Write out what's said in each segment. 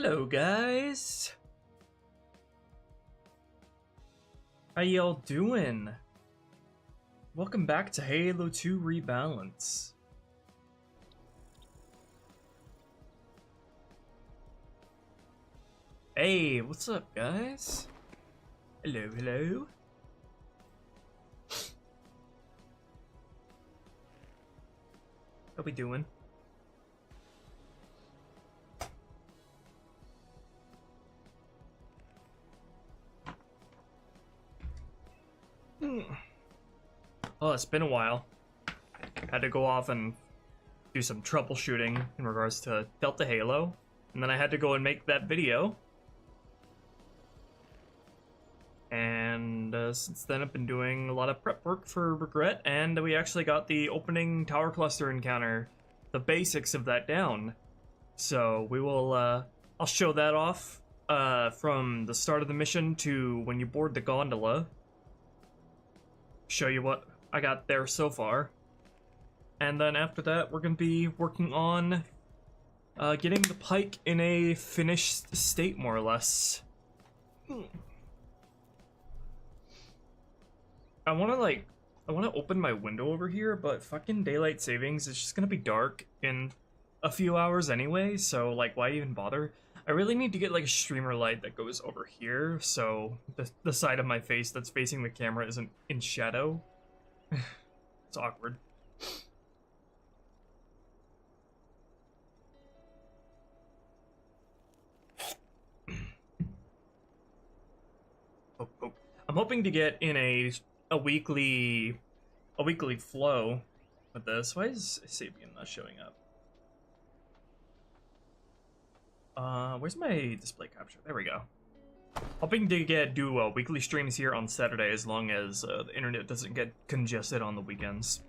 Hello guys! How y'all doing? Welcome back to Halo 2 Rebalance. Hey, what's up guys? Hello, hello. How we doing? Oh, it's been a while. Had to go off and do some troubleshooting in regards to Delta Halo, and then I had to go and make that video. And since then I've been doing a lot of prep work for Regret, and we actually got the opening tower cluster encounter, the basics of that down. So we will, I'll show that off from the start of the mission to when you board the gondola. Show you what I got there so far. And then after that, we're going to be working on getting the pike in a finished state, more or less. I want to open my window over here, but fucking daylight savings is just going to be dark in a few hours anyway, so like why even bother? I really need to get like a streamer light that goes over here, so the side of my face that's facing the camera isn't in shadow. It's awkward. Oh. I'm hoping to get in a weekly flow with this. Why is Sabian not showing up? Where's my display capture? There we go. Hoping to do weekly streams here on Saturday as long as the internet doesn't get congested on the weekends.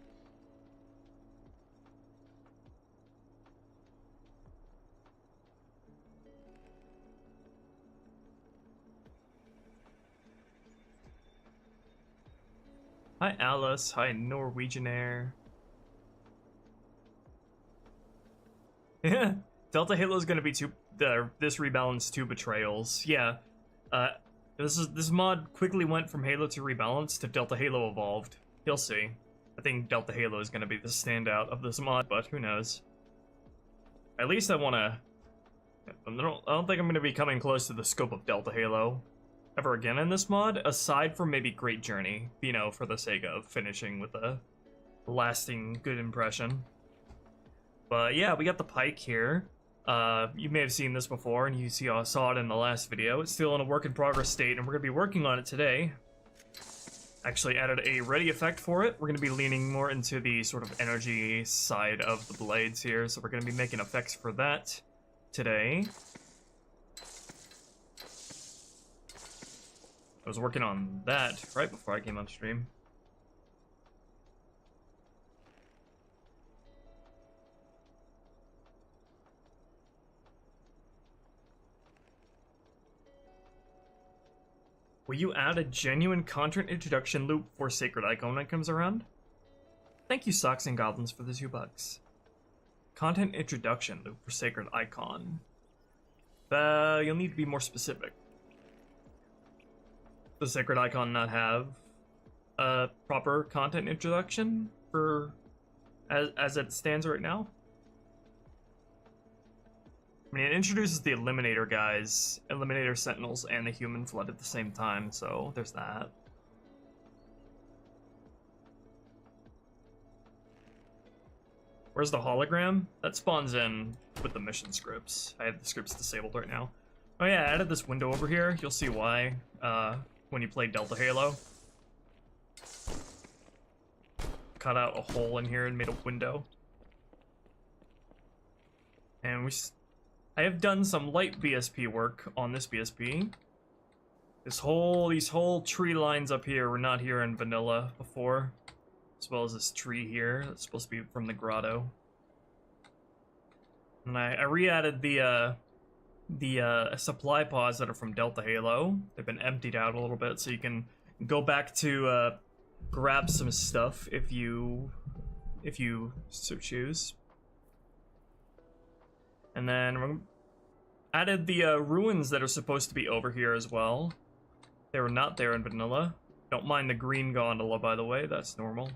Hi Alice, hi Norwegian Air. Yeah, Delta Halo is gonna be this rebalance 2 betrayals. Yeah, this mod quickly went from Halo 2 Rebalance to Delta Halo Evolved. You'll see. I think Delta Halo is gonna be the standout of this mod, but who knows? At least I don't think I'm gonna be coming close to the scope of Delta Halo ever again in this mod, aside from maybe Great Journey, you know, for the sake of finishing with a lasting good impression. But yeah, we got the pike here. You may have seen this before, and you saw it in the last video. It's still in a work in progress state, and we're going to be working on it today. Actually added a ready effect for it. We're going to be leaning more into the sort of energy side of the blades here, so we're going to be making effects for that today. I was working on that right before I came on stream. Will you add a genuine content introduction loop for Sacred Icon when it comes around? Thank you, Socks and Goblins, for the $2. Content introduction loop for Sacred Icon. You'll need to be more specific. Does Sacred Icon not have a proper content introduction for as it stands right now? I mean, it introduces the Eliminator guys, Eliminator Sentinels, and the Human Flood at the same time, so there's that. Where's the hologram? That spawns in with the mission scripts. I have the scripts disabled right now. Oh yeah, I added this window over here. You'll see why when you play Delta Halo. Cut out a hole in here and made a window. And I have done some light BSP work on this BSP. These whole tree lines up here were not here in vanilla before, as well as this tree here that's supposed to be from the grotto. And I re-added the supply pods that are from Delta Halo. They've been emptied out a little bit, so you can go back to grab some stuff if you so choose. And then Added the ruins that are supposed to be over here as well. They were not there in vanilla. Don't mind the green gondola, by the way, that's normal.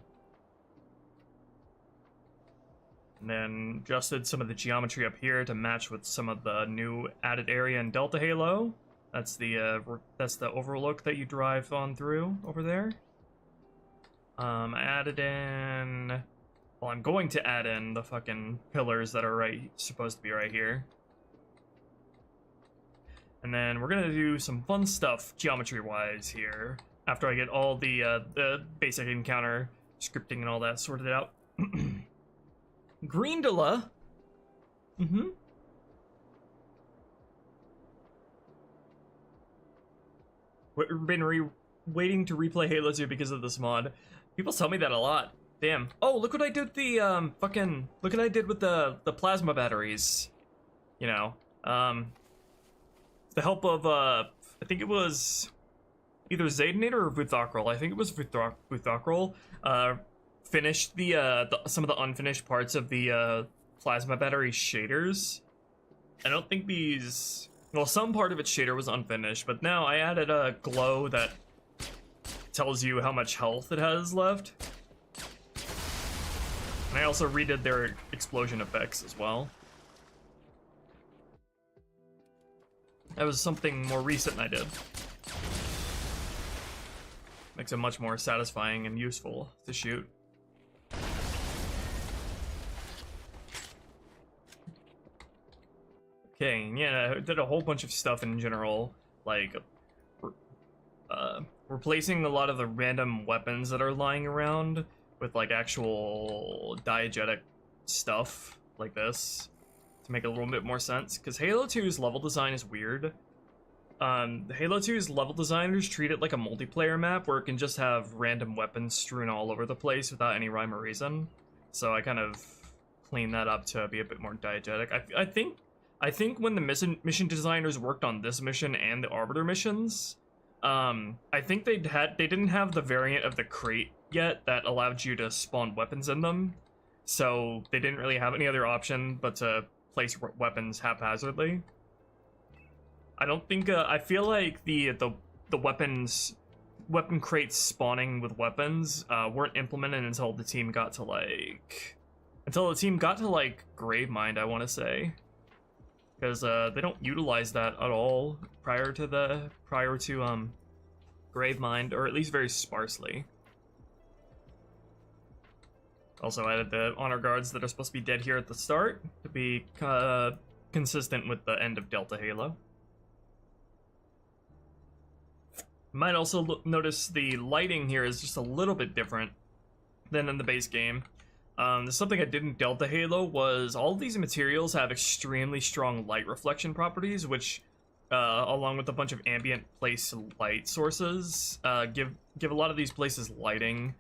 And then adjusted some of the geometry up here to match with some of the new added area in Delta Halo. That's the overlook that you drive on through over there. I added in... Well, I'm going to add in the fucking pillars that are supposed to be right here. And then we're gonna do some fun stuff geometry-wise here after I get all the basic encounter scripting and all that sorted out. Greendola. We've been waiting to replay Halo 2 because of this mod. People tell me that a lot. Damn. Oh, look what I did with the look what I did with the plasma batteries. You know, the help of I think it was either Zaydenator or Vuthocrol. I think it was Vuthocrol. Finished some of the unfinished parts of the plasma battery shaders. I don't think these... Well, some part of its shader was unfinished, but now I added a glow that tells you how much health it has left. And I also redid their explosion effects as well. That was something more recent I did. Makes it much more satisfying and useful to shoot. Okay, yeah, I did a whole bunch of stuff in general, like replacing a lot of the random weapons that are lying around with like actual diegetic stuff like this to make a little bit more sense, because Halo 2's level design is weird. Halo 2's level designers treat it like a multiplayer map where it can just have random weapons strewn all over the place without any rhyme or reason. So I kind of cleaned that up to be a bit more diegetic. I think when the mission designers worked on this mission and the Arbiter missions, I think they didn't have the variant of the crate yet that allowed you to spawn weapons in them, so they didn't really have any other option but to place weapons haphazardly. I don't think I feel like the weapon crates spawning with weapons weren't implemented until the team got to like Gravemind, I want to say. Because they don't utilize that at all prior to Gravemind, or at least very sparsely. Also added the honor guards that are supposed to be dead here at the start to be consistent with the end of Delta Halo. You might also notice the lighting here is just a little bit different than in the base game. There's something I did in Delta Halo was all of these materials have extremely strong light reflection properties, which, along with a bunch of ambient place light sources, give a lot of these places lighting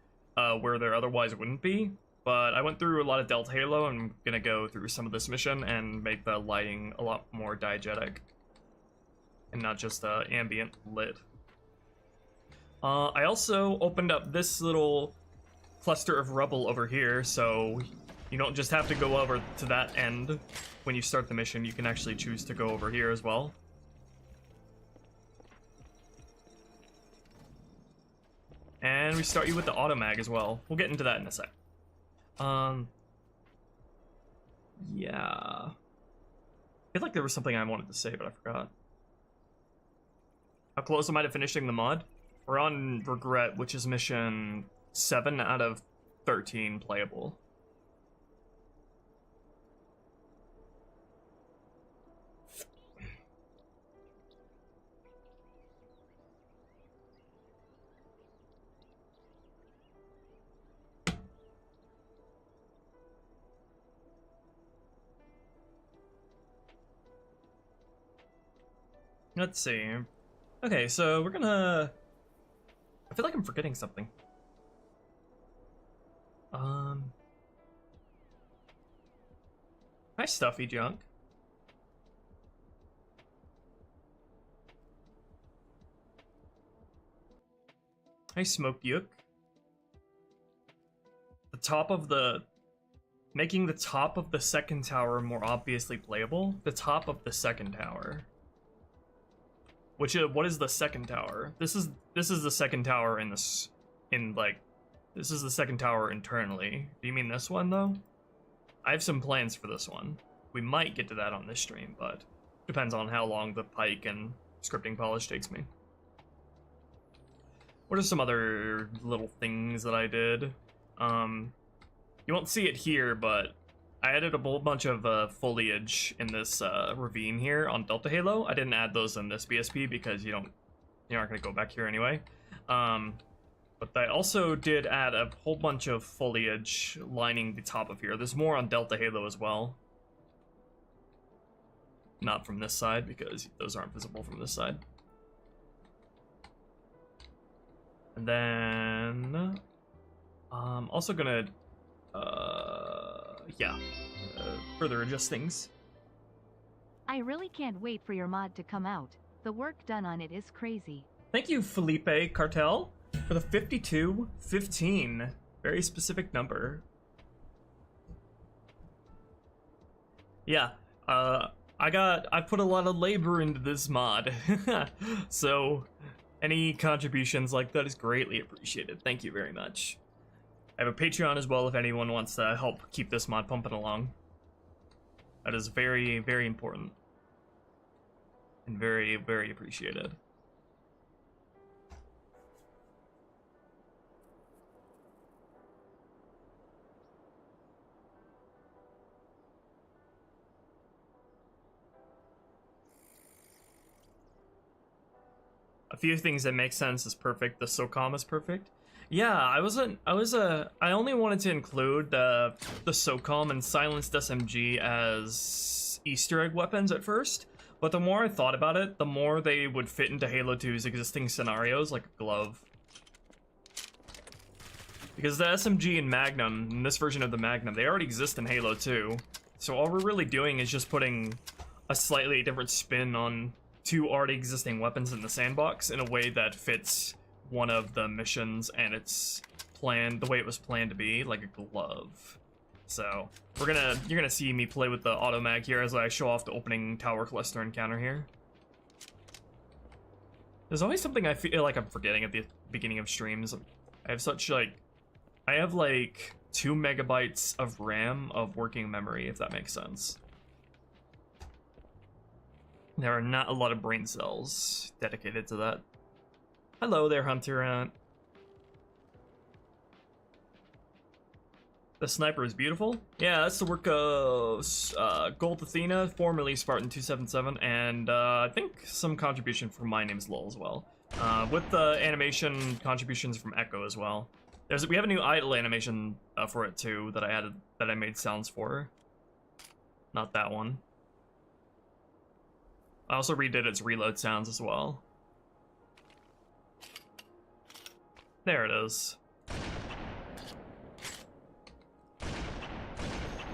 where there otherwise wouldn't be. But I went through a lot of Delta Halo, and I'm gonna go through some of this mission and make the lighting a lot more diegetic and not just ambient lit. I also opened up this little cluster of rubble over here, so you don't just have to go over to that end when you start the mission. You can actually choose to go over here as well. And we start you with the automag as well. We'll get into that in a sec. Yeah. I feel like there was something I wanted to say, but I forgot. How close am I to finishing the mod? We're on Regret, which is mission 7 out of 13 playable. Let's see. Okay, so we're gonna... I feel like I'm forgetting something. Hi, Stuffy Junk. Hi, Smoke Yuk. The top of the Making the top of the second tower more obviously playable. The top of the second tower. Which what is the second tower? This is the second tower in this this is the second tower internally. Do you mean this one though? I have some plans for this one. We might get to that on this stream, but depends on how long the pike and scripting polish takes me. What are some other little things that I did? You won't see it here, but I added a whole bunch of foliage in this ravine here on Delta Halo. I didn't add those in this BSP because you're not gonna go back here anyway. But I also did add a whole bunch of foliage lining the top of here. There's more on Delta Halo as well. Not from this side because those aren't visible from this side. And then also gonna further adjust things. I really can't wait for your mod to come out. The work done on it is crazy. Thank you, Phillipe Cartel, for the 5215. Very specific number. Yeah, I put a lot of labor into this mod. So any contributions like that is greatly appreciated. Thank you very much. I have a Patreon as well if anyone wants to help keep this mod pumping along. That is very, very important. And very, very appreciated. A few things that make sense is perfect. The SOCOM is perfect. Yeah, I only wanted to include the SOCOM and silenced SMG as Easter egg weapons at first, but the more I thought about it, the more they would fit into Halo 2's existing scenarios like a glove. Because the SMG and Magnum, in this version of the Magnum, they already exist in Halo 2, so all we're really doing is just putting a slightly different spin on two already existing weapons in the sandbox in a way that fits one of the missions and it's planned the way it was planned to be, like a glove. So you're gonna see me play with the auto mag here as I show off the opening tower cluster encounter here. There's always something I feel like I'm forgetting at the beginning of streams. I have like 2 megabytes of RAM of working memory, if that makes sense. There are not a lot of brain cells dedicated to that. Hello there, Hunter Ant. The sniper is beautiful. Yeah, that's the work of Gold Athena, formerly Spartan 277, and I think some contribution from My Name's Lol as well. With the animation contributions from Echo as well. We have a new idle animation for it too that I added, that I made sounds for. Not that one. I also redid its reload sounds as well. There it is.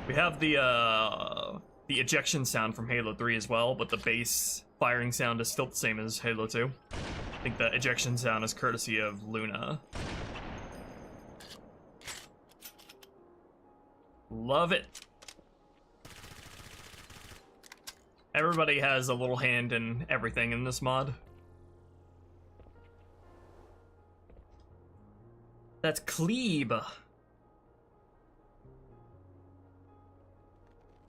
We have the ejection sound from Halo 3 as well, but the base firing sound is still the same as Halo 2. I think the ejection sound is courtesy of Luna. Love it. Everybody has a little hand in everything in this mod. That's Klebe.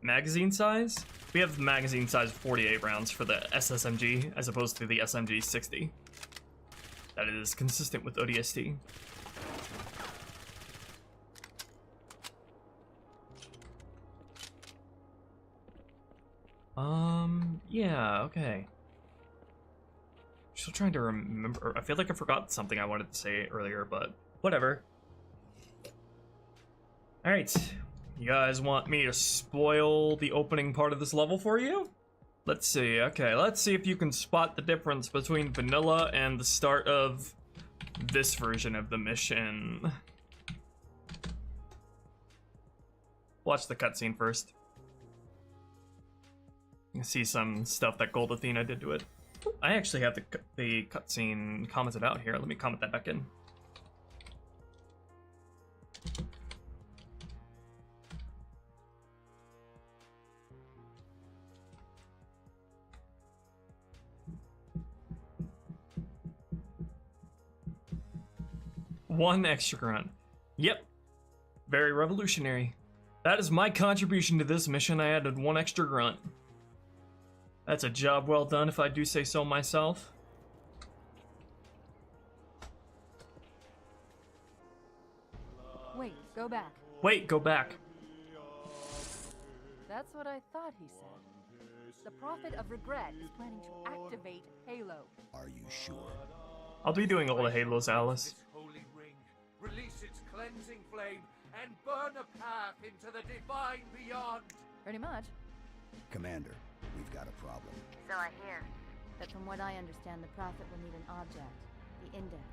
Magazine size? We have magazine size 48 rounds for the SSMG as opposed to the SMG 60. That is consistent with ODST. Yeah, okay. Still trying to remember. I feel like I forgot something I wanted to say earlier, but whatever. Alright. You guys want me to spoil the opening part of this level for you? Let's see. Okay, let's see if you can spot the difference between vanilla and the start of this version of the mission. Watch the cutscene first. You can see some stuff that Gold Athena did to it. I actually have the cutscene commented out here. Let me comment that back in. 1 extra grunt. Yep. Very revolutionary. That is my contribution to this mission. I added 1 extra grunt. That's a job well done, if I do say so myself. Wait, go back. Wait, go back. That's what I thought he said. The Prophet of Regret is planning to activate Halo. Are you sure? I'll be doing all the Halos, Alice. This holy ring, release its cleansing flame, and burn a path into the divine beyond. Pretty much. Commander, we've got a problem. So I hear. But from what I understand, the Prophet will need an object, the Index,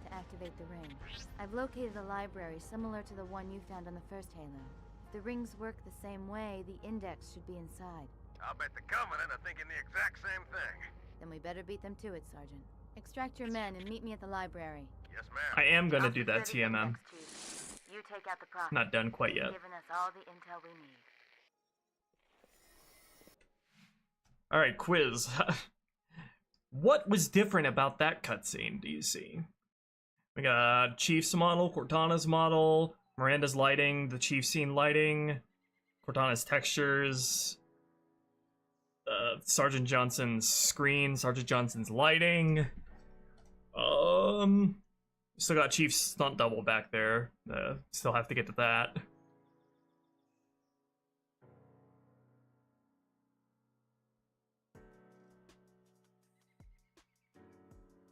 to activate the ring. I've located a library similar to the one you found on the first Halo. If the rings work the same way, the Index should be inside. I'll bet the Covenant are thinking the exact same thing. Then we better beat them to it, Sergeant. Extract your men and meet me at the library. Yes, ma'am. I am gonna I'll do that secure the TMM. Index, Chief. You take out the Prophet. Not done quite yet. Giving us all the intel we need. Alright, quiz. What was different about that cutscene, do you see? We got Chief's model, Cortana's model, Miranda's lighting, the Chief scene lighting, Cortana's textures, Sergeant Johnson's screen, Sergeant Johnson's lighting. Still got Chief's stunt double back there. Still have to get to that.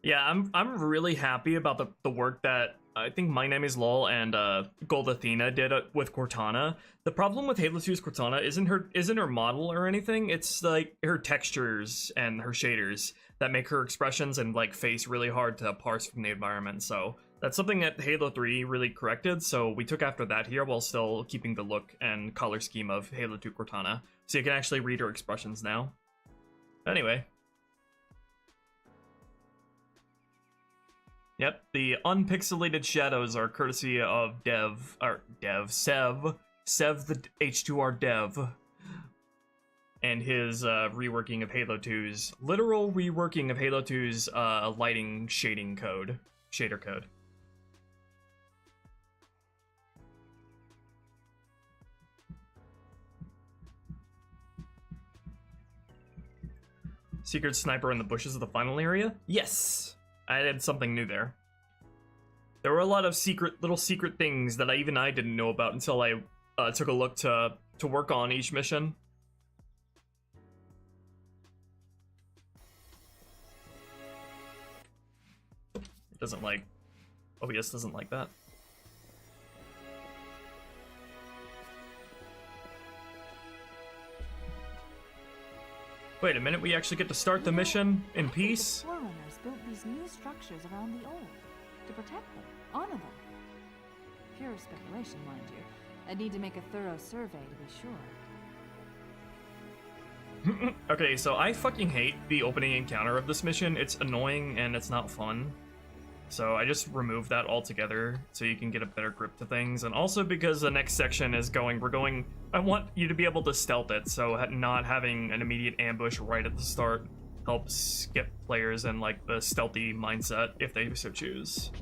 Yeah, I'm really happy about the work that I think My Name is Lol and Gold Athena did with Cortana. The problem with Halo 2's Cortana isn't her model or anything. It's like her textures and her shaders that make her expressions and like face really hard to parse from the environment. So that's something that Halo 3 really corrected. So we took after that here while still keeping the look and color scheme of Halo 2 Cortana. So you can actually read her expressions now. Anyway. Yep, the unpixelated shadows are courtesy of Sev the H2R dev, and his reworking of Halo 2's, literal reworking of Halo 2's lighting shader code. Secret sniper in the bushes of the final area? Yes! I added something new there. There were a lot of little secret things that even I didn't know about until I took a look to work on each mission. It doesn't like... OBS doesn't like that. Wait a minute, we actually get to start the mission in peace? The foreigners built these new structures around the old to protect them, honor them. Pure speculation, mind you. I'd need to make a thorough survey to be sure. Okay, so I fucking hate the opening encounter of this mission. It's annoying and it's not fun. So I just removed that altogether so you can get a better grip to things. And also because the next section is I want you to be able to stealth it, so not having an immediate ambush right at the start helps get players in like the stealthy mindset if they so choose.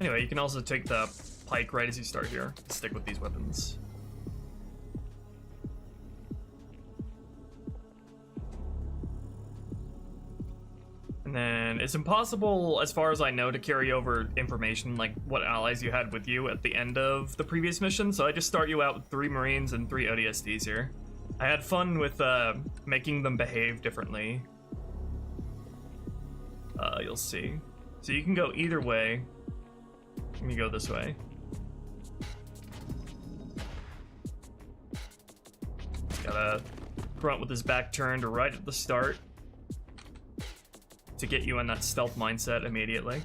Anyway, you can also take the pike right as you start here. Stick with these weapons. And then it's impossible, as far as I know, to carry over information like what allies you had with you at the end of the previous mission, so I just start you out with 3 Marines and 3 ODSTs here. I had fun with making them behave differently. You'll see. So you can go either way. Let me go this way. Gotta grunt with his back turned right at the start to get you in that stealth mindset immediately.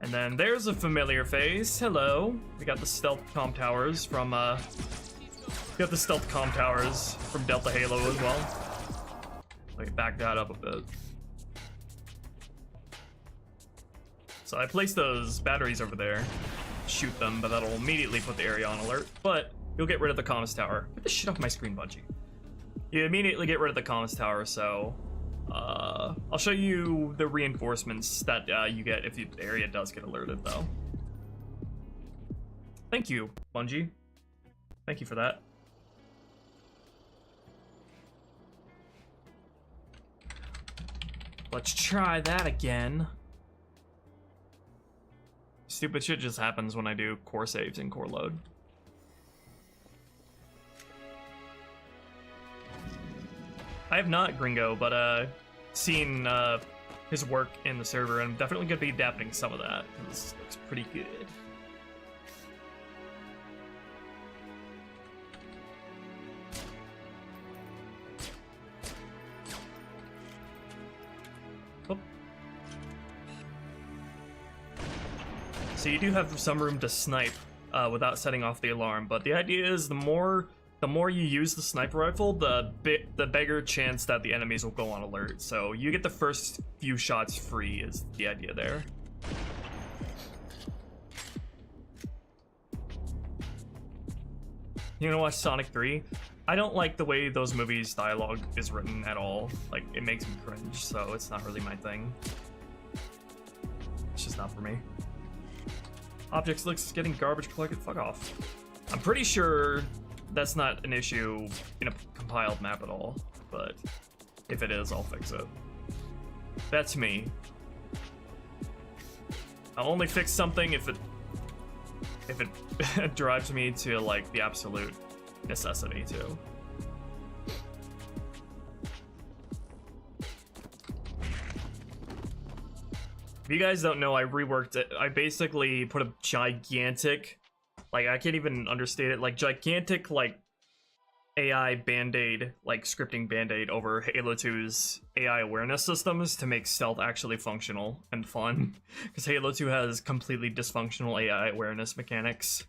And then there's a familiar face. Hello. We got the stealth comm towers from Delta Halo as well. Let me back that up a bit. So I placed those batteries over there. Shoot them, but that'll immediately put the area on alert. But you'll get rid of the comms tower. Get this shit off my screen, Bungie. You immediately get rid of the comms tower, so I'll show you the reinforcements that you get if the area does get alerted, though. Thank you, Bungie. Thank you for that. Let's try that again. Stupid shit just happens when I do core saves in core load. I have not, Gringo, but seen his work in the server, and I'm definitely going to be adapting some of that, because this looks pretty good. Oh. So you do have some room to snipe without setting off the alarm, but the idea is the more you use the sniper rifle, the bigger chance that the enemies will go on alert. So you get the first few shots free is the idea there. You gonna watch Sonic 3? I don't like the way those movies' dialogue is written at all. Like, it makes me cringe, so it's not really my thing. It's just not for me. Objects looks getting garbage collected. Fuck off. I'm pretty sure that's not an issue in a compiled map at all, but if it is, I'll fix it. That's me. I'll only fix something if it drives me to like the absolute necessity to. If you guys don't know, I reworked it. I basically put a gigantic, like, I can't even understate it, like gigantic like AI band-aid, like scripting band-aid over Halo 2's AI awareness systems to make stealth actually functional and fun. Because Halo 2 has completely dysfunctional AI awareness mechanics.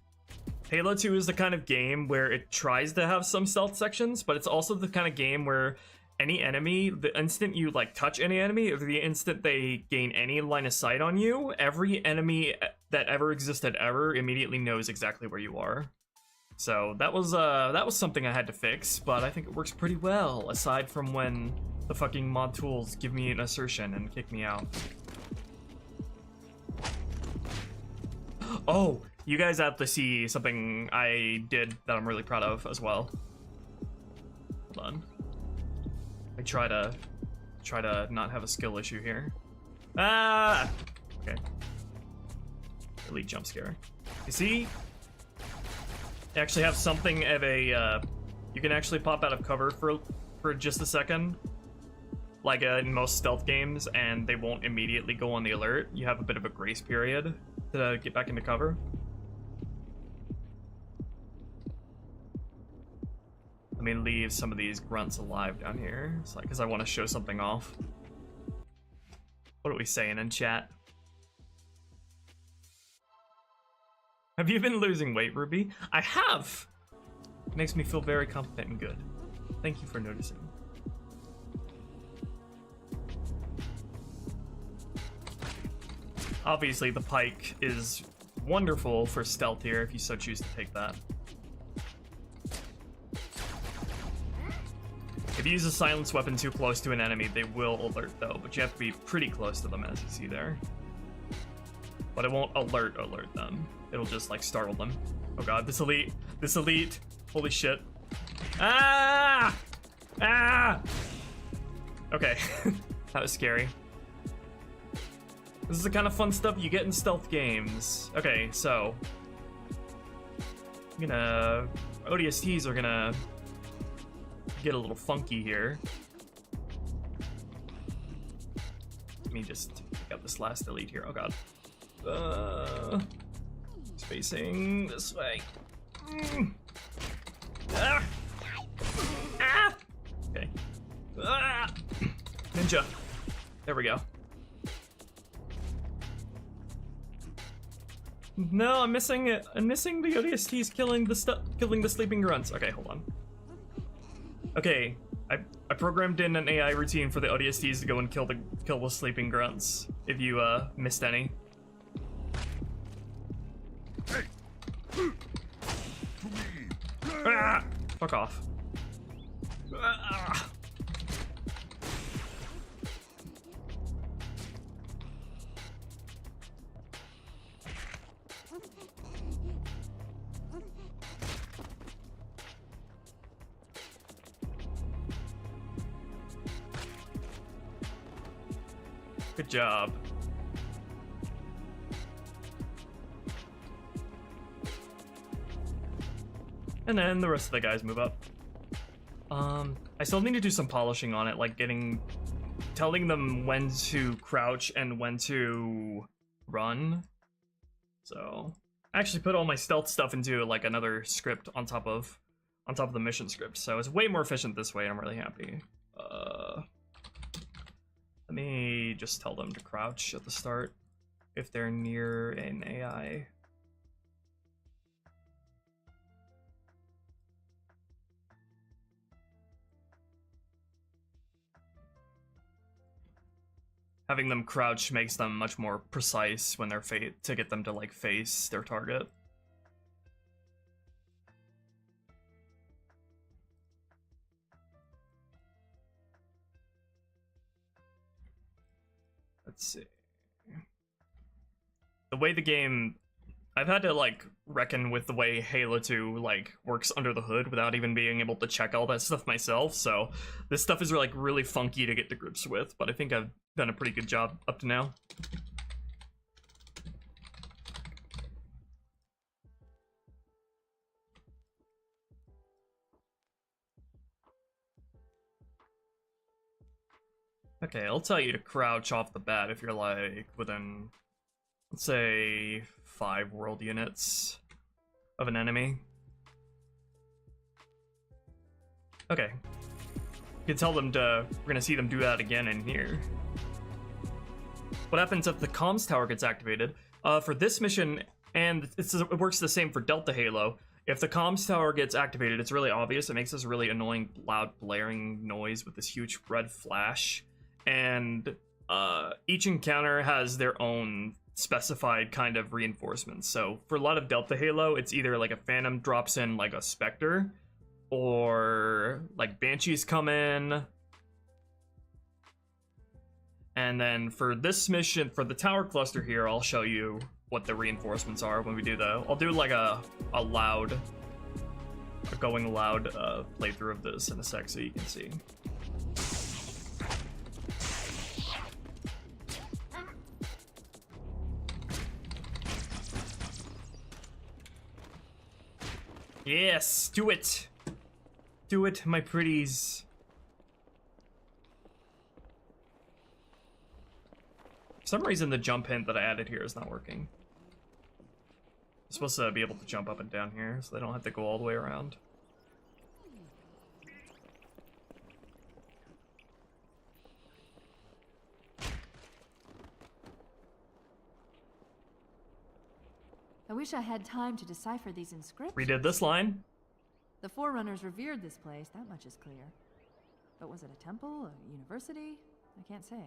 Halo 2 is the kind of game where it tries to have some stealth sections, but it's also the kind of game where any enemy, the instant you like touch any enemy, or the instant they gain any line of sight on you, every enemy that ever existed ever immediately knows exactly where you are. So that was something I had to fix, but I think it works pretty well, aside from when the fucking mod tools give me an assertion and kick me out. Oh, you guys have to see something I did that I'm really proud of as well. Hold on. I try to not have a skill issue here. Ah! Okay. Elite jump scare. You see? They actually have something of a, you can actually pop out of cover for just a second. Like in most stealth games, and they won't immediately go on the alert. You have a bit of a grace period to get back into cover. Let me leave some of these grunts alive down here. It's like, because I want to show something off. What are we saying in chat? Have you been losing weight, Ruby? I have! It makes me feel very confident and good. Thank you for noticing. Obviously, the pike is wonderful for stealth here if you so choose to take that. If you use a silence weapon too close to an enemy, they will alert though, but you have to be pretty close to them, as you see there. But it won't alert them. It'll just like startle them. Oh god, this elite, holy shit. Ah! Ah! Okay, that was scary. This is the kind of fun stuff you get in stealth games. Okay, so ODSTs are gonna get a little funky here. Let me just pick up this last elite here. Oh god. Spacing this way. Ah! Ah! Okay. Ah! Ninja. There we go. No, I'm missing it. I'm missing the ODSTs killing the sleeping grunts. Okay, hold on. Okay, I programmed in an AI routine for the ODSTs to go and kill the sleeping grunts. If you missed any. Ah! Fuck off. Ah. Good job. And then the rest of the guys move up. I still need to do some polishing on it, like telling them when to crouch and when to run. So I actually put all my stealth stuff into like another script on top of the mission script. So it's way more efficient this way, and I'm really happy. Let me just tell them to crouch at the start if they're near an AI. Having them crouch makes them much more precise when they're to get them to like face their target. Let's see. The way the game, I've had to like reckon with the way Halo 2 like works under the hood without even being able to check all that stuff myself. So this stuff is like really funky to get to grips with, but I think I've done a pretty good job up to now. Okay, I'll tell you to crouch off the bat if you're like within, let's say, 5 world units of an enemy. Okay. You can tell them we're gonna see them do that again in here. What happens if the comms tower gets activated? For this mission, and it works the same for Delta Halo, if the comms tower gets activated, it's really obvious. It makes this really annoying, loud, blaring noise with this huge red flash. And each encounter has their own specified kind of reinforcements. So for a lot of Delta Halo, it's either like a Phantom drops in like a Spectre, or like Banshees come in. And then for this mission, for the tower cluster here, I'll show you what the reinforcements are when we do I'll do like a going loud playthrough of this in a sec so you can see. Yes, do it. Do it, my pretties. For some reason, the jump hint that I added here is not working. I'm supposed to be able to jump up and down here, so they don't have to go all the way around. I wish I had time to decipher these inscriptions. Redid this line. The Forerunners revered this place, that much is clear. But was it a temple, a university? I can't say.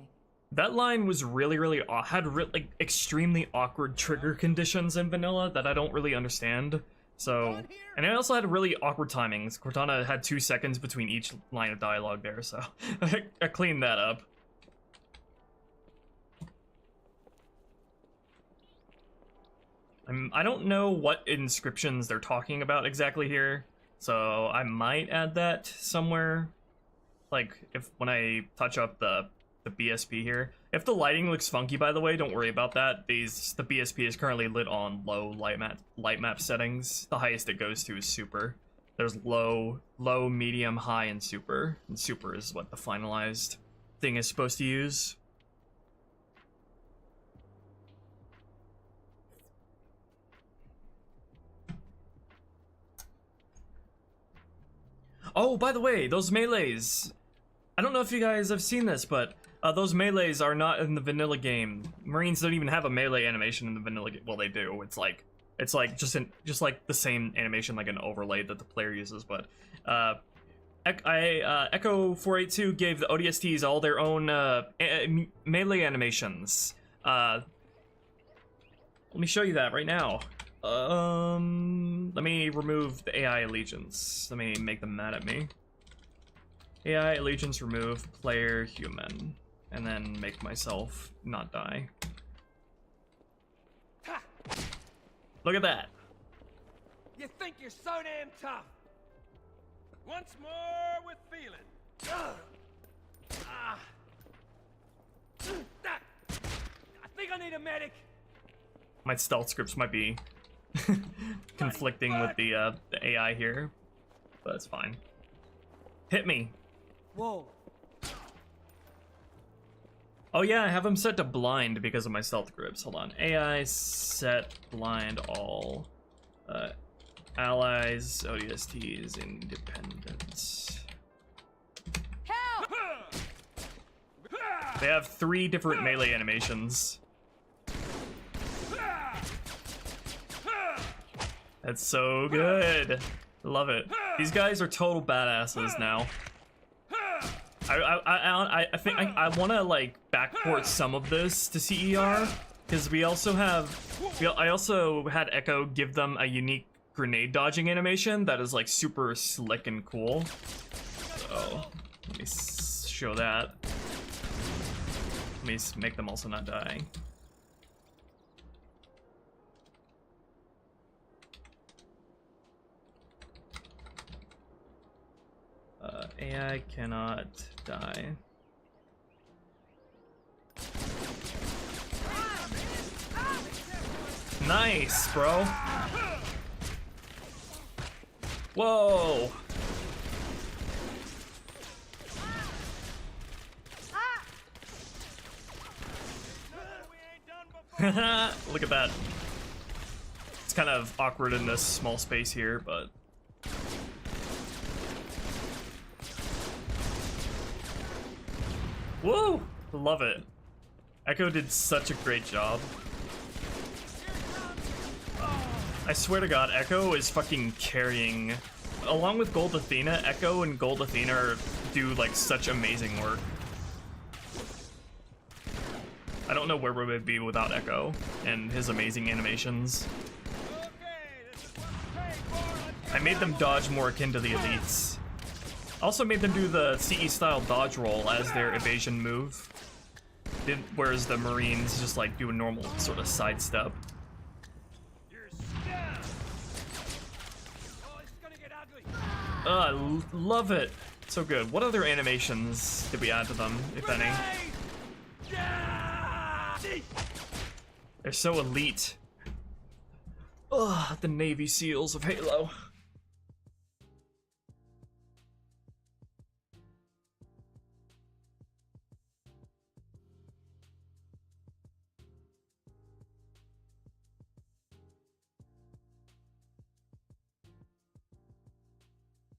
That line was really like extremely awkward trigger conditions in vanilla that I don't really understand. So, and it also had really awkward timings. Cortana had 2 seconds between each line of dialogue there, so I cleaned that up. I don't know what inscriptions they're talking about exactly here, so I might add that somewhere. Like, when I touch up the BSP here. If the lighting looks funky, by the way, don't worry about that. The BSP is currently lit on low light map settings. The highest it goes to is super. There's low, medium, high, and super. And super is what the finalized thing is supposed to use. Oh, by the way, those melees. I don't know if you guys have seen this, but those melees are not in the vanilla game. Marines don't even have a melee animation in the vanilla game. Well, they do. It's like just like the same animation, like an overlay that the player uses. But Echo 482 gave the ODSTs all their own melee animations. Let me show you that right now. Let me remove the AI allegiance. Let me make them mad at me. AI allegiance remove, player human, and then make myself not die. Look at that. You think you're so damn tough? Once more with feeling. I think I need a medic. My stealth scripts might be conflicting with the AI here, but it's fine. Hit me. Whoa. Oh yeah, I have them set to blind because of my stealth grips. Hold on. AI set blind all. Allies, ODSTs, independents. Help! They have 3 different melee animations. That's so good. Love it. These guys are total badasses now. I think I want to like backport some of this to CER because we also have. I also had Echo give them a unique grenade dodging animation that is like super slick and cool. So let me show that. Let me make them also not die. AI cannot die. Nice, bro. Whoa. Look at that. It's kind of awkward in this small space here, but woo! Love it. Echo did such a great job. I swear to God, Echo is fucking carrying. Along with Gold Athena, Echo and Gold Athena do like such amazing work. I don't know where we would be without Echo and his amazing animations. I made them dodge more akin to the elites. Also made them do the CE style dodge roll as their evasion move. Whereas the Marines just like do a normal sort of sidestep. Love it. So good. What other animations did we add to them, if any? They're so elite. Ugh, the Navy SEALs of Halo.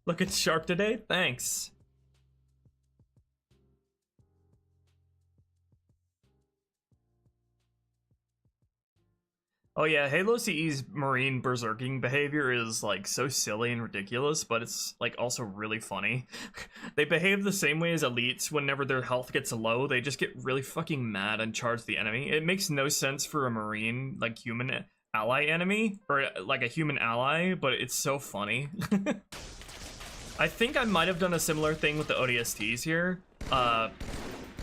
Looking sharp today? Thanks. Oh yeah, Halo CE's Marine berserking behavior is like so silly and ridiculous, but it's like also really funny. They behave the same way as elites whenever their health gets low. They just get really fucking mad and charge the enemy. It makes no sense for a Marine, like human ally enemy, or like a human ally, but it's so funny. I think I might have done a similar thing with the ODSTs here.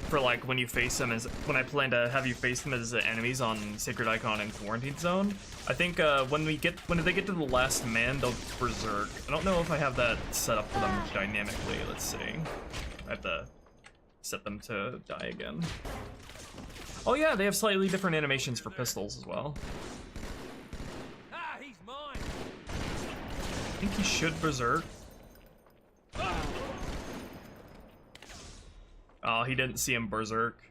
For like when you face them as when I plan to have you face them as enemies on Sacred Icon and Quarantine Zone. I think when they get to the last man, they'll berserk. I don't know if I have that set up for them dynamically. Let's see. I have to set them to die again. Oh yeah, they have slightly different animations for pistols as well. Ah, he's mine. I think he should berserk. Oh, he didn't see him berserk.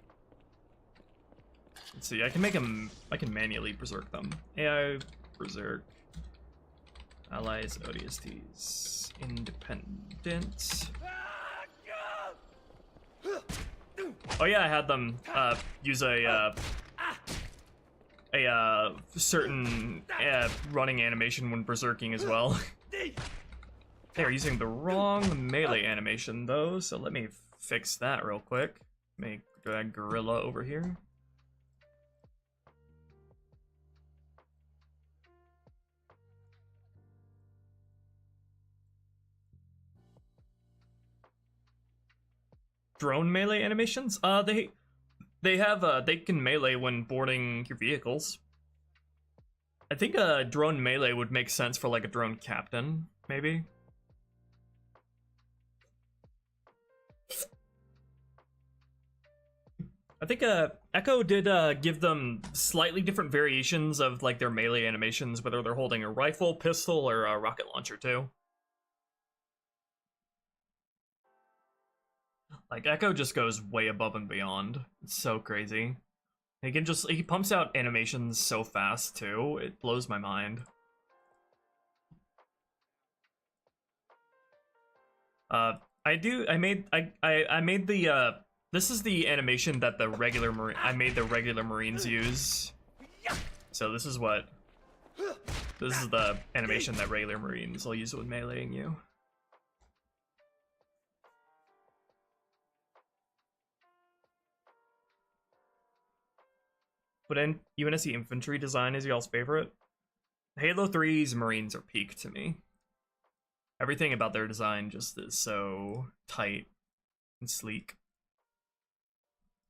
Let's see, I can manually berserk them. AI, berserk. Allies, ODSTs. Independent. Oh yeah, I had them use a certain running animation when berserking as well. They're using the wrong melee animation though, so let me fix that real quick. Make drag gorilla over here. drone melee animations? They have they can melee when boarding your vehicles. I think a drone melee would make sense for like a drone captain, maybe. I think Echo did give them slightly different variations of like their melee animations, whether they're holding a rifle, pistol, or a rocket launcher too. Like Echo just goes way above and beyond. It's so crazy. He pumps out animations so fast too. It blows my mind. I made the this is the animation that the regular I made the regular Marines use. So this is the animation that regular Marines will use when meleeing you. But UNSC infantry design is y'all's favorite? Halo 3's Marines are peak to me. Everything about their design just is so tight and sleek.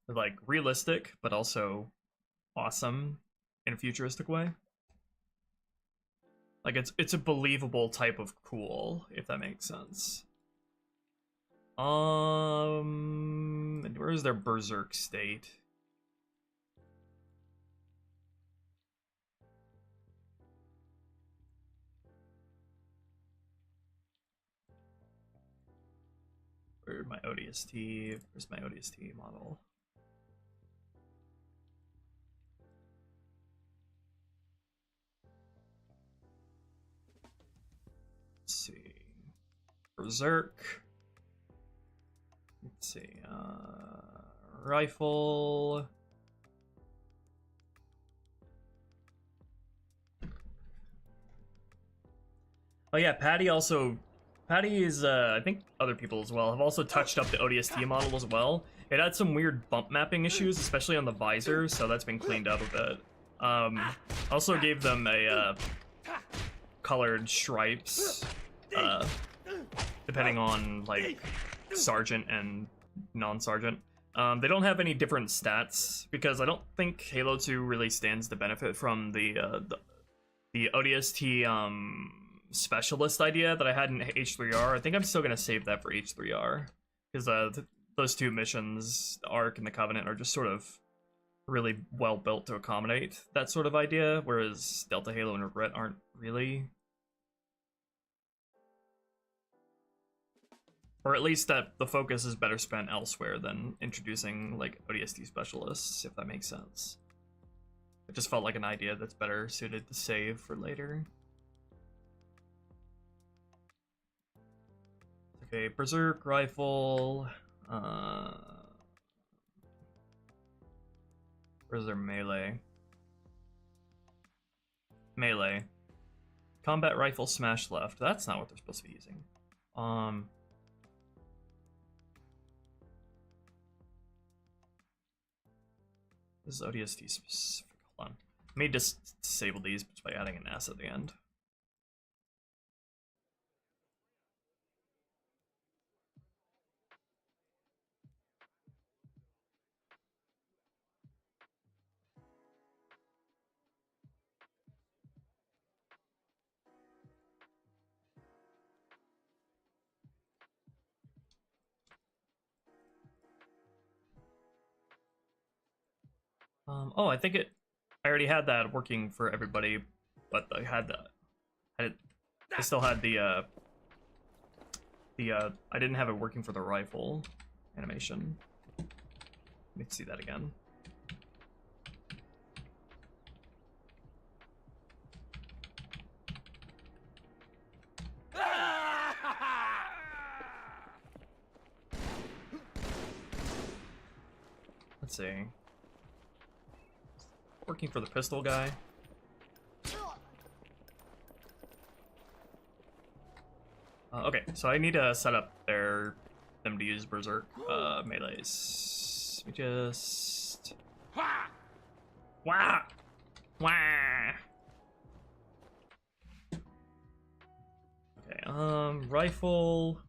They're like realistic, but also awesome in a futuristic way. Like it's a believable type of cool, if that makes sense. And where's their berserk state? Where's my ODST? Where's my ODST model? Let's see. Berserk. Let's see. Rifle. Oh yeah, Patty is, I think other people as well, have also touched up the ODST model as well. It had some weird bump mapping issues, especially on the visor, so that's been cleaned up a bit. Also gave them a colored stripes, depending on like sergeant and non-sergeant. They don't have any different stats because I don't think Halo 2 really stands to benefit from the ODST specialist idea that I had in H3R. I think I'm still gonna save that for H3R because those two missions, the Ark and the Covenant, are just sort of really well built to accommodate that sort of idea, whereas Delta Halo and Regret aren't really. Or at least that the focus is better spent elsewhere than introducing like ODST specialists, if that makes sense. It just felt like an idea that's better suited to save for later. Okay, Berserk Rifle. Where's their melee? Melee. Combat Rifle Smash Left. That's not what they're supposed to be using. This is ODST specific. Hold on. I may just disable these by adding an S at the end. Oh, I think I already had that working for everybody, but I had I still had I didn't have it working for the rifle animation. Let me see that again. Let's see. Working for the pistol guy. Okay, so I need to set up them to use Berserk melees. We just wah wah. Okay, rifle.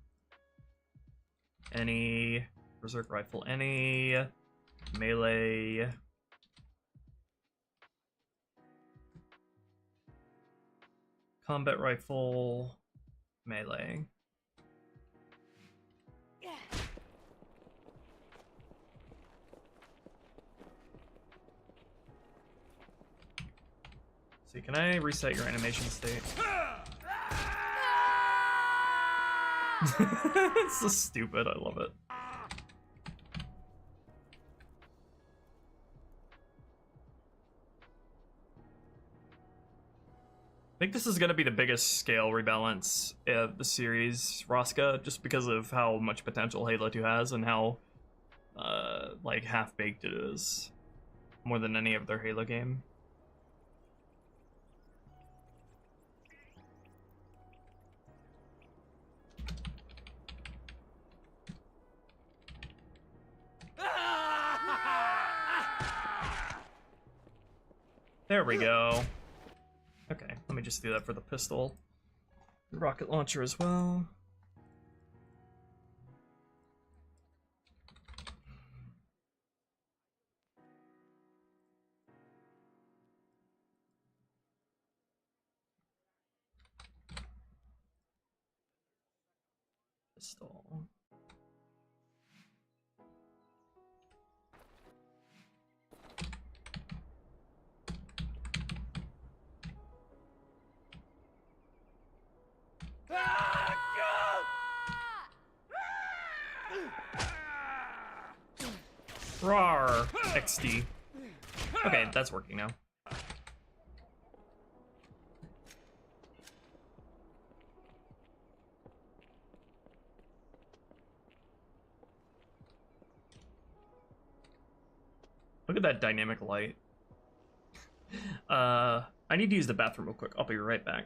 Any Berserk Rifle, any melee. Combat Rifle, melee. See, can I reset your animation state? It's so stupid, I love it. I think this is going to be the biggest scale rebalance of the series, Rosca, just because of how much potential Halo 2 has and how, like, half-baked it is. More than any other Halo game. There we go. Okay, let me just do that for the pistol. The rocket launcher as well. Pistol. Rawr, XD. Okay, that's working now. Look at that dynamic light. I need to use the bathroom real quick. I'll be right back.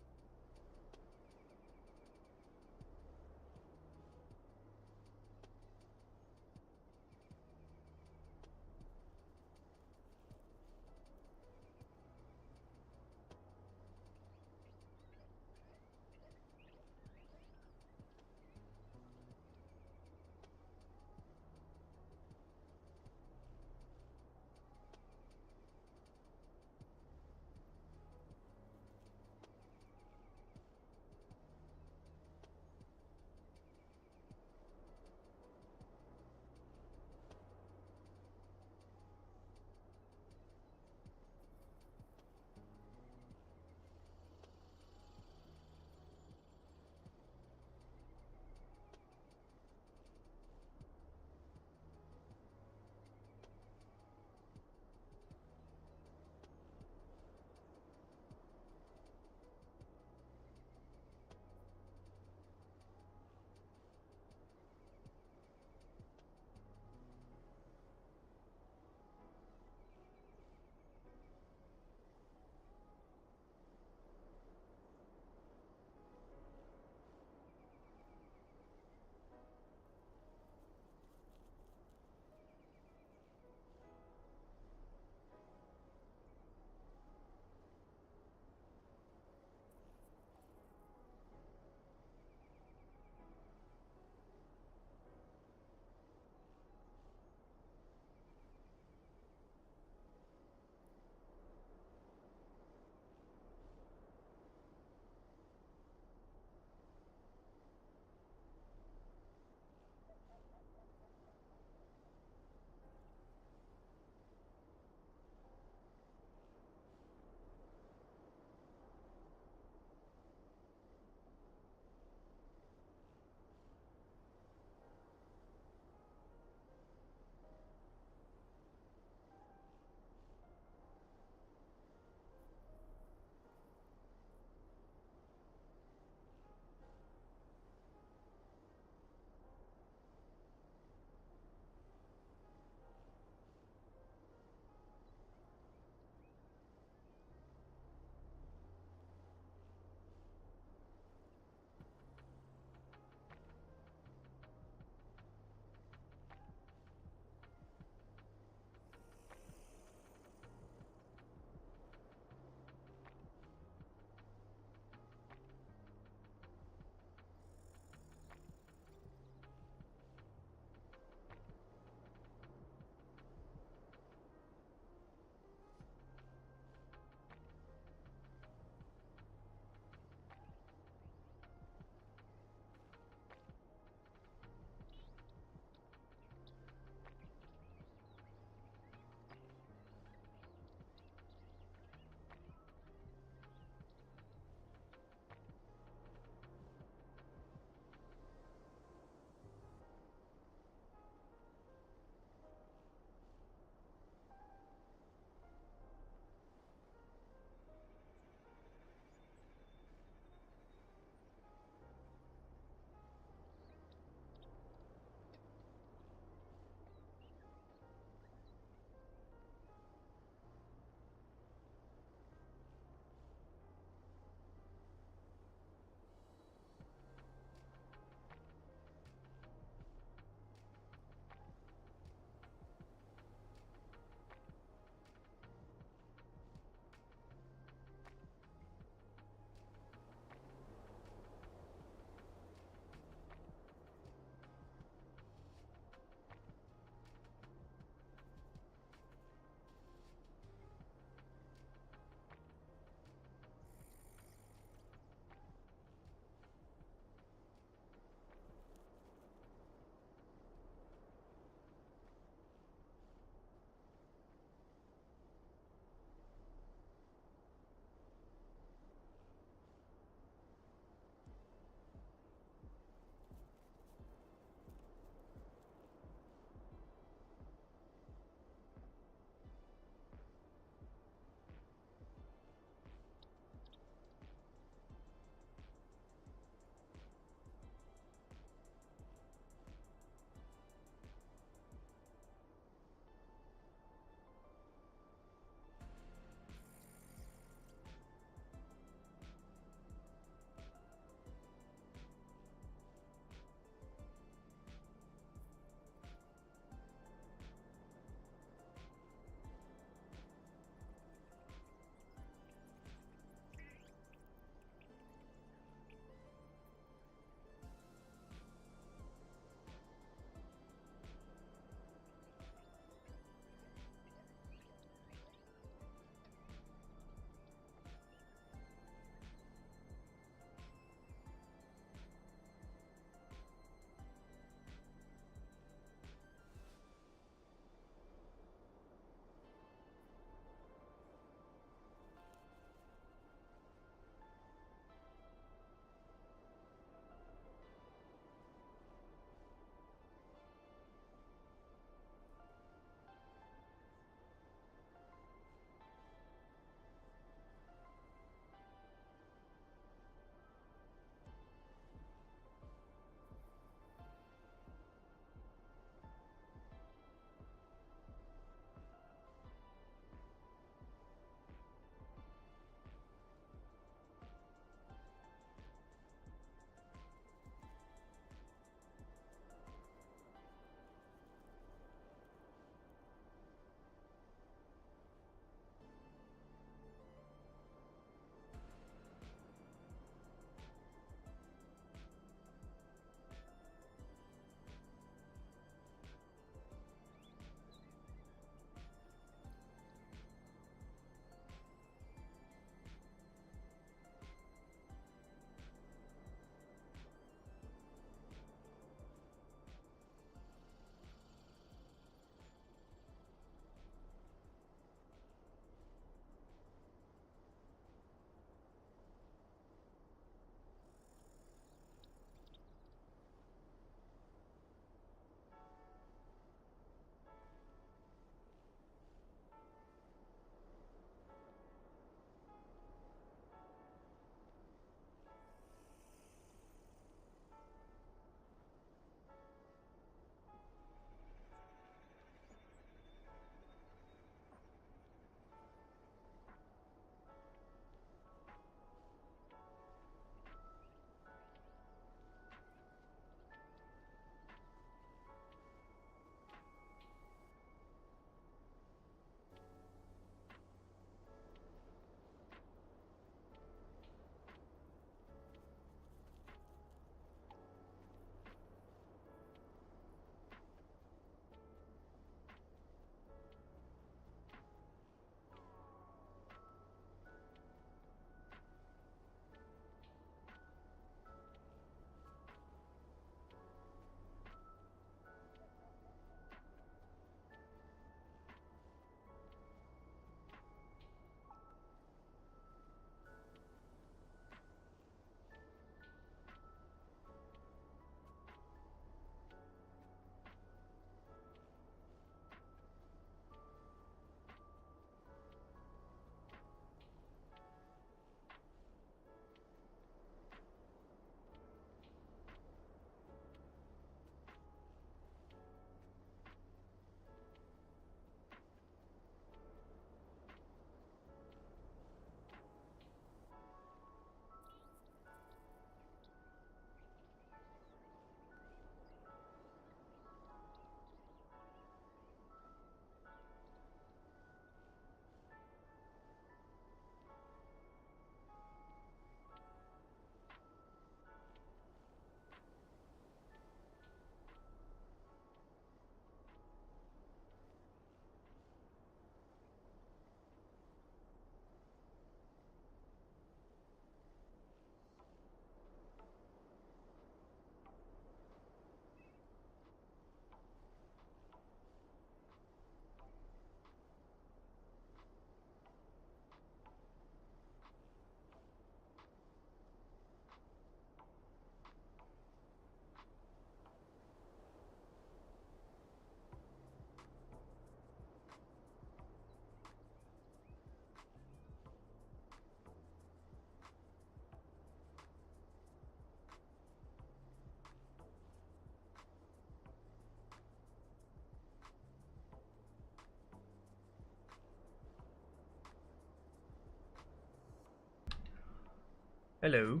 Hello.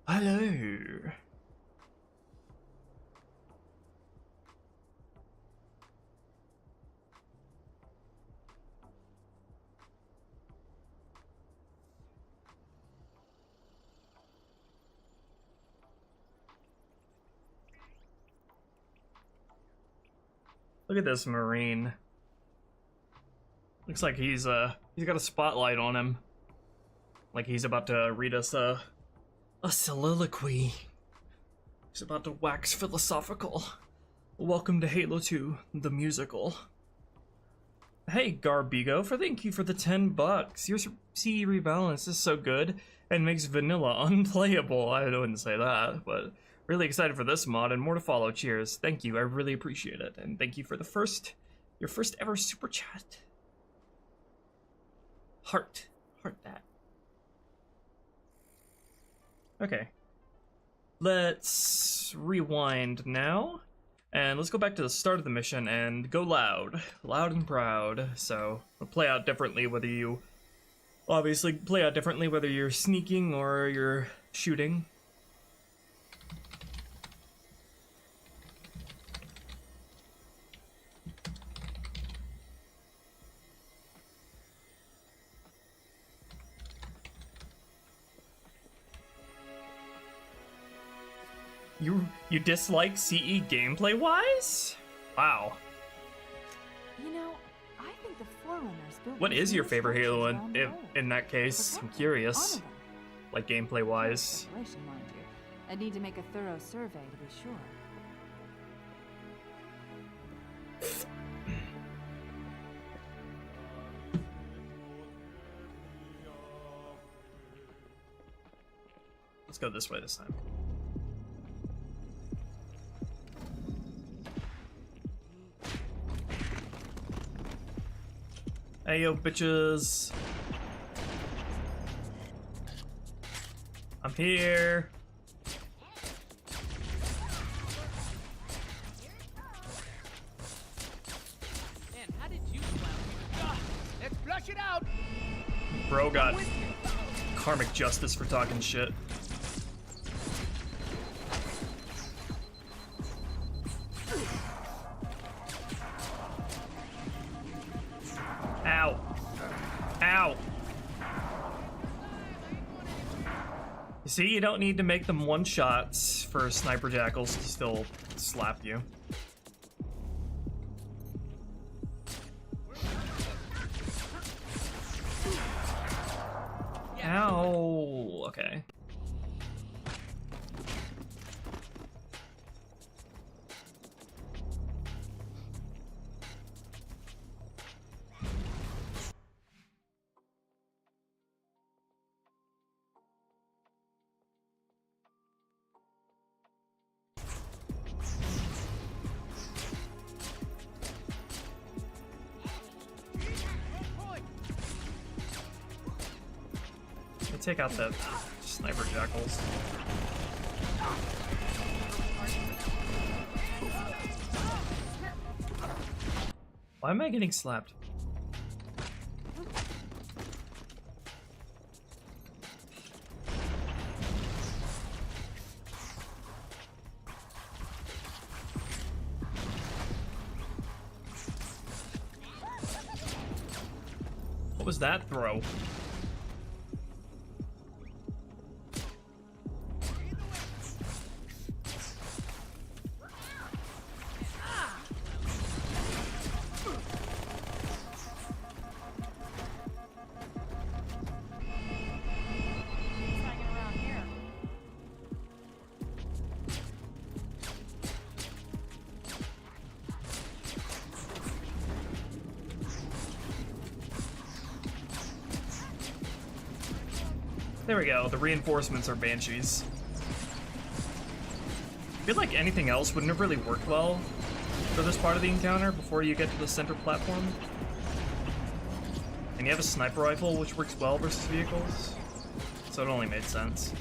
Hello. Look at this Marine. Looks like he's got a spotlight on him. Like he's about to read us a soliloquy. He's about to wax philosophical. Welcome to Halo 2, the musical. Hey, Garbigo, thank you for the $10. Your CE rebalance is so good and makes vanilla unplayable. I wouldn't say that, but really excited for this mod and more to follow. Cheers. Thank you. I really appreciate it. And thank you for the your first ever super chat. Heart that. Okay. Let's rewind now. And let's go back to the start of the mission and go loud. Loud and proud. So, it'll play out differently whether you... Obviously, play out differently whether you're sneaking or you're shooting. You dislike CE gameplay-wise? Wow. You know, I think the Forerunners built. What is your favorite Halo around the old. in that case? I'm curious. Like gameplay-wise. Speculation, mind you. I'd need to make a thorough survey to be sure. Let's go this way this time. Hey yo, bitches. I'm here. Man, how did you let's flush it out. Bro got karmic justice for talking shit. Ow. Ow. You see, you don't need to make them one-shots for sniper jackals to still slap you. Ow. Okay. Take out the sniper jackals. Why am I getting slapped? What was that throw? There we go, the reinforcements are Banshees. I feel like anything else wouldn't have really worked well for this part of the encounter before you get to the center platform. And you have a sniper rifle, which works well versus vehicles, so it only made sense.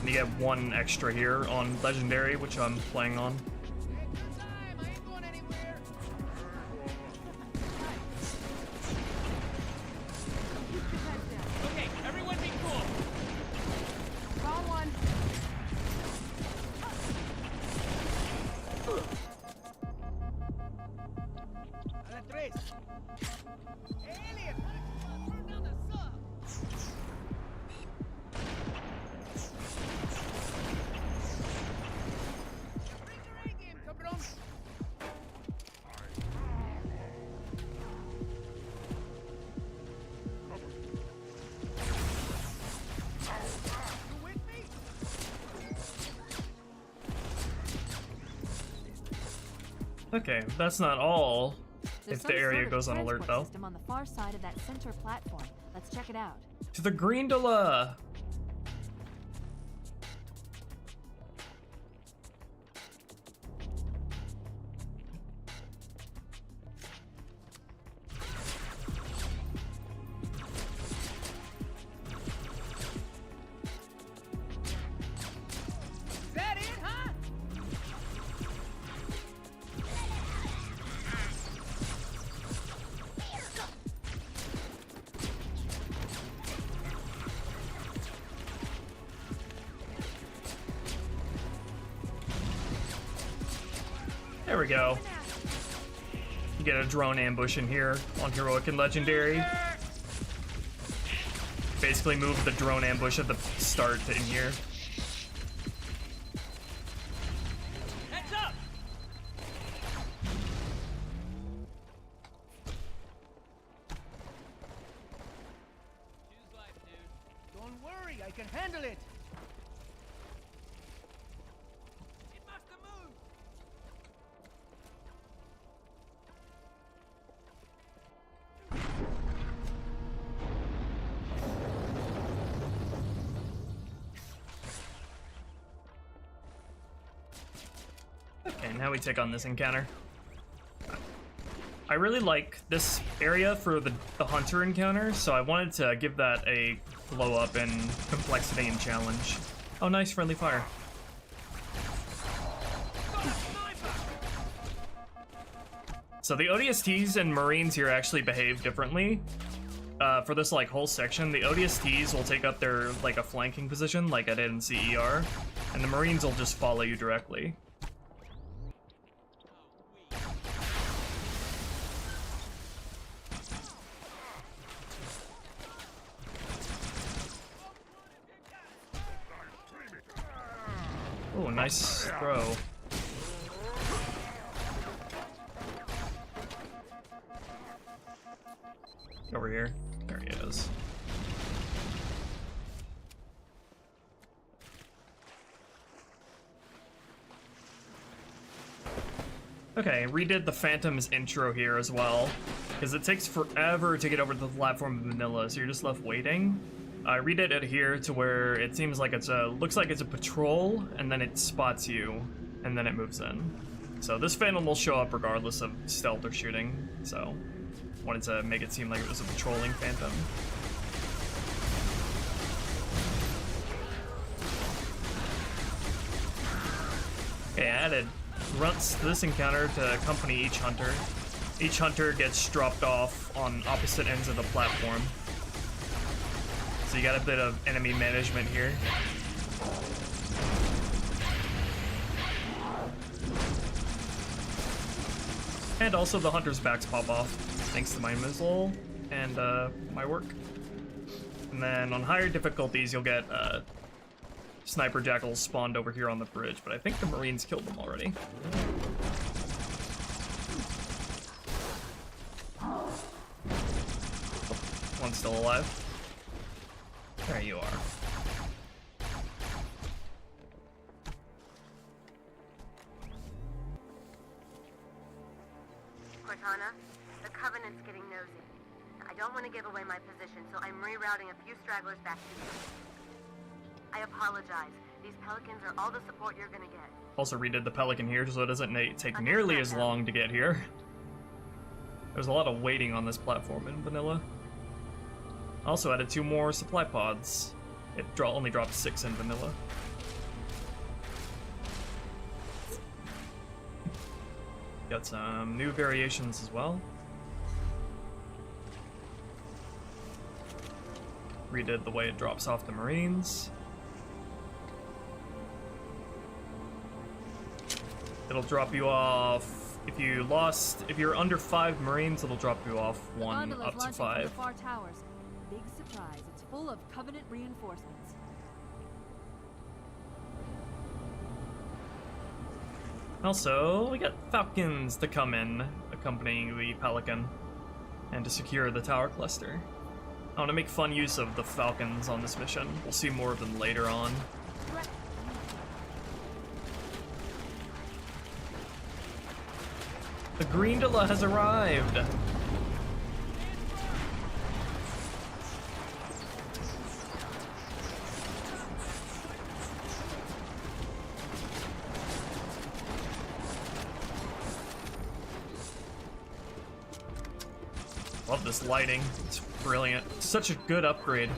And you get 1 extra here on Legendary, which I'm playing on. Okay, everyone be cool. Wrong one. Alien! Turn down the sub! Bring your A-game, cabrón! You with me? Okay, that's not all. There's If the some area sort of goes on alert, transport though. system on the far side of that center platform. Let's check it out. To the Grindola! Is that it, huh? There we go. You get a drone ambush in here on Heroic and Legendary. Basically move the drone ambush at the start to in here. Heads up! Choose life, dude. Don't worry, I can handle it. It must have moved. Okay, now we take on this encounter. I really like this area for the hunter encounter, so I wanted to give that a blow up in complexity and challenge. Oh, nice friendly fire. So the ODSTs and Marines here actually behave differently. For this like whole section, the ODSTs will take up their like a flanking position like I did in CER, and the Marines will just follow you directly. Oh, nice throw. Over here. There he is. Okay, redid the Phantom's intro here as well, because it takes forever to get over to the platform of Manila, so you're just left waiting. I redid it here to where it seems like looks like it's a patrol, and then it spots you, and then it moves in. So this Phantom will show up regardless of stealth or shooting, so wanted to make it seem like it was a patrolling Phantom. Okay, I added grunts to this encounter to accompany each hunter. Each hunter gets dropped off on opposite ends of the platform. So you got a bit of enemy management here. And also the hunter's backs pop off, thanks to my missile and my work. And then on higher difficulties, you'll get sniper jackals spawned over here on the bridge, but I think the Marines killed them already. One's still alive. There you are. Cortana, the Covenant's getting nosy. I don't want to give away my position, so I'm rerouting a few stragglers back to you. I apologize. These Pelicans are all the support you're gonna get. Also redid the Pelican here so it doesn't take nearly as long to get here. There's a lot of waiting on this platform in vanilla. Also added 2 more supply pods. It only drops 6 in vanilla. Got some new variations as well. Redid the way it drops off the Marines. It'll drop you off if you're under 5 Marines, it'll drop you off 1 up to 5. Far towers. Big surprise, it's full of Covenant reinforcements. Also, we got Falcons to come in, accompanying the Pelican, and to secure the tower cluster. I want to make fun use of the Falcons on this mission. We'll see more of them later on. The Greendala has arrived! Love this lighting. It's brilliant. Such a good upgrade.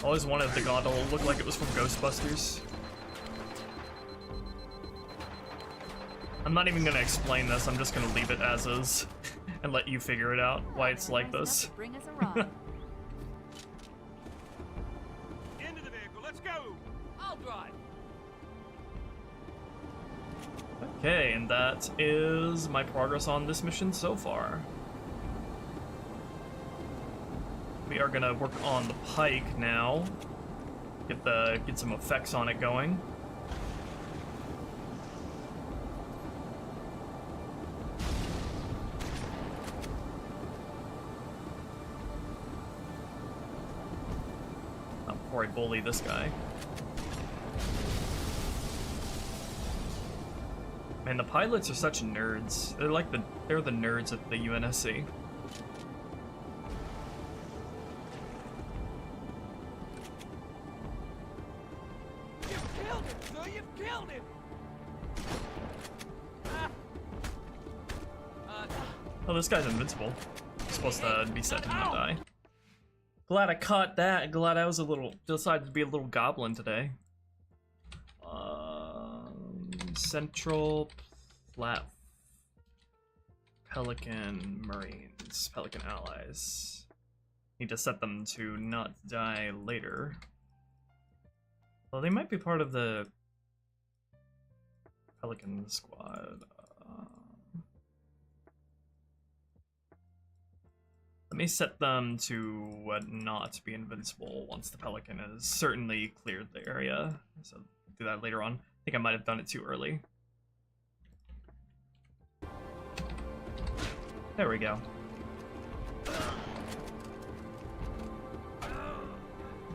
Always wanted the god to look like it was from Ghostbusters. I'm not even gonna explain this, I'm just gonna leave it as is and let you figure it out why it's like this. Bring us a ride. Into the vehicle, let's go! I'll drive. Okay, and that is my progress on this mission so far. We are gonna work on the pike now. Get some effects on it going. Before I bully this guy. Man, the pilots are such nerds. They're the nerds at the UNSC. You've killed him, sir! You've killed him! Oh, this guy's invincible. He's supposed to be set to not die. Glad I caught that. Glad I was decided to be a little goblin today. Central Plat Pelican Marines. Pelican allies. Need to set them to not die later. Well, they might be part of the Pelican squad. Let me set them to not be invincible once the Pelican has certainly cleared the area. So do that later on. I think I might have done it too early. There we go.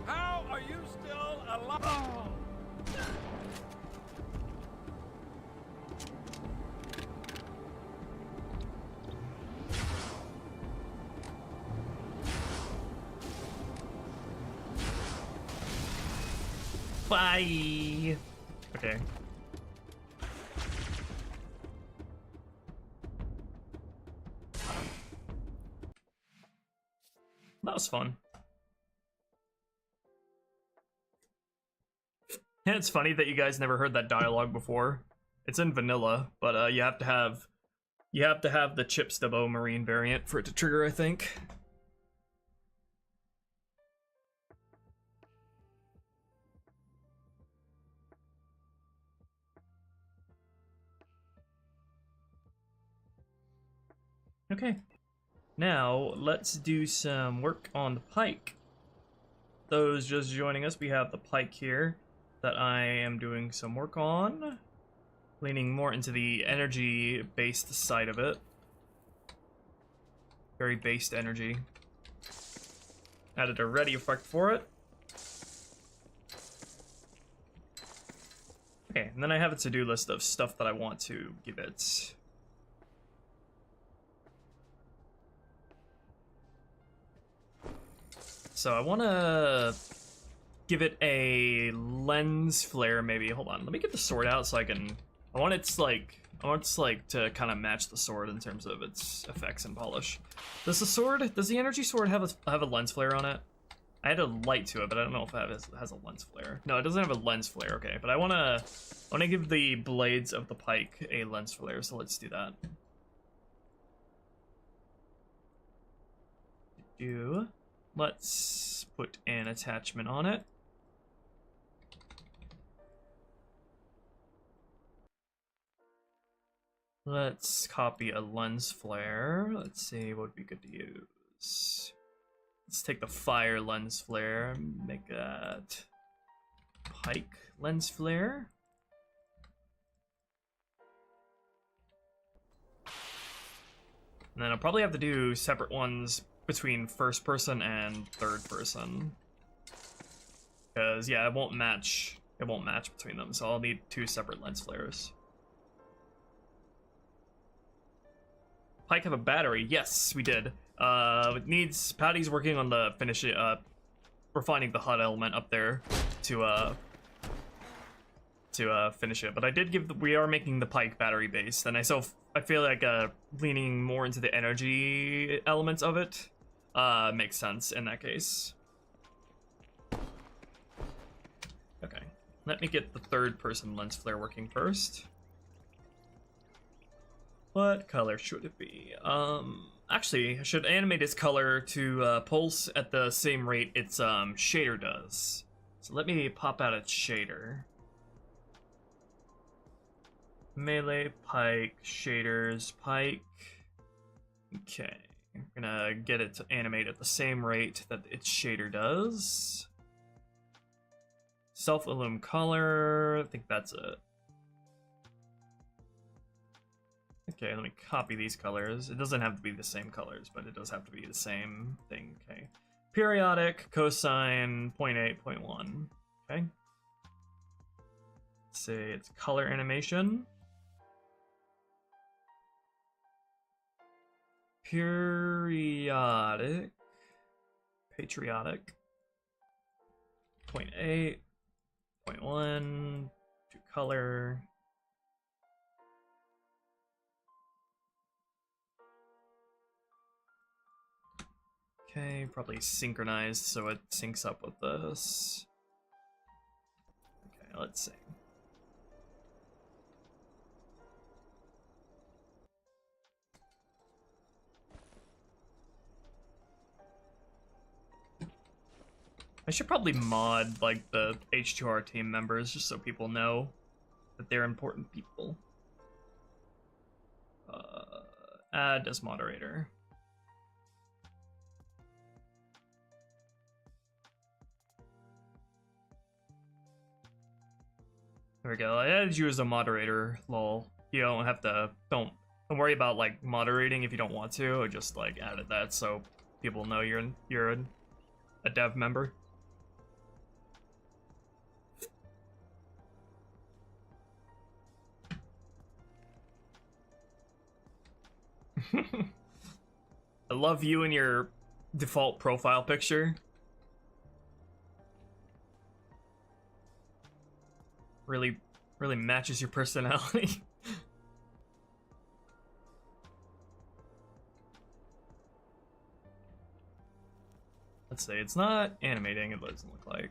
How are you still alive? Bye! Okay. That was fun. And it's funny that you guys never heard that dialogue before. It's in vanilla, but you have to have the Chips Debo Marine variant for it to trigger, I think. Okay, now let's do some work on the pike. Those just joining us, we have the pike here that I am doing some work on, leaning more into the energy-based side of it. Very based energy. Added a ready effect for it. Okay, and then I have a to-do list of stuff that I want to give it. So I want to give it a lens flare, maybe. Hold on, let me get the sword out so I can. I want it to kind of match the sword in terms of its effects and polish. Does the energy sword have a lens flare on it? I had a light to it, but I don't know if it has a lens flare. No, it doesn't have a lens flare. Okay, but I wanna give the blades of the pike a lens flare, so let's do that. Let's put an attachment on it. Let's copy a lens flare. Let's see what would be good to use. Let's take the fire lens flare, make that pike lens flare. And then I'll probably have to do separate ones between first person and third person. Because yeah, it won't match between them, so I'll need 2 separate lens flares. Pike have a battery? Yes, we did. It needs Patty's working on the refining the HUD element up there to finish it. But I did we are making the pike battery based, and I feel like leaning more into the energy elements of it makes sense in that case. Okay, let me get the third person lens flare working first. What color should it be? Actually, I should animate its color to pulse at the same rate its shader does. So let me pop out its shader. Melee, pike, shaders, pike. Okay, I'm gonna get it to animate at the same rate that its shader does. Self-illum color, I think that's it. Okay, let me copy these colors. It doesn't have to be the same colors, but it does have to be the same thing. Okay. Periodic, cosine, 0.8, 0.1. Okay. Let's say it's color animation. Periodic. Patriotic. 0.8, 0.1, to color. Okay, probably synchronized so it syncs up with this. Okay, let's see. I should probably mod like the H2R team members just so people know that they're important people. Add as moderator. There we go. I added you as a moderator, lol. You don't have to, don't worry about like moderating if you don't want to. I just like added that so people know you're a dev member. I love you and your default profile picture. Really matches your personality. Let's see, it's not animating, it doesn't look like.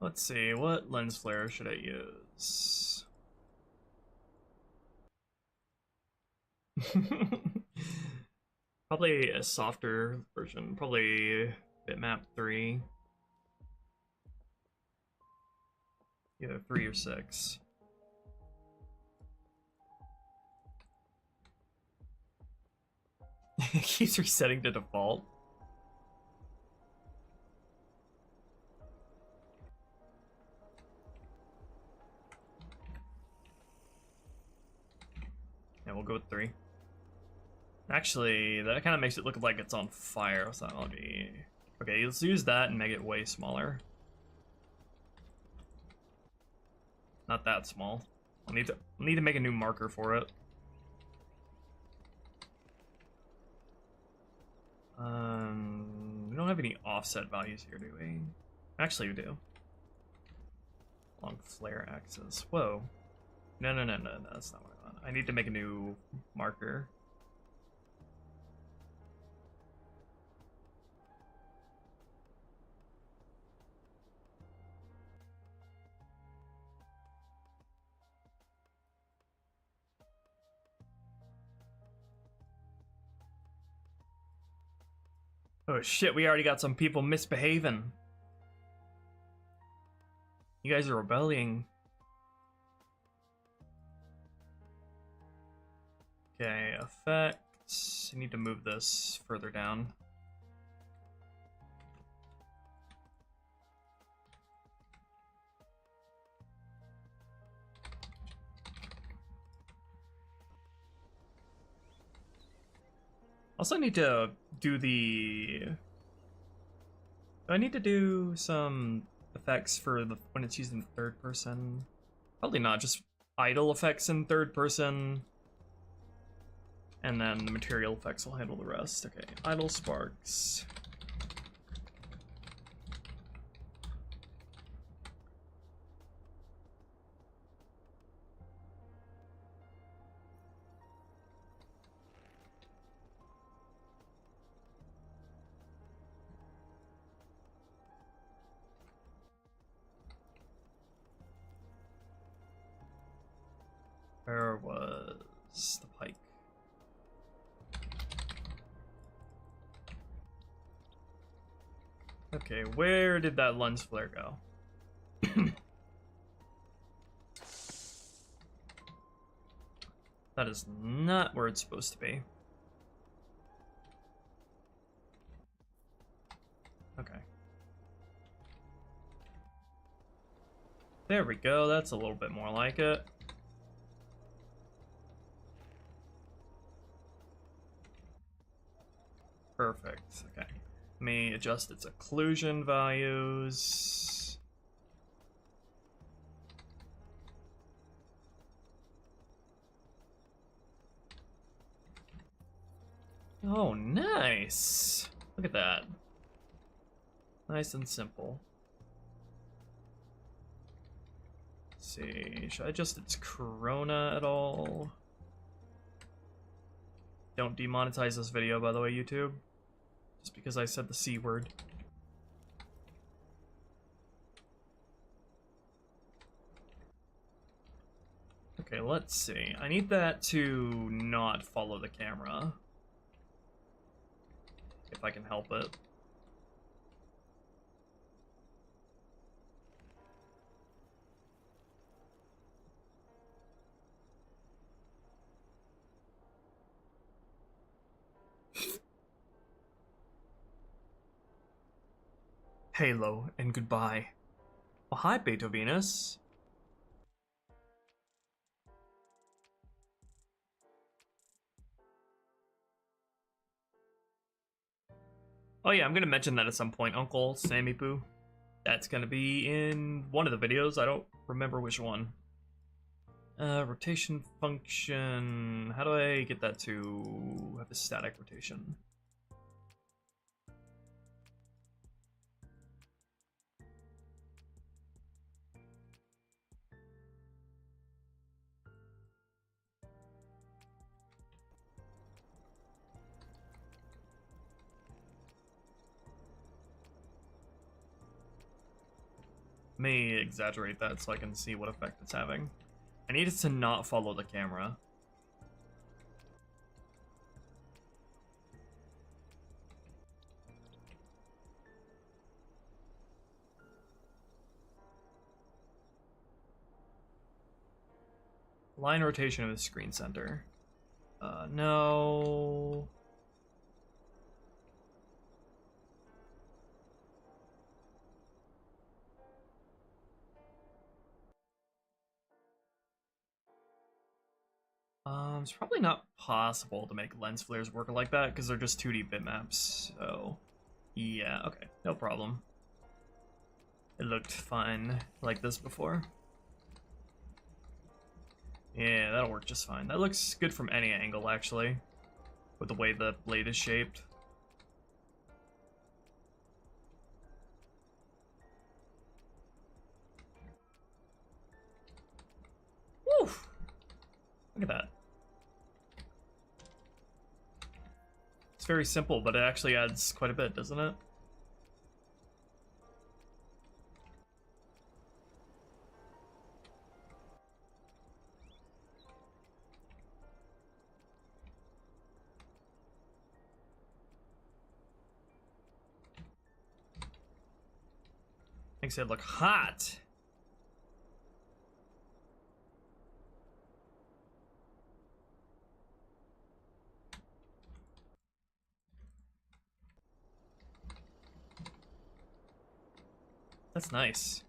Let's see, what lens flare should I use? Probably a softer version, probably bitmap 3. Either 3 or 6. It keeps resetting to default. Yeah, we'll go with 3. Actually, that kind of makes it look like it's on fire, so that'll be... Okay, let's use that and make it way smaller. Not that small. I'll need to make a new marker for it. We don't have any offset values here, do we? Actually, we do. Long flare axis. Whoa. No, that's not what I want. I need to make a new marker. Oh shit, we already got some people misbehaving. You guys are rebelling. Okay, effects. I need to move this further down. Also need to do the... I need to do some effects for the when it's used in third person. Probably not, just idle effects in third person. And then the material effects will handle the rest. Okay, idle sparks. Where was the pike? Okay, where did that lens flare go? That is not where it's supposed to be. Okay. There we go, that's a little bit more like it. Perfect, okay. Let me adjust its occlusion values. Oh, nice! Look at that. Nice and simple. Let's see, should I adjust its corona at all? Don't demonetize this video, by the way, YouTube. Just because I said the C word. Okay, let's see. I need that to not follow the camera. If I can help it. Halo and goodbye. Oh, hi, Beto Venus. Oh yeah, I'm gonna mention that at some point, Uncle Sammy Poo. That's gonna be in one of the videos. I don't remember which one. Rotation function. How do I get that to have a static rotation? Let me exaggerate that so I can see what effect it's having. I need it to not follow the camera. Line rotation of the screen center. No. It's probably not possible to make lens flares work like that because they're just 2D bitmaps. So, yeah, okay, no problem. It looked fine like this before. Yeah, that'll work just fine. That looks good from any angle, actually, with the way the blade is shaped. Look at that. It's very simple, but it actually adds quite a bit, doesn't it? Makes it look hot. That's nice.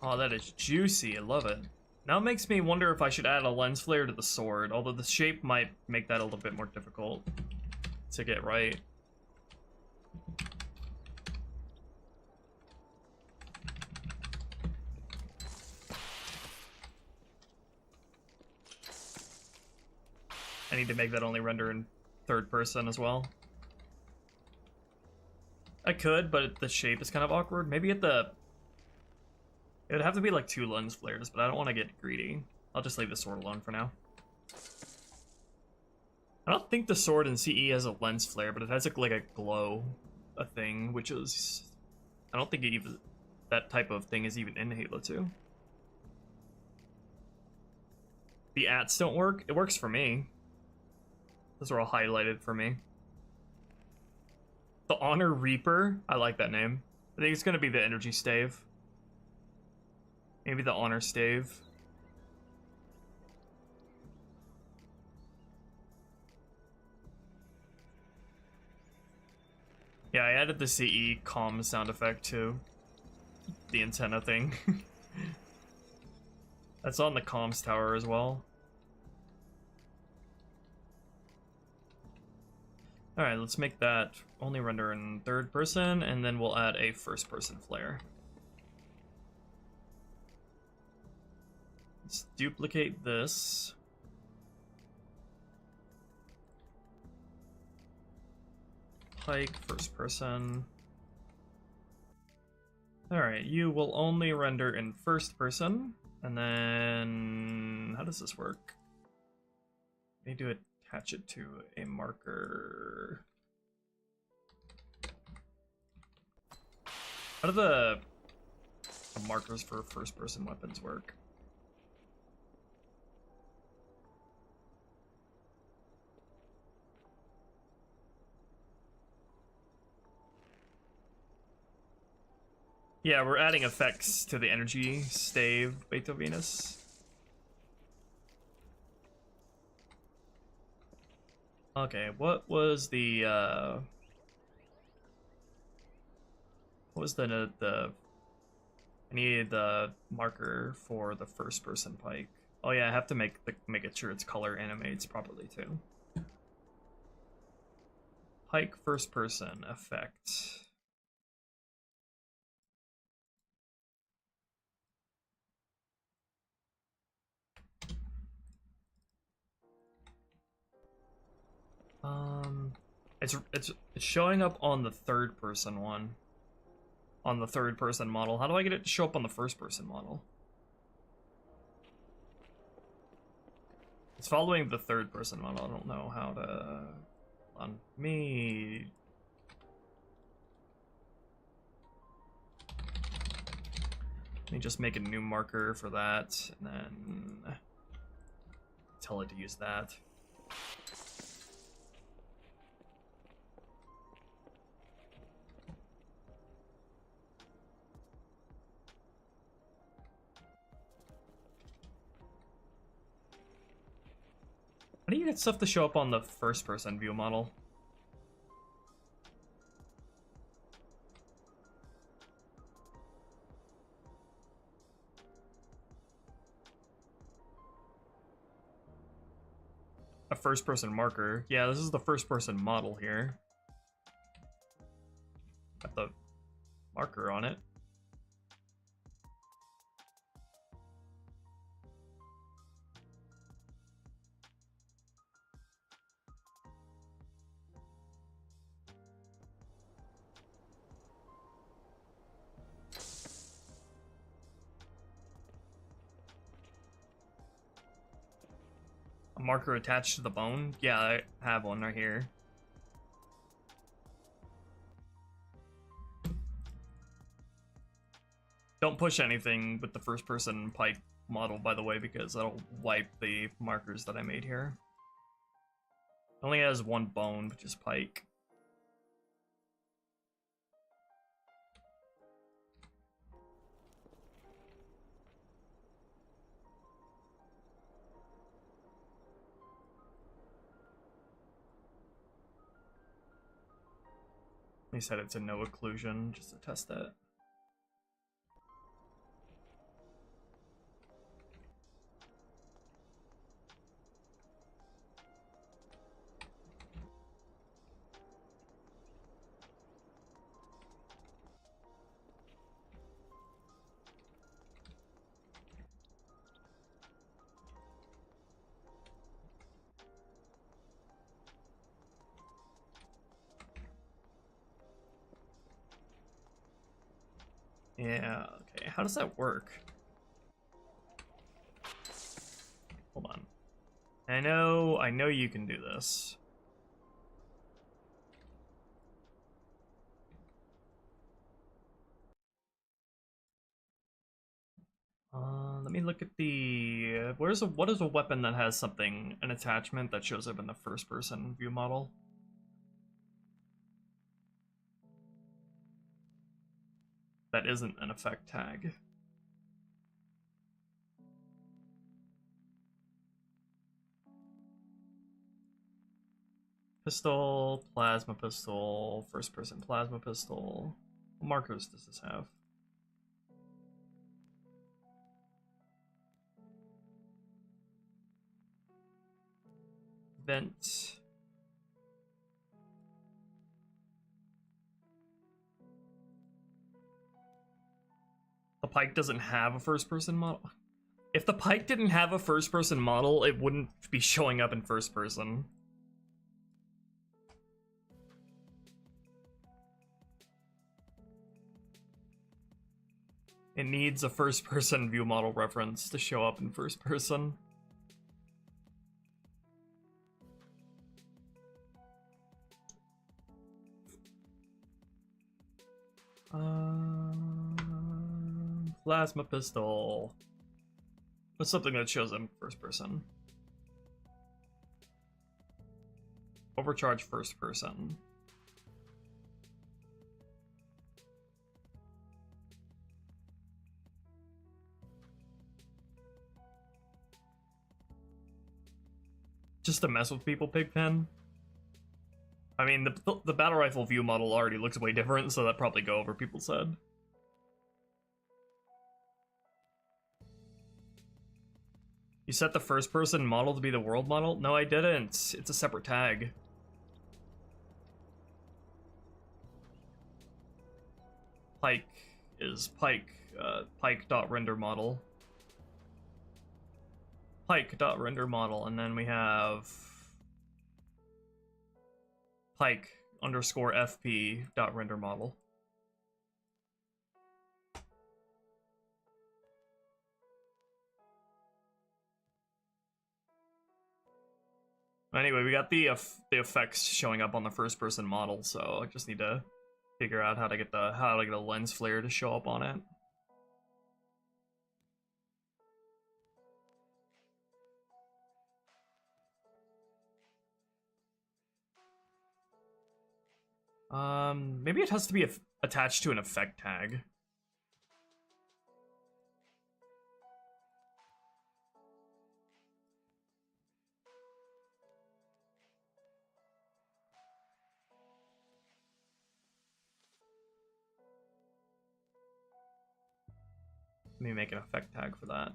Oh, that is juicy. I love it. Now it makes me wonder if I should add a lens flare to the sword, although the shape might make that a little bit more difficult to get right. I need to make that only render in third person as well. I could, but the shape is kind of awkward. Maybe at the... It would have to be like 2 lens flares, but I don't want to get greedy. I'll just leave the sword alone for now. I don't think the sword in CE has a lens flare, but it has like a glow, a thing, which is... I don't think it even, that type of thing is even in Halo 2. The ats don't work. It works for me. Those are all highlighted for me. The Honor Reaper. I like that name. I think it's going to be the energy stave. Maybe the honor stave. Yeah, I added the CE comm sound effect too. The antenna thing. That's on the comms tower as well. Alright, let's make that only render in third person, and then we'll add a first person flare. Let's duplicate this. Pike, first person. Alright, you will only render in first person. And then... how does this work? I need to attach it to a marker. How do the markers for first person weapons work? Yeah, we're adding effects to the energy stave Beethovenus. Okay, what was the I needed the marker for the first person pike. Oh yeah, I have to make it sure its color animates properly too. Pike first person effect. It's showing up on the third person one. On the third person model. How do I get it to show up on the first person model? It's following the third person model. I don't know how to... on me... Let me just make a new marker for that, and then tell it to use that. How do you get stuff to show up on the first-person view model? A first-person marker. Yeah, this is the first-person model here. Got the marker on it. marker attached to the bone? Yeah, I have one right here. Don't push anything with the first-person pike model, by the way, because that'll wipe the markers that I made here. It only has one bone, which is pike. He said it's a no occlusion, just to test that. Yeah, okay, how does that work? Hold on. I know you can do this. Let me look at the what is a weapon that has something, an attachment that shows up in the first person view model? That isn't an effect tag. Pistol, plasma pistol, first person plasma pistol. What markers does this have? Vent. The pike doesn't have a first person model. If the pike didn't have a first person model, it wouldn't be showing up in first person. It needs a first person view model reference to show up in first person. Plasma pistol. What's something that shows up in first person? Overcharge first person. Just to mess with people, Pigpen. I mean, the battle rifle view model already looks way different, so that probably go over people's head. You set the first person model to be the world model? No, I didn't. It's a separate tag. Pike is pike. Pike.render model. Pike.render model, and then we have Pike_FP.render model. Anyway, we got the effects showing up on the first person model, so I just need to figure out how to get a lens flare to show up on it. Maybe it has to be attached to an effect tag. Let me make an effect tag for that.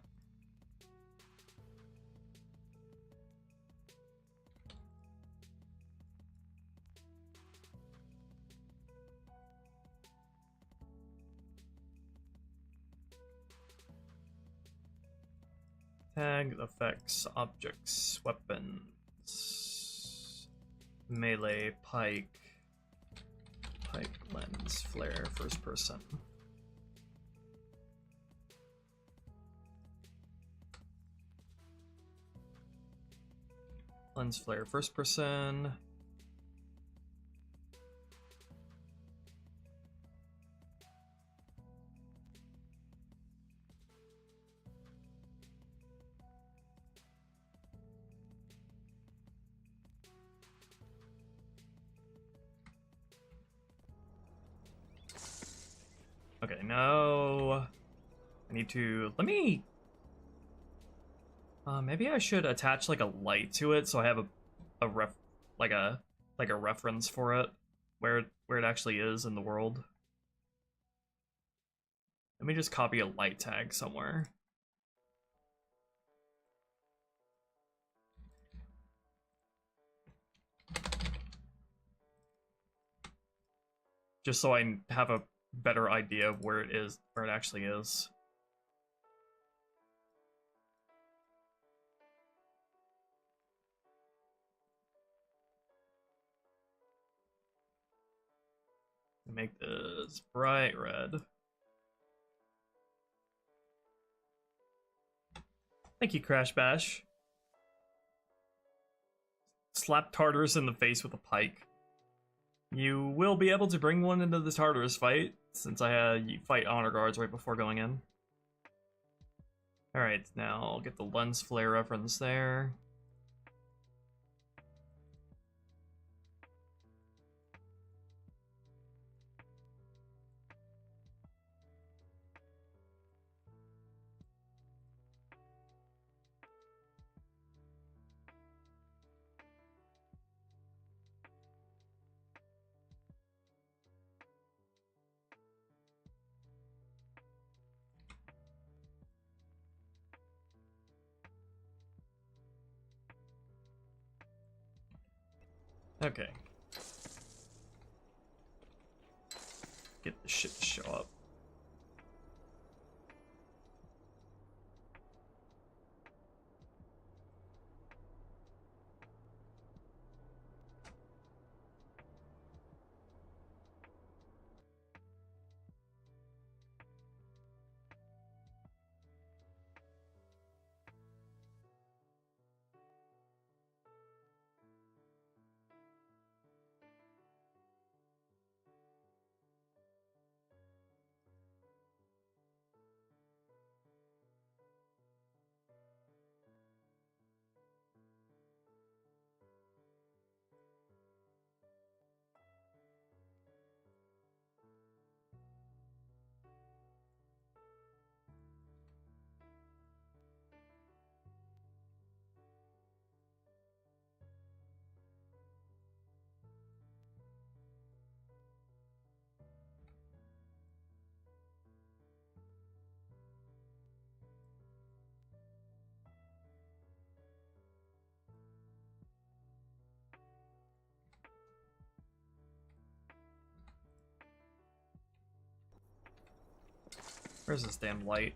Tag effects, objects, weapons, melee, pike, lens, flare, first person. Lens flare first person. Okay, no. I need to, let me, maybe I should attach like a light to it so I have a reference for it, where it actually is in the world. Let me just copy a light tag somewhere. Just so I have a better idea of where it is, where it actually is. Make this bright red. Thank you, Crash Bash. Slap Tartarus in the face with a pike. You will be able to bring one into the Tartarus fight, since I had you fight honor guards right before going in. Alright, now I'll get the lens flare reference there. Okay. Get the shit to show up. Where's this damn light?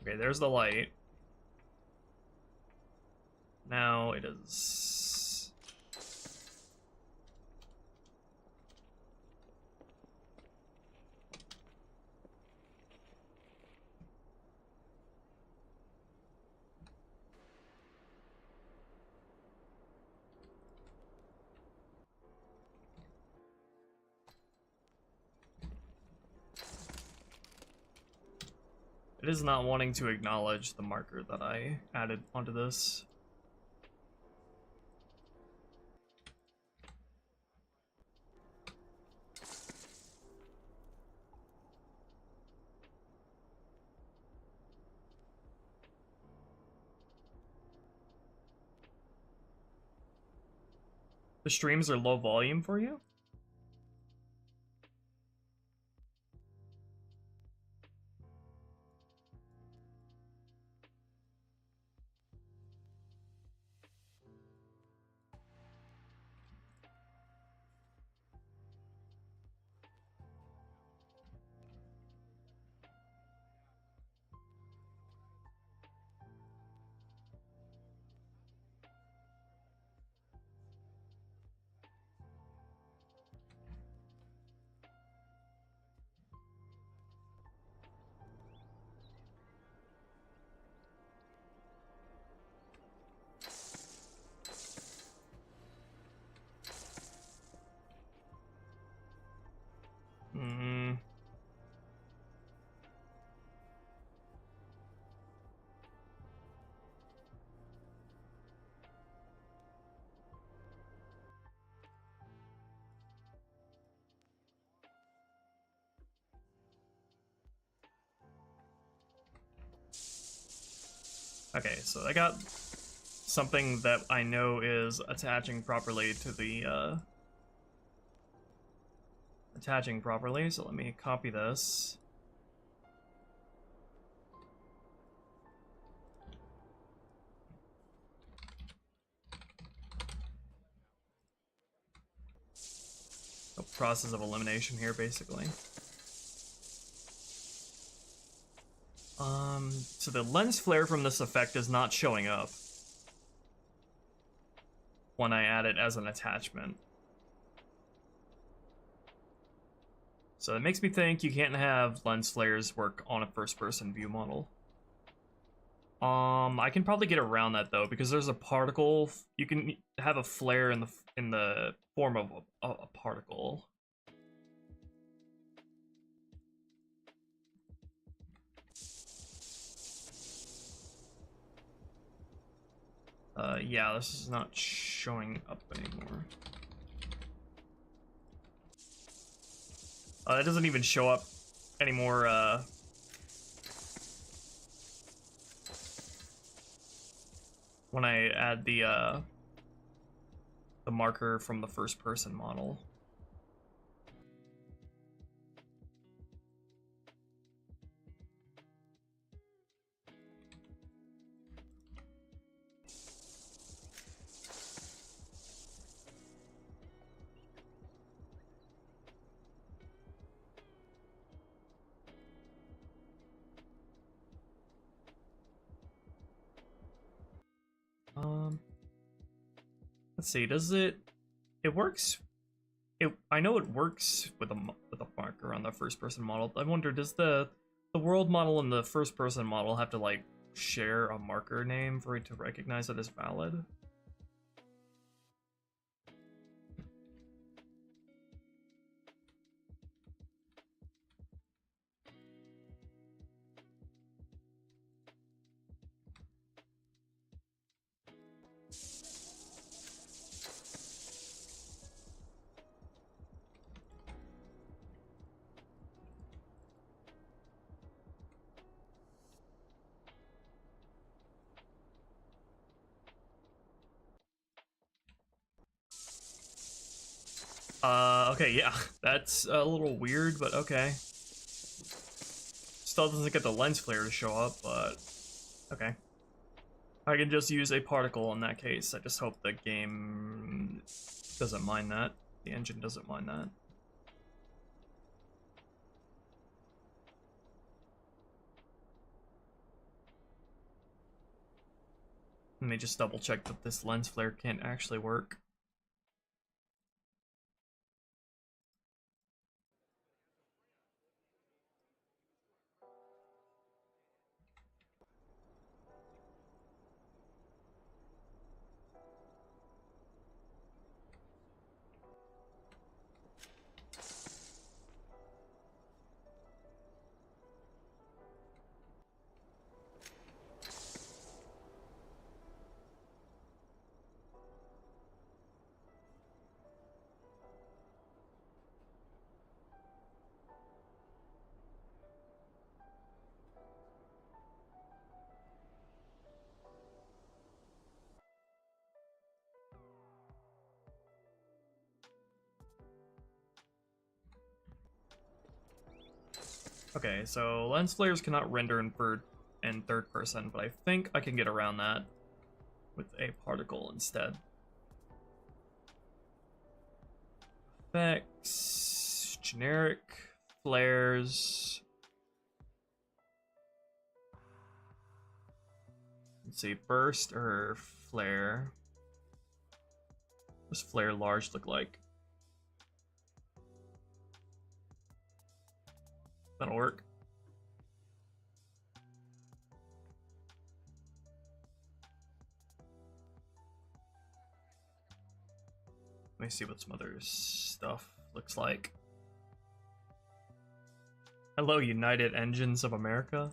Okay, there's the light. Now it is... It is not wanting to acknowledge the marker that I added onto this. The streams are low volume for you? Okay, so I got something that I know is attaching properly to the, attaching properly, so let me copy this. A process of elimination here, basically. So the lens flare from this effect is not showing up when I add it as an attachment. So it makes me think you can't have lens flares work on a first-person view model. I can probably get around that though, because there's a particle. You can have a flare in the form of a particle. Yeah, this is not showing up anymore. It doesn't even show up anymore, when I add the marker from the first person model. Let's see, does it works, I know it works with a marker on the first person model. I wonder, does the world model and the first person model have to like share a marker name for it to recognize it as valid? Okay, yeah, that's a little weird, but okay. Still doesn't get the lens flare to show up, but okay. I can just use a particle in that case. I just hope the game doesn't mind that. The engine doesn't mind that. Let me just double check that this lens flare can't actually work. Okay, so lens flares cannot render in third person, but I think I can get around that with a particle instead. Effects, generic, flares. Let's see, burst or flare. What does flare large look like? That'll work. Let me see what some other stuff looks like. Hello, United Engines of America.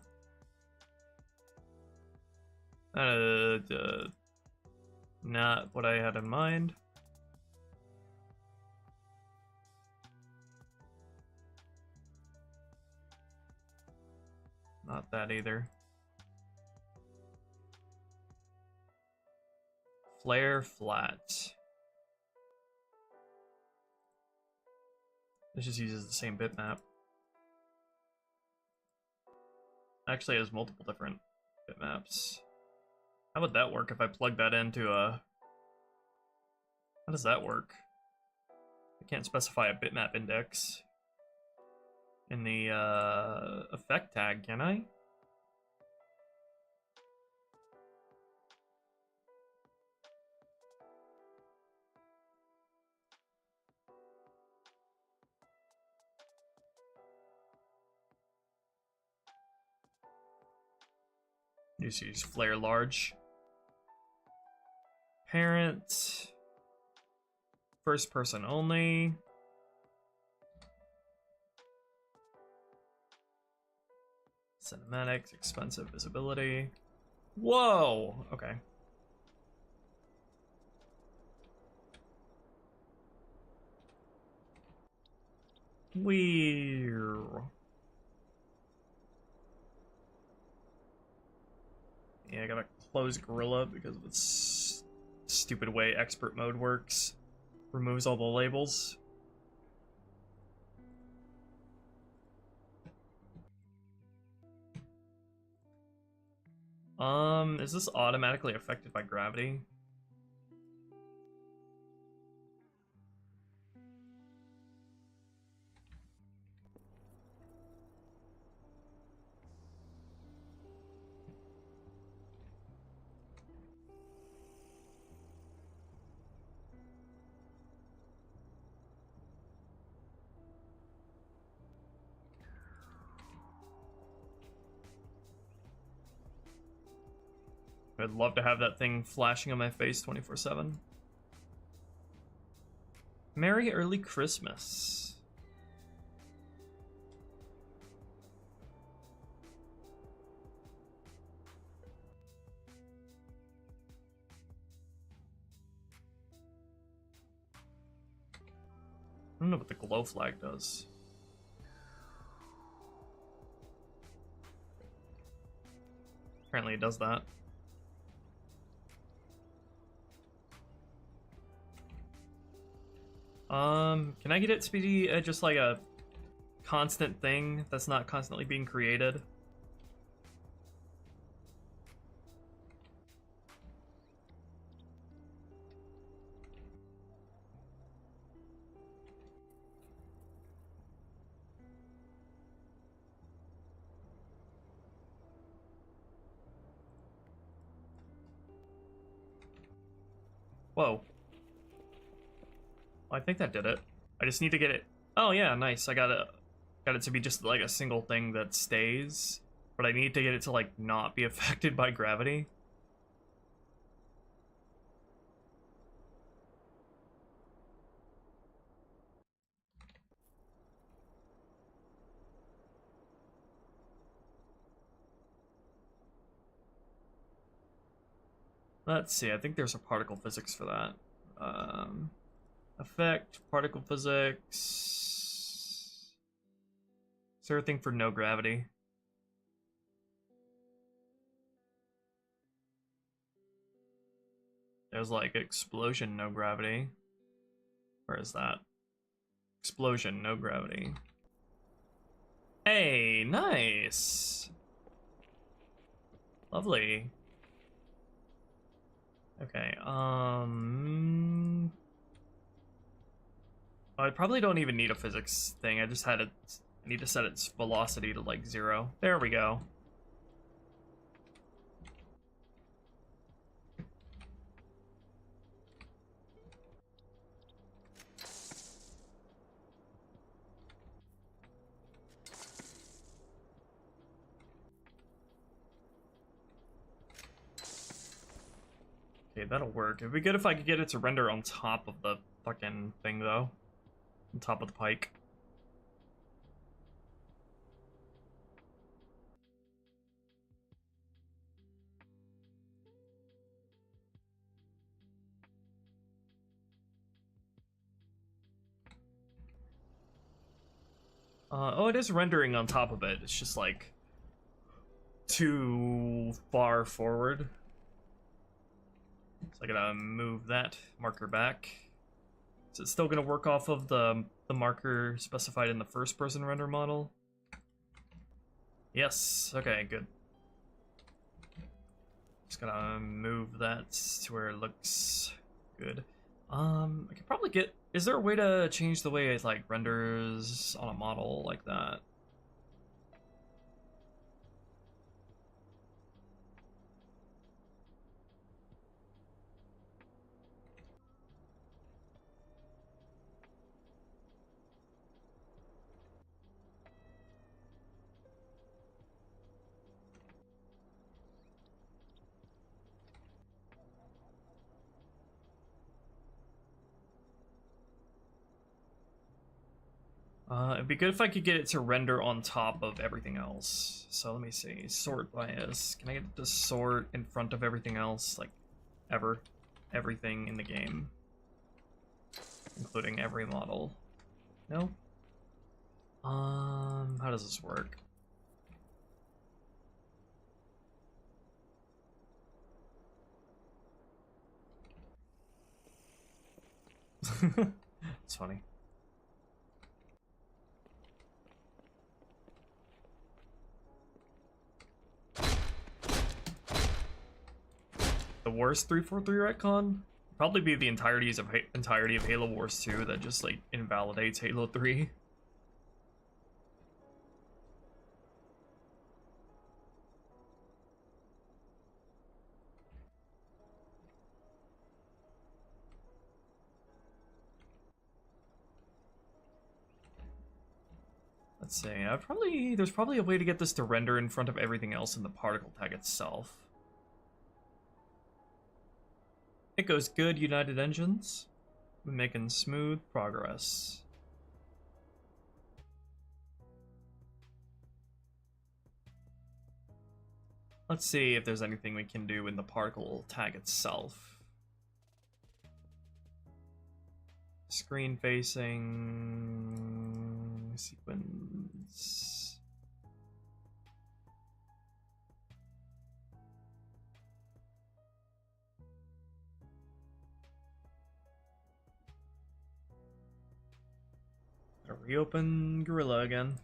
Not what I had in mind. Not that either. flare flat. This just uses the same bitmap. Actually, it has multiple different bitmaps. How would that work if I plug that into a... How does that work? I can't specify a bitmap index in the effect tag, can I? Just use flare large. Parent. First person only. Cinematics, expensive visibility. Whoa! Okay. Weird. Yeah, I gotta close Gorilla because of its stupid way expert mode works. Removes all the labels. Is this automatically affected by gravity? I'd love to have that thing flashing on my face 24/7. Merry early Christmas. I don't know what the glow flag does. Apparently it does that. Can I get it to be just like a constant thing that's not constantly being created? Whoa. I think that did it. I just need to get it. Oh yeah, nice. I got it to be just like a single thing that stays, but I need to get it to like not be affected by gravity. Let's see. I think there's a particle physics for that. Effect, particle physics. Is there a thing for no gravity? There's like explosion, no gravity. Where is that? Explosion, no gravity. Hey, nice. Lovely. Okay, I probably don't even need a physics thing. I just had it. I need to set its velocity to like 0. There we go. Okay, that'll work. It'd be good if I could get it to render on top of the fucking thing, though. On top of the pike. Oh, it is rendering on top of it. It's just like too far forward. So I gotta move that marker back. Is it still gonna work off of the marker specified in the first person render model? Yes, okay, good. Just gonna move that to where it looks good. I could probably get... Is there a way to change the way it like renders on a model like that? It'd be good if I could get it to render on top of everything else. So let me see. Sort bias. Can I get it to sort in front of everything else? Like, everything in the game. Including every model. No? How does this work? It's funny. The worst 343 retcon? Probably be the entirety of Halo Wars 2 that just like invalidates Halo 3. Let's see. There's probably a way to get this to render in front of everything else in the particle tag itself. It goes good, United Engines. We're making smooth progress. Let's see if there's anything we can do in the particle tag itself. Screen facing sequence. Gotta reopen Gorilla again.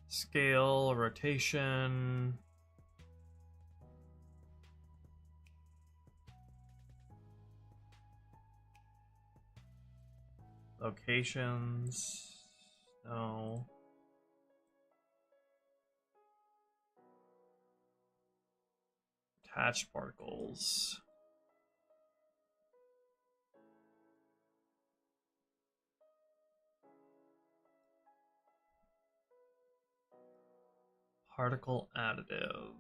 Scale, rotation. Locations. No. Attached particles. Particle additive.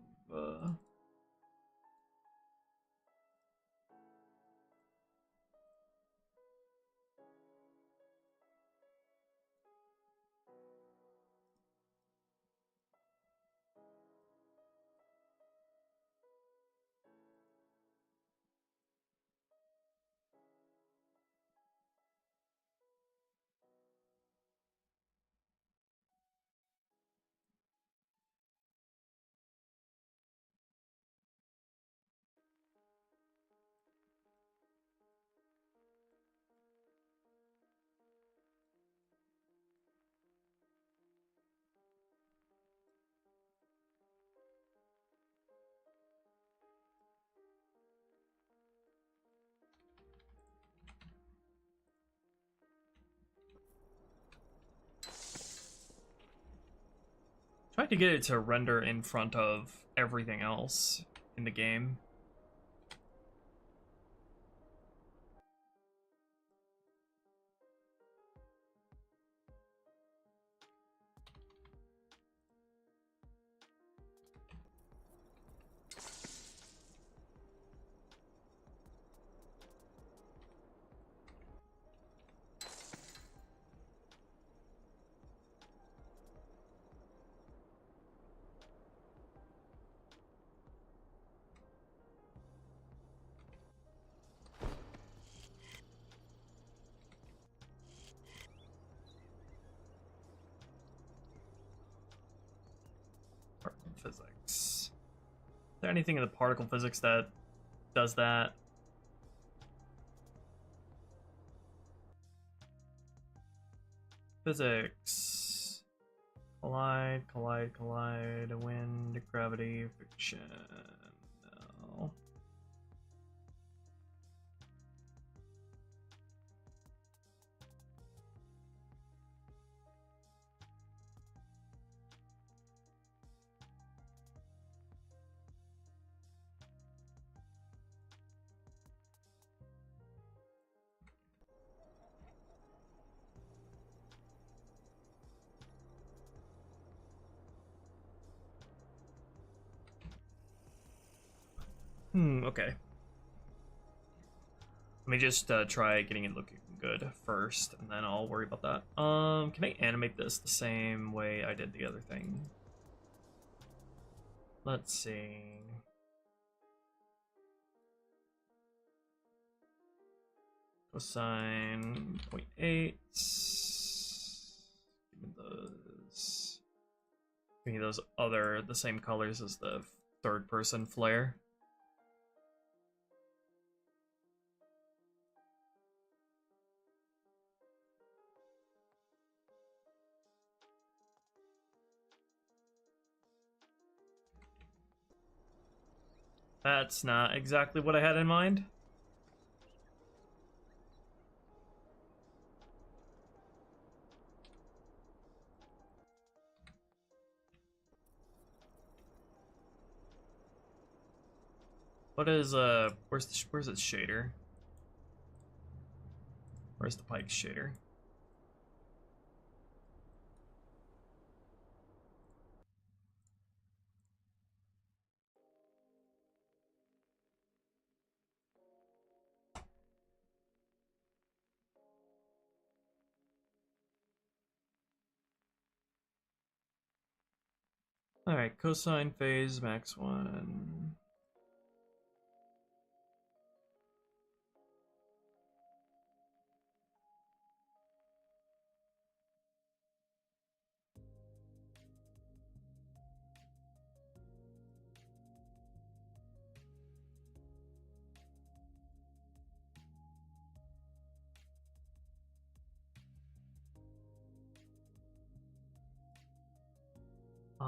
Tried to get it to render in front of everything else in the game. Particle physics. Is there anything in the particle physics that does that? Physics. Collide, collide, collide. Wind, gravity, friction. No. Okay. Let me just try getting it looking good first, and then I'll worry about that. Can I animate this the same way I did the other thing? Let's see. Cosine 0.8. Give me those. Give me those other, the same colors as the third person flare. That's not exactly what I had in mind. What is where's its shader? Where's the Pike shader? Alright, cosine phase, max 1.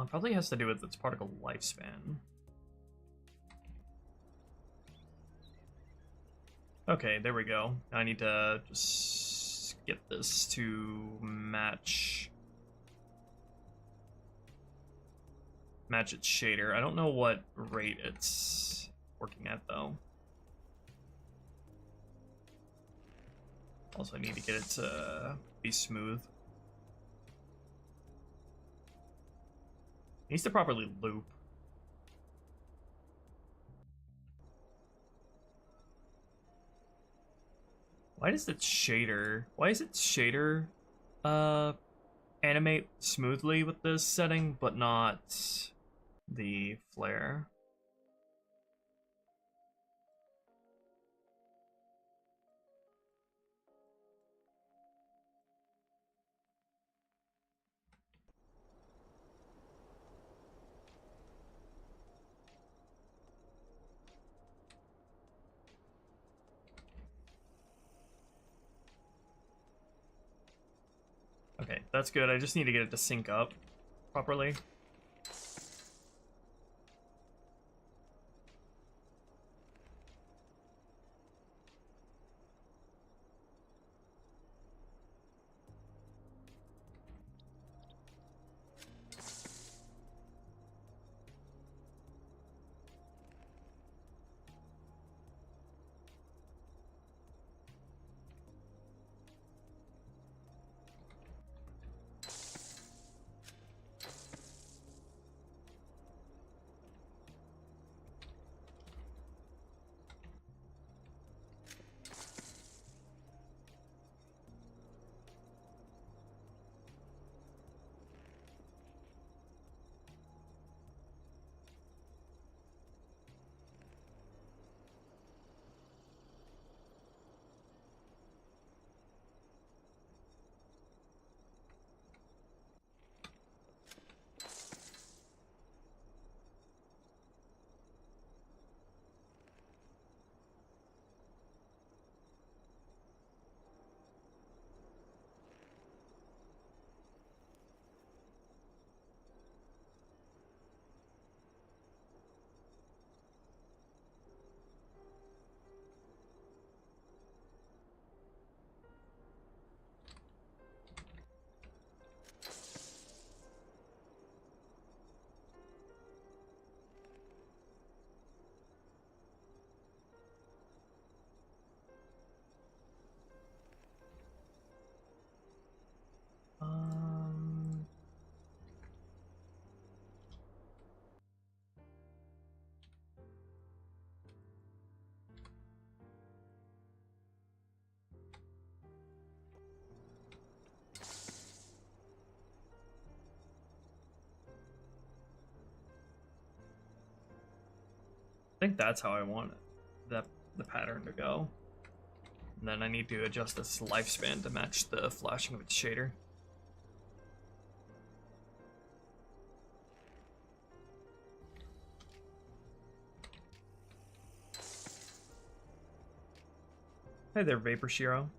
Probably has to do with its particle lifespan. Okay, there we go. I need to just get this to match its shader. I don't know what rate it's working at though. Also, I need to get it to be smooth. It needs to properly loop. Why does its shader animate smoothly with this setting, but not the flare? Okay, that's good. I just need to get it to sync up properly. think that's how I want the pattern to go. And then I need to adjust this lifespan to match the flashing of its shader. Hey there, Vapor Shiro.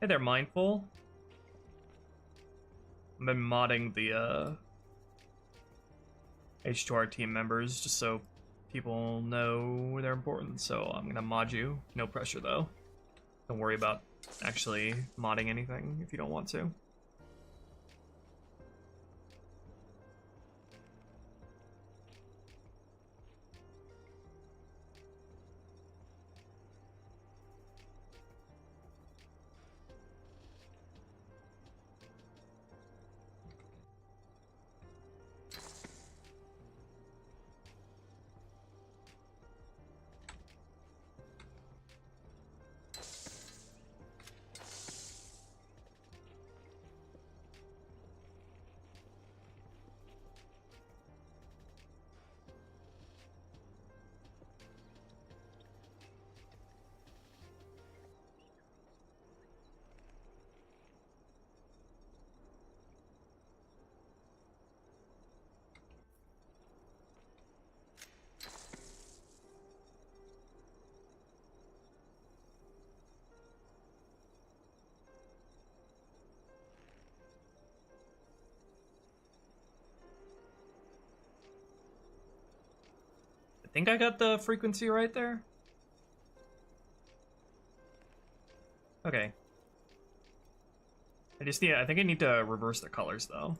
Hey there, Mindful. I've been modding the H2R team members just so people know they're important, so I'm gonna mod you. No pressure though. Don't worry about actually modding anything if you don't want to. I think I got the frequency right there. Okay. I think I need to reverse the colors though.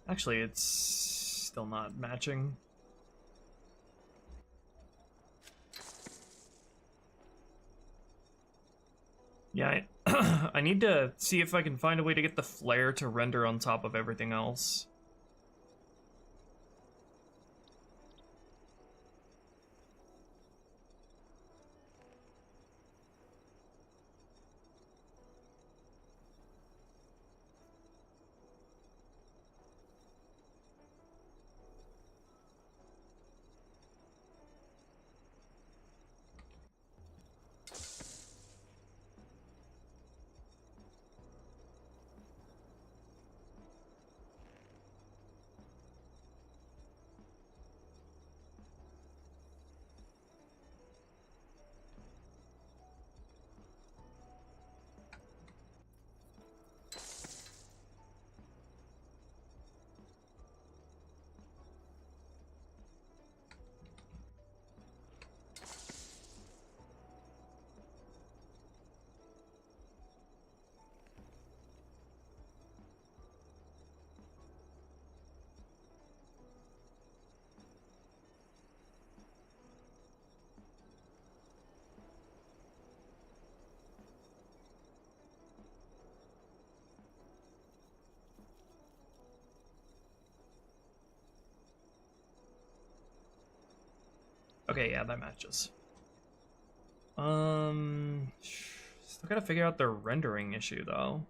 Actually, it's still not matching. Yeah, I need to see if I can find a way to get the flare to render on top of everything else. Okay, yeah, that matches. Still gotta figure out the rendering issue though.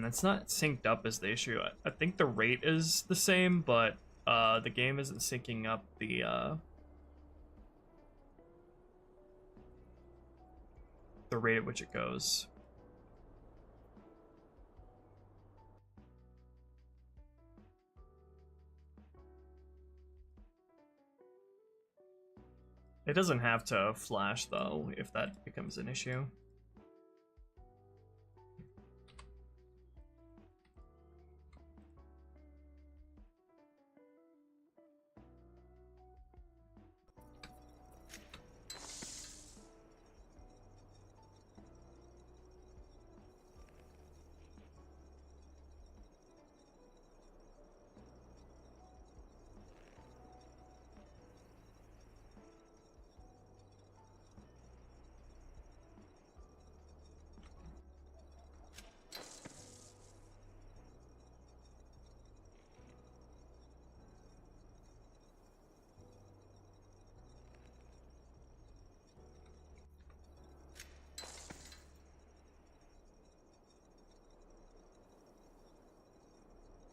It's not synced up is the issue. I think the rate is the same, but the game isn't syncing up the rate at which it goes. It doesn't have to flash though, if that becomes an issue.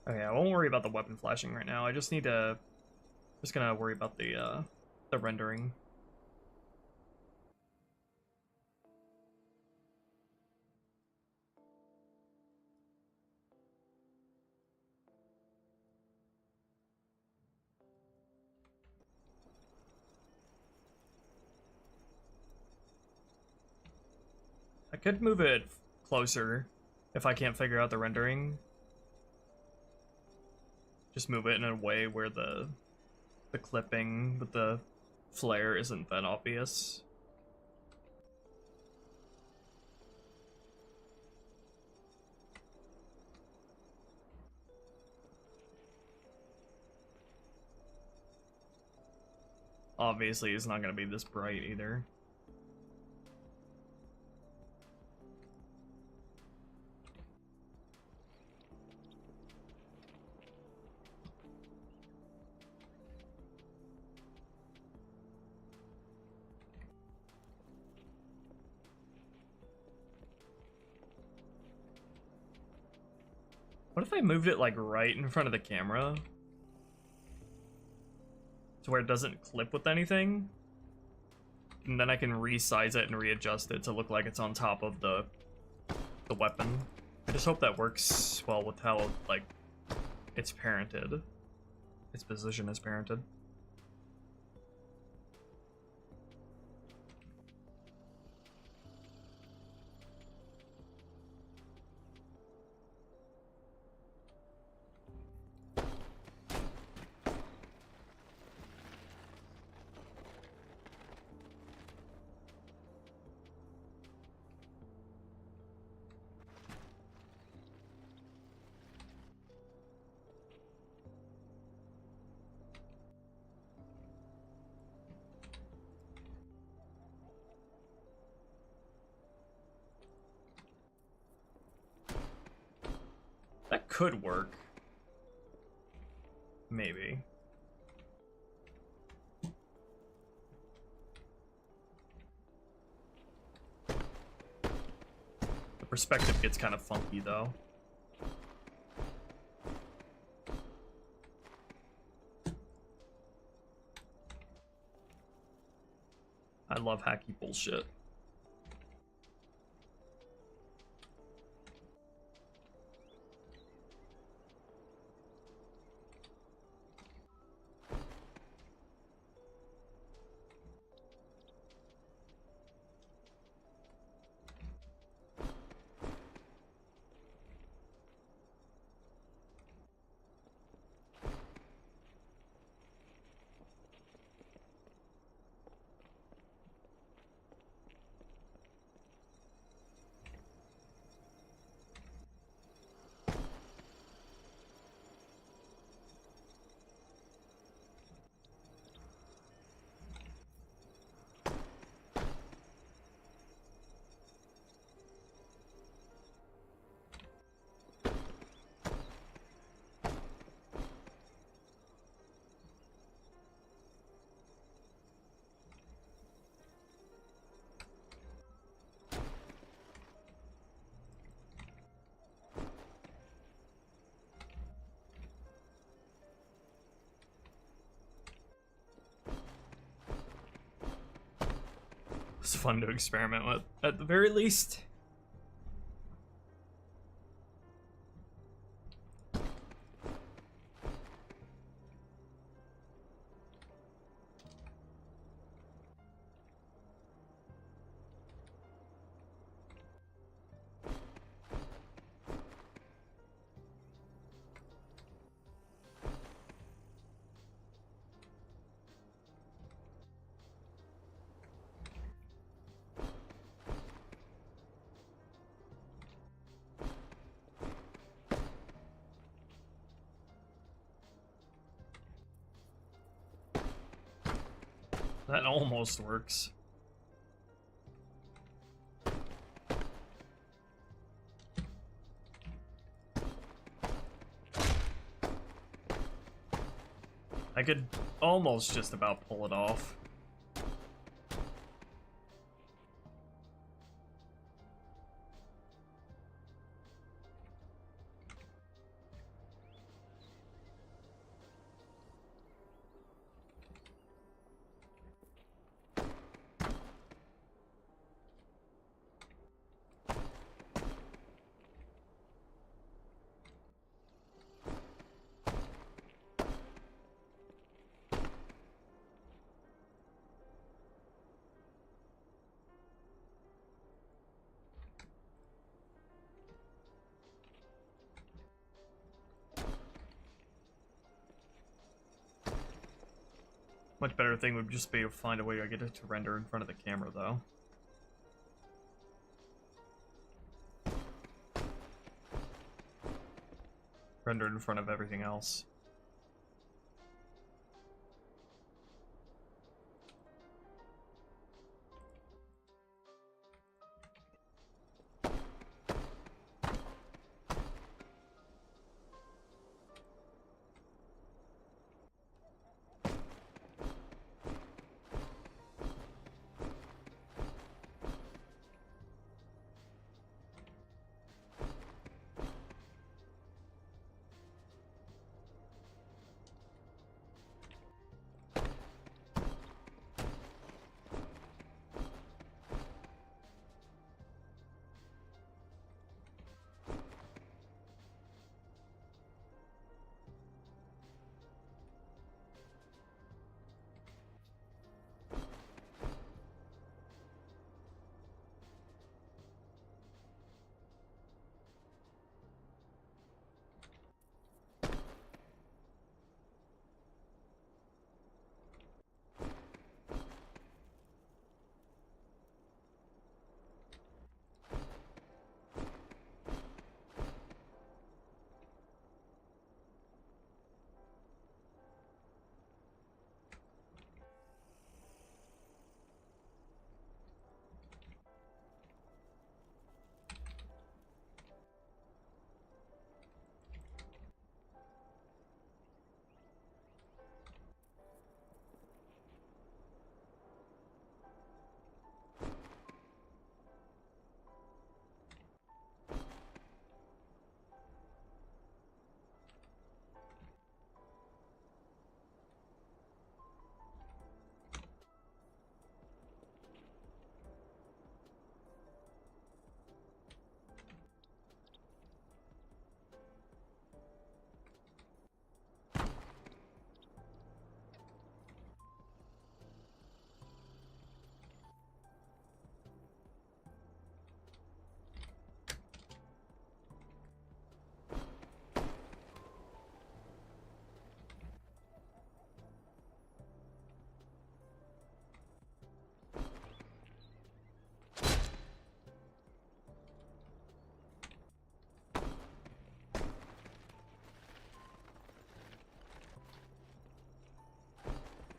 Okay, I won't worry about the weapon flashing right now. I just need to... just gonna worry about the rendering. I could move it closer if I can't figure out the rendering. Just move it in a way where the clipping with the flare isn't that obvious. Obviously, it's not going to be this bright either. What if I moved it like right in front of the camera? To where it doesn't clip with anything? And then I can resize it and readjust it to look like it's on top of the weapon. I just hope that works well with how, like, it's parented. Its position is parented. That could work. Maybe. The perspective gets kind of funky though. I love hacky bullshit. was fun to experiment with, at the very least. That almost works. I could almost just about pull it off. Much better thing would just be to find a way to get it to render in front of the camera, though. Render in front of everything else.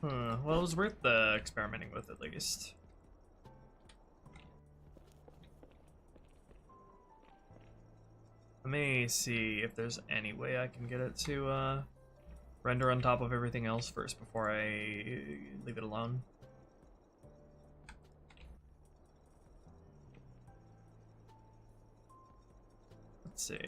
Well, it was worth experimenting with, at least. Let me see if there's any way I can get it to render on top of everything else first before I leave it alone. Let's see.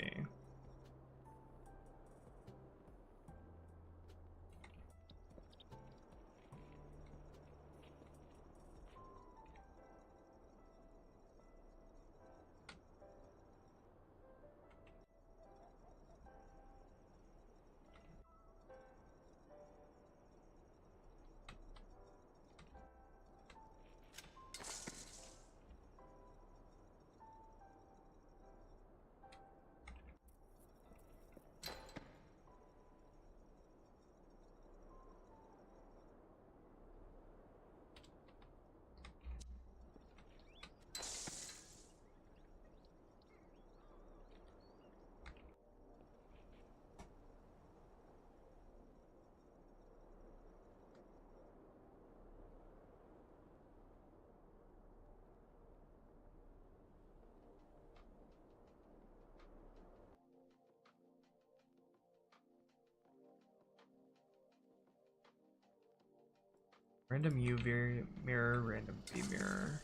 Random UV mirror, random V mirror.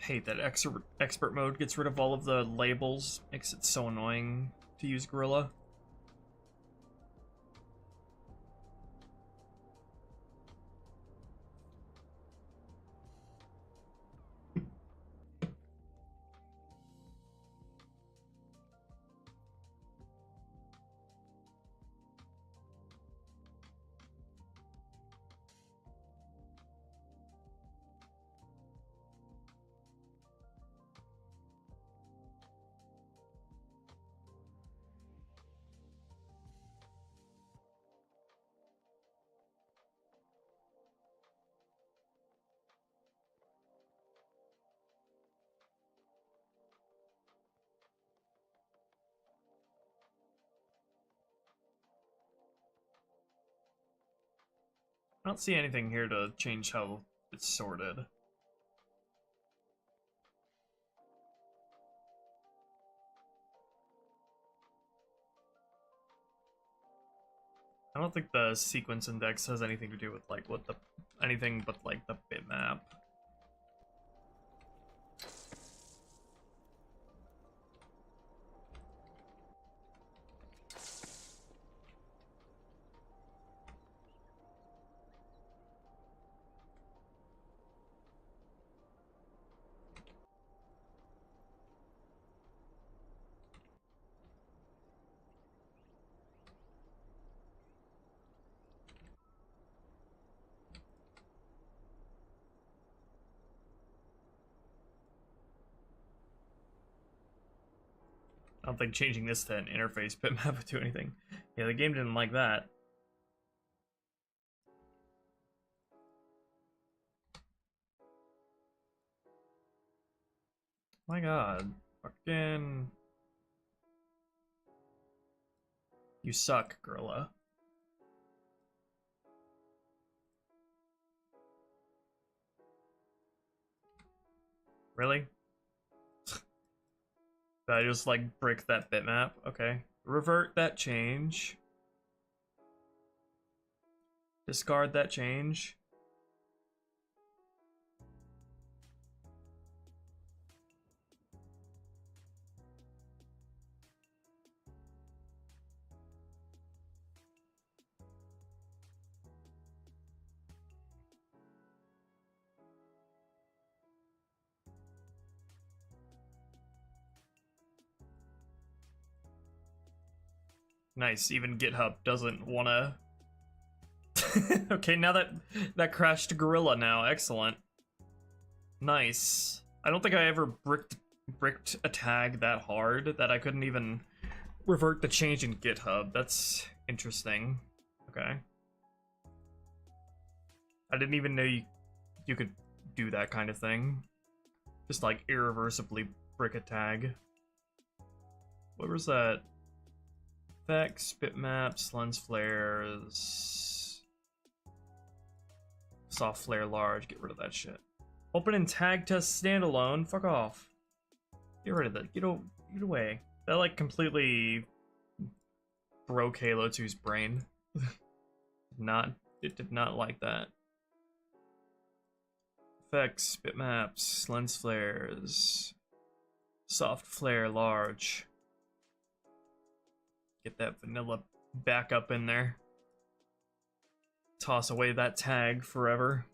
Hate that expert mode gets rid of all of the labels. Makes it so annoying to use Gorilla. I don't see anything here to change how it's sorted. I don't think the sequence index has anything to do with like what the anything but like the bitmap. I don't think changing this to an interface bitmap would do anything. Yeah, the game didn't like that. My god. Fucking... You suck, Gorilla. Really? I just like brick that bitmap. Okay. Revert that change. Discard that change. Nice, even GitHub doesn't wanna... Okay, now that crashed Gorilla now, excellent. Nice. I don't think I ever bricked a tag that hard that I couldn't even revert the change in GitHub. That's interesting. Okay. I didn't even know you could do that kind of thing. Just like irreversibly brick a tag. What was that? Effects, bitmaps, lens flares, soft flare large, get rid of that shit. Open and tag test standalone, fuck off. Get rid of that, get away. That like completely broke Halo 2's brain. It did not like that. Effects, bitmaps, lens flares, soft flare large. Get that vanilla back up in there. Toss away that tag forever.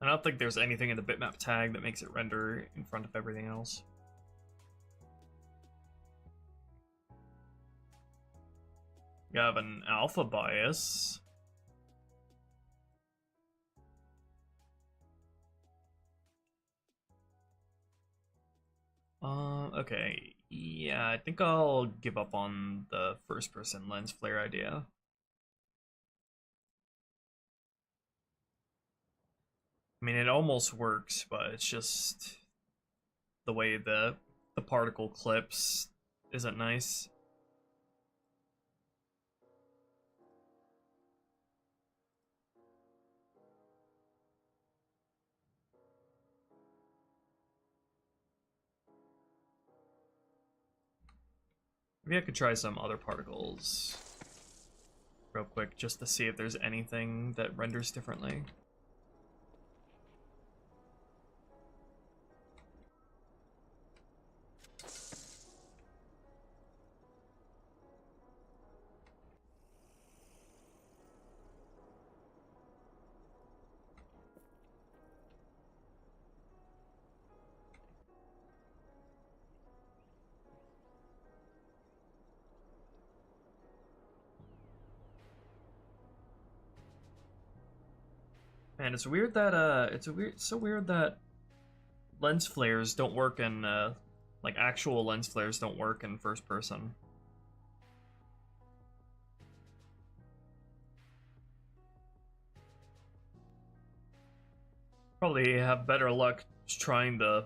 I don't think there's anything in the bitmap tag that makes it render in front of everything else. You have an alpha bias. Okay. Yeah, I think I'll give up on the first-person lens flare idea. I mean, it almost works, but it's just the way the particle clips isn't nice. Maybe I could try some other particles real quick just to see if there's anything that renders differently. Man, it's weird that so weird that lens flares don't work in like actual lens flares don't work in first person. Probably have better luck trying the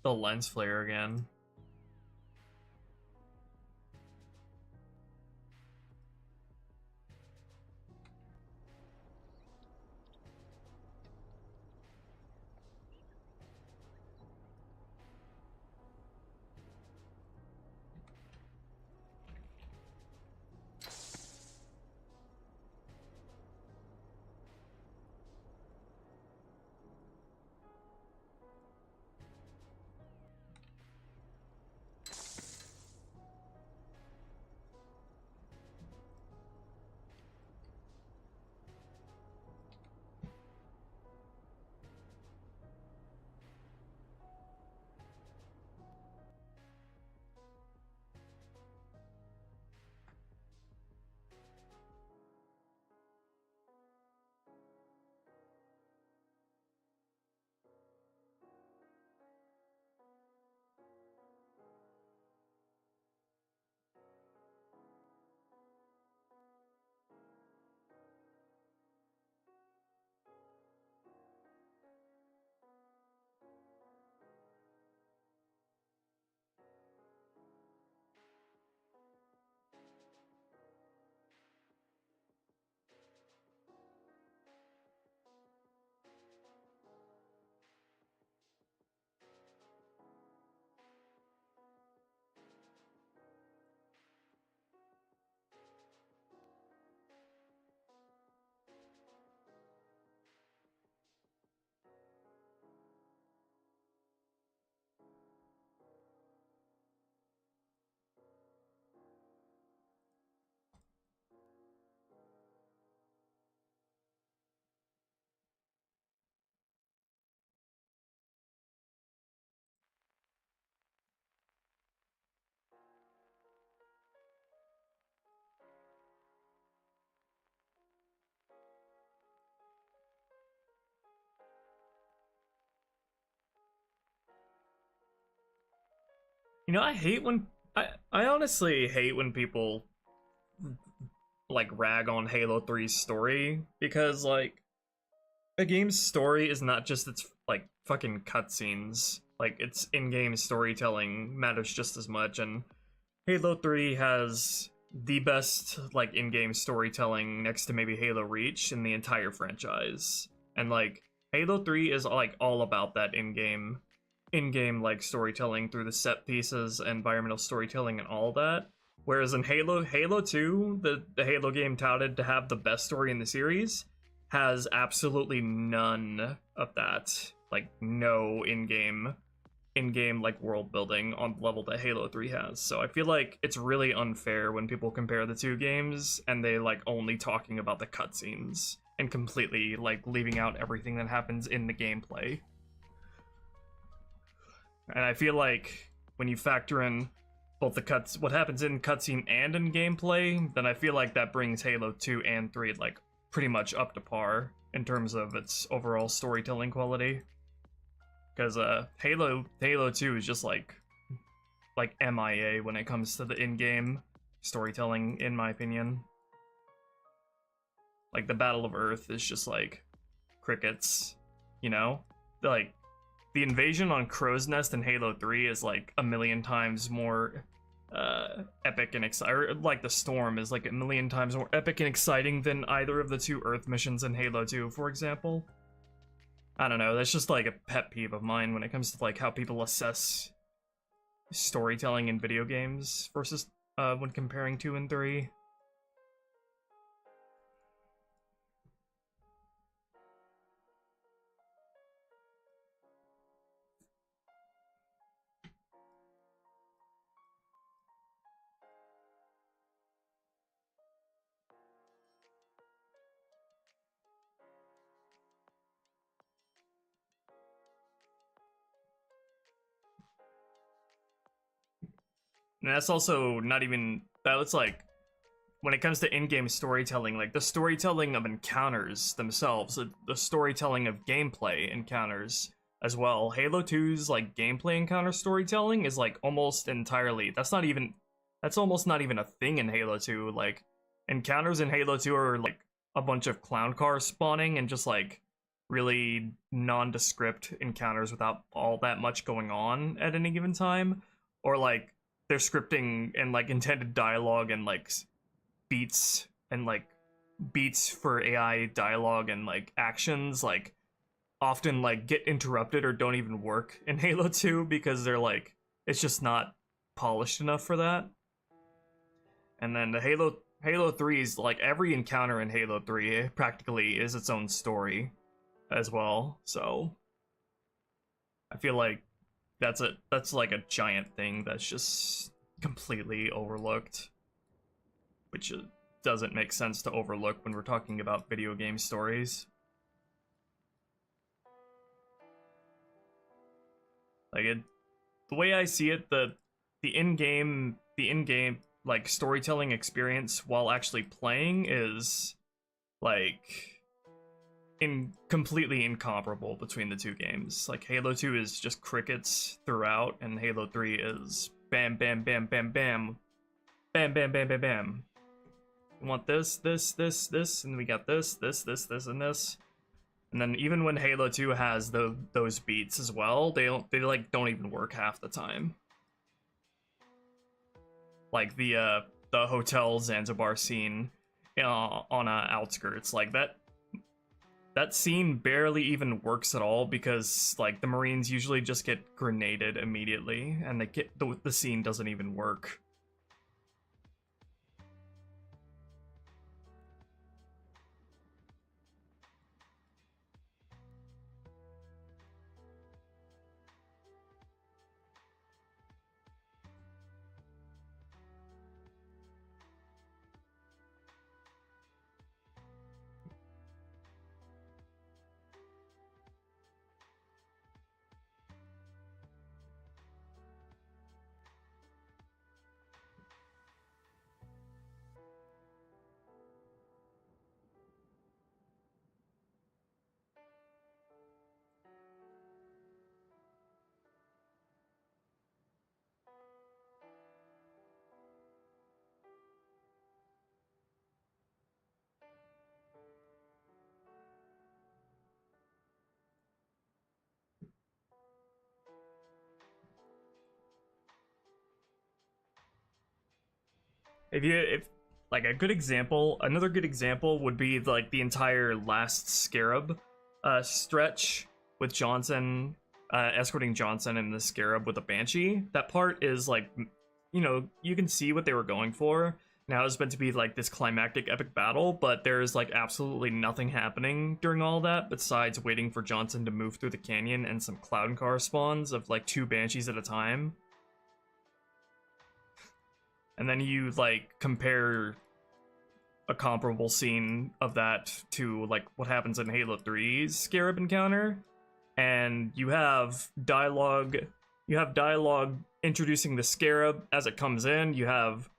lens flare again. You know, I honestly hate when people like rag on Halo 3's story, because like a game's story is not just its like fucking cutscenes. Like its in-game storytelling matters just as much, and Halo 3 has the best like in-game storytelling next to maybe Halo Reach in the entire franchise. And like Halo 3 is like all about that in-game like storytelling through the set pieces, environmental storytelling, and all that. Whereas in Halo 2, the Halo game touted to have the best story in the series, has absolutely none of that. Like no in-game like world building on the level that Halo 3 has. So I feel like it's really unfair when people compare the two games and they like only talking about the cutscenes and completely like leaving out everything that happens in the gameplay. And I feel like when you factor in both the what happens in cutscene and in gameplay, then I feel like that brings Halo 2 and 3 like pretty much up to par in terms of its overall storytelling quality. Because Halo 2 is just like MIA when it comes to the in-game storytelling, in my opinion. Like the Battle of Earth is just like crickets, you know? Like the invasion on Crow's Nest in Halo 3 is like a million times more epic and exciting. Like the storm is like a million times more epic and exciting than either of the two Earth missions in Halo 2, for example. I don't know, that's just like a pet peeve of mine when it comes to like how people assess storytelling in video games versus when comparing 2 and 3. And that's also not even, that's like, when it comes to in-game storytelling, like the storytelling of encounters themselves, the storytelling of gameplay encounters as well. Halo 2's like gameplay encounter storytelling is like almost entirely, that's almost not even a thing in Halo 2. Like encounters in Halo 2 are like a bunch of clown cars spawning and just like really nondescript encounters without all that much going on at any given time. Or like their scripting and like intended dialogue and like beats for AI dialogue and like actions like often like get interrupted or don't even work in Halo 2 because they're like, it's just not polished enough for that. And then the Halo 3's like every encounter in Halo 3 practically is its own story as well. So I feel like that's like a giant thing that's just completely overlooked, which doesn't make sense to overlook when we're talking about video game stories. Like the way I see it, the in-game like storytelling experience while actually playing is like completely incomparable between the two games. Like Halo 2 is just crickets throughout, and Halo 3 is bam bam bam bam bam bam bam bam bam bam. We want this, and we got this, and this. And then even when Halo 2 has those beats as well, they don't even work half the time. Like the Hotel Zanzibar scene on outskirts, like that scene barely even works at all because like the Marines usually just get grenaded immediately, and the scene doesn't even work. If like a good example, another good example would be like the entire last Scarab stretch with Johnson escorting Johnson and the Scarab with a Banshee. That part is like, you know, you can see what they were going for. Now it's meant to be like this climactic epic battle, but there's like absolutely nothing happening during all that besides waiting for Johnson to move through the canyon and some cloud car spawns of like 2 Banshees at a time. And then you like compare a comparable scene of that to like what happens in Halo 3's Scarab encounter, and you have dialogue introducing the Scarab as it comes in. You have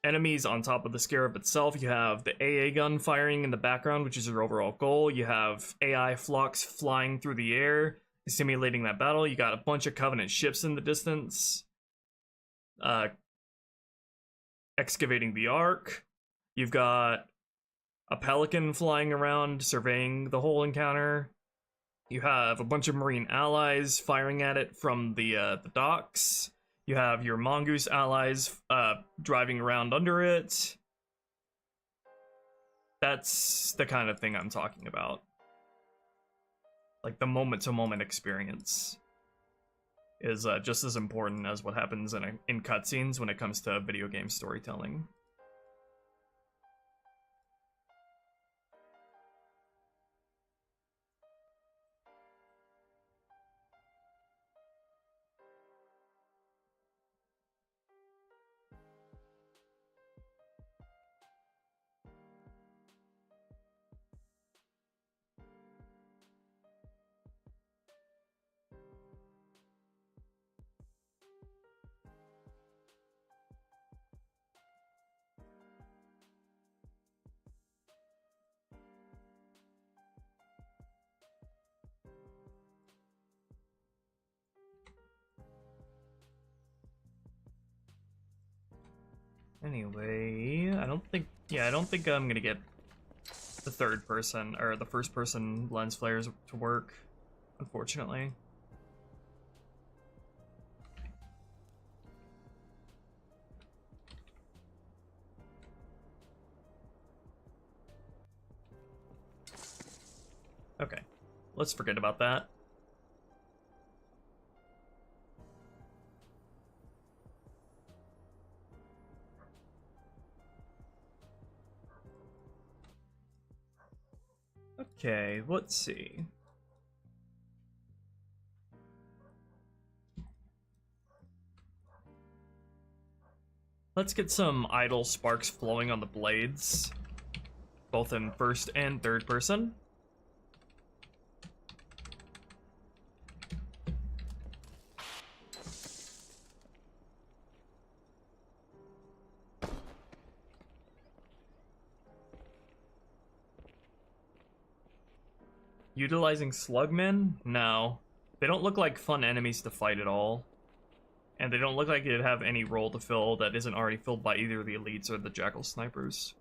enemies on top of the Scarab itself. You have the AA gun firing in the background, which is your overall goal. You have AI flocks flying through the air, simulating that battle. You got a bunch of Covenant ships in the distance, excavating the Ark. You've got a Pelican flying around, surveying the whole encounter. You have a bunch of Marine allies firing at it from the docks. You have your Mongoose allies driving around under it. That's the kind of thing I'm talking about. Like, the moment-to-moment experience is just as important as what happens in cutscenes when it comes to video game storytelling. Anyway, I don't think I'm gonna get the third person or the first person lens flares to work, unfortunately. Okay, let's forget about that. Okay, let's see. Let's get some idle sparks flowing on the blades, both in first and third person. Utilizing slugmen? No. They don't look like fun enemies to fight at all. And they don't look like they'd have any role to fill that isn't already filled by either the elites or the jackal snipers.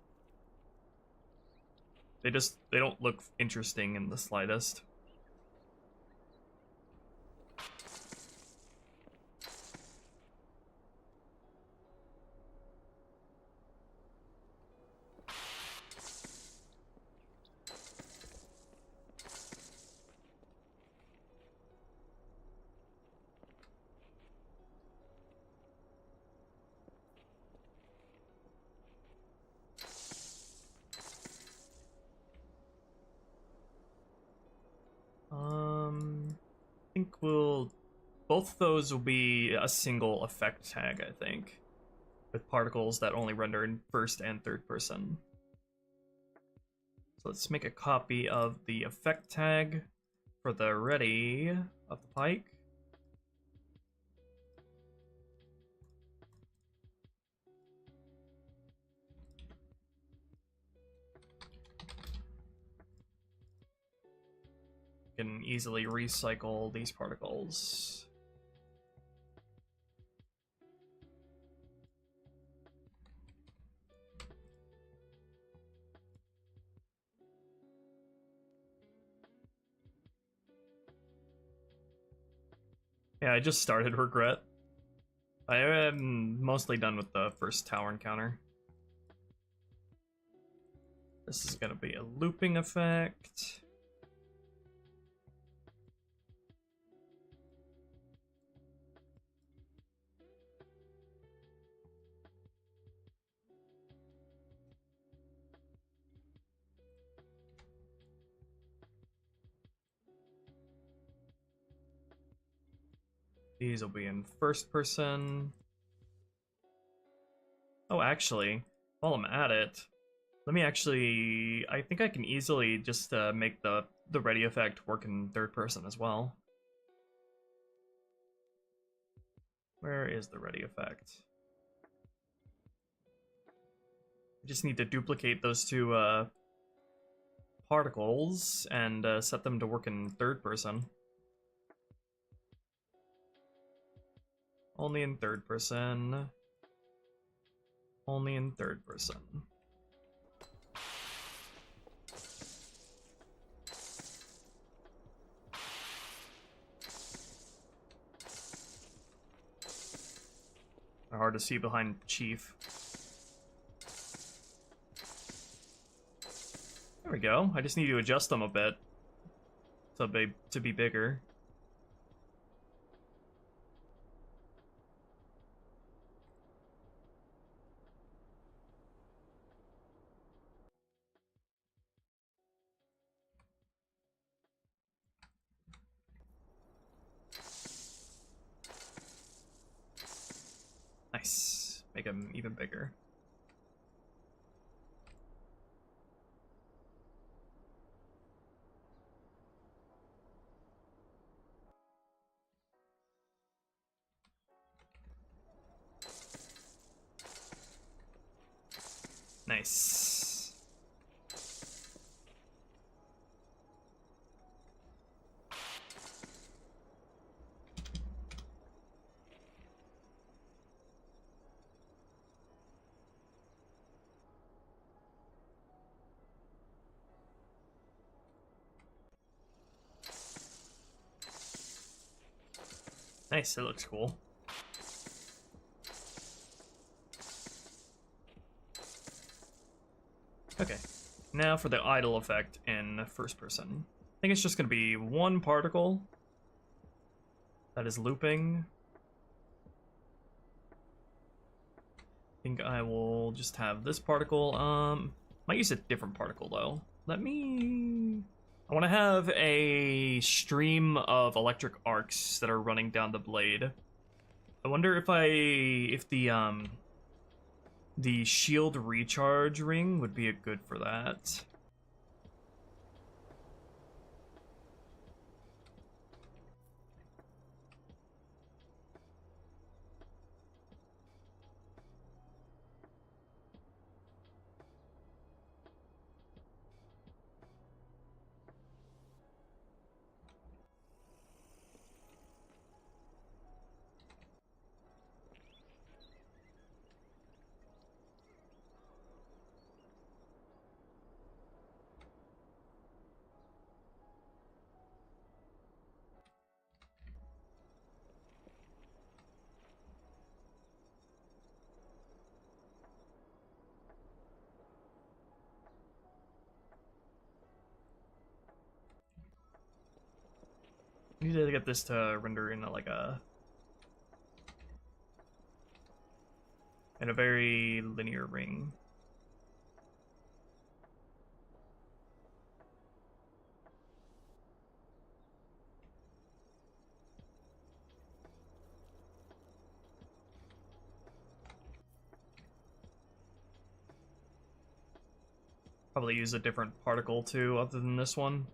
They don't look interesting in the slightest. I think both of those will be a single effect tag, I think, with particles that only render in first and third person. So let's make a copy of the effect tag for the ready of the pike. Can easily recycle these particles. Yeah, I just started Regret. I am mostly done with the first tower encounter. This is gonna be a looping effect. These will be in first person. Oh, actually, while I'm at it, Let me actually... I think I can easily just make the ready effect work in third person as well. Where is the ready effect? I just need to duplicate those two particles and set them to work in third person. Only in third person. Only in third person. They're hard to see behind Chief. There we go. I just need to adjust them a bit to be bigger. Nice. Make them even bigger. Nice. Nice, it looks cool. Okay, now for the idle effect in first person. I think it's just going to be one particle that is looping. I think I will just have this particle. Might use a different particle though. I want to have a stream of electric arcs that are running down the blade. I wonder if the shield recharge ring would be good for that. I need to get this to render in in a very linear ring. Probably use a different particle too, other than this one.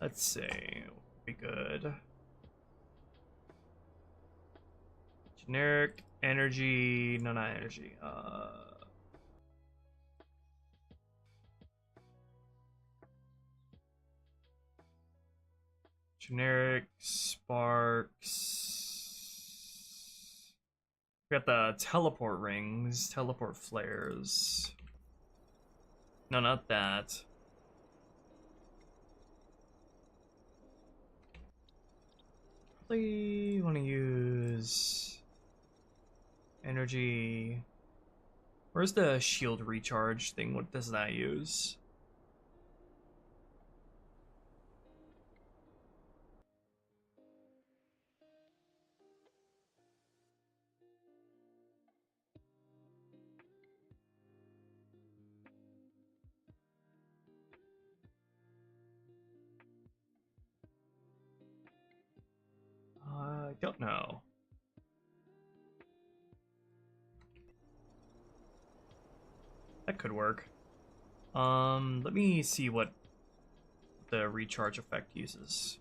Let's see, be good. Generic energy, no, not energy. Generic sparks. We got the teleport rings, teleport flares. No, not that. Probably want to use energy. Where's the shield recharge thing? What does that use? out? No. That could work. Let me see what the recharge effect uses.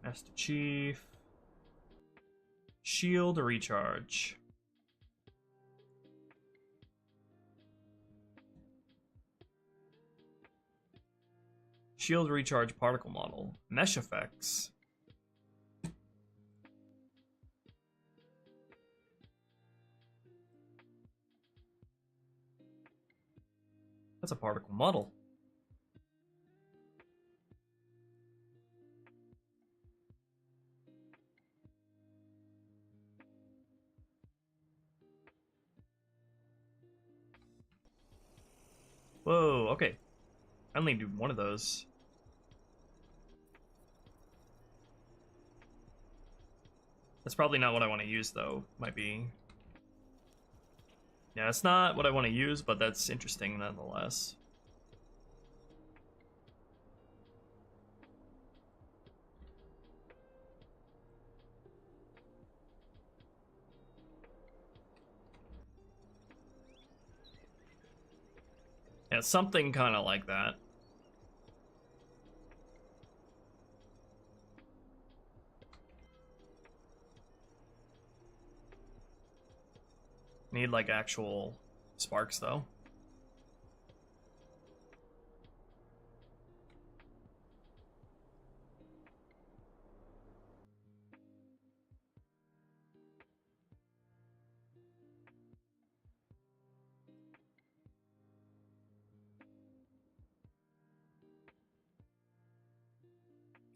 Master Chief. Shield or recharge? Shield recharge particle model. Mesh effects. That's a particle model. Whoa, okay. I only do one of those. That's probably not what I want to use, though. Might be. Yeah, it's not what I want to use, but that's interesting nonetheless. Yeah, something kind of like that. Need like actual sparks though.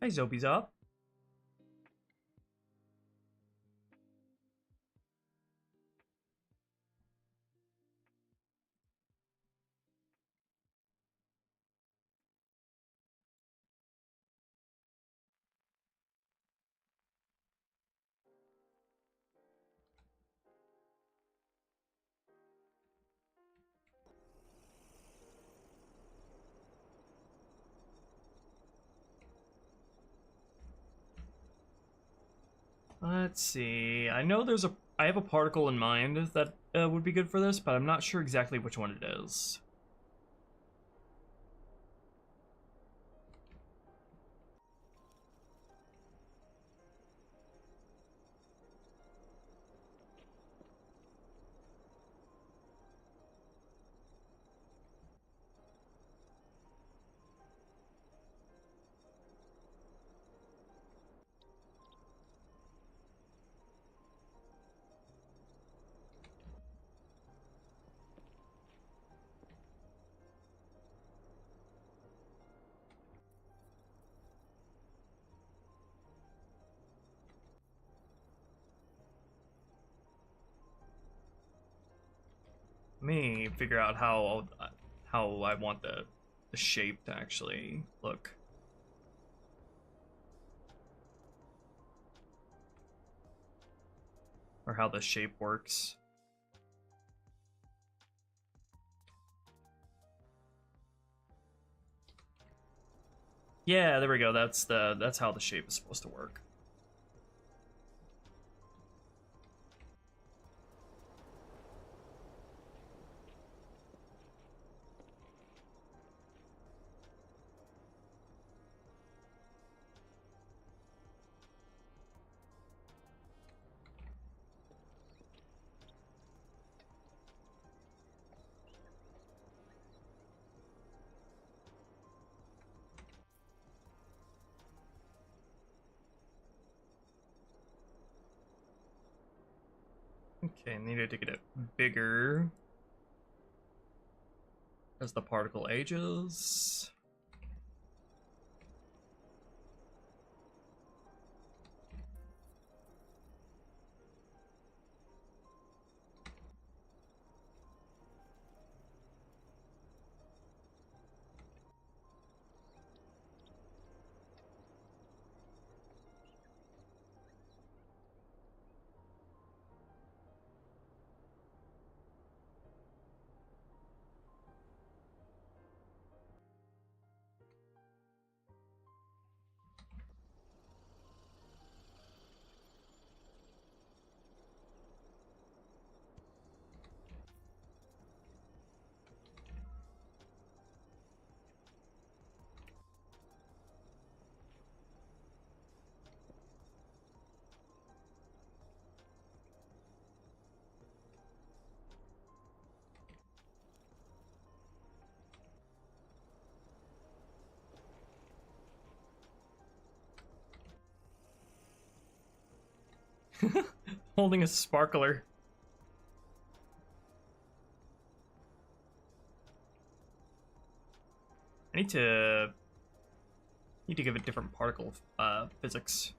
Hey, Zobi's up. Let's see. I know I have a particle in mind that would be good for this, but I'm not sure exactly which one it is. Let me figure out how I want the shape to actually look. Or how the shape works. Yeah, there we go. That's how the shape is supposed to work. Okay, needed to get it bigger as the particle ages. Holding a sparkler. I need to give it different particle physics.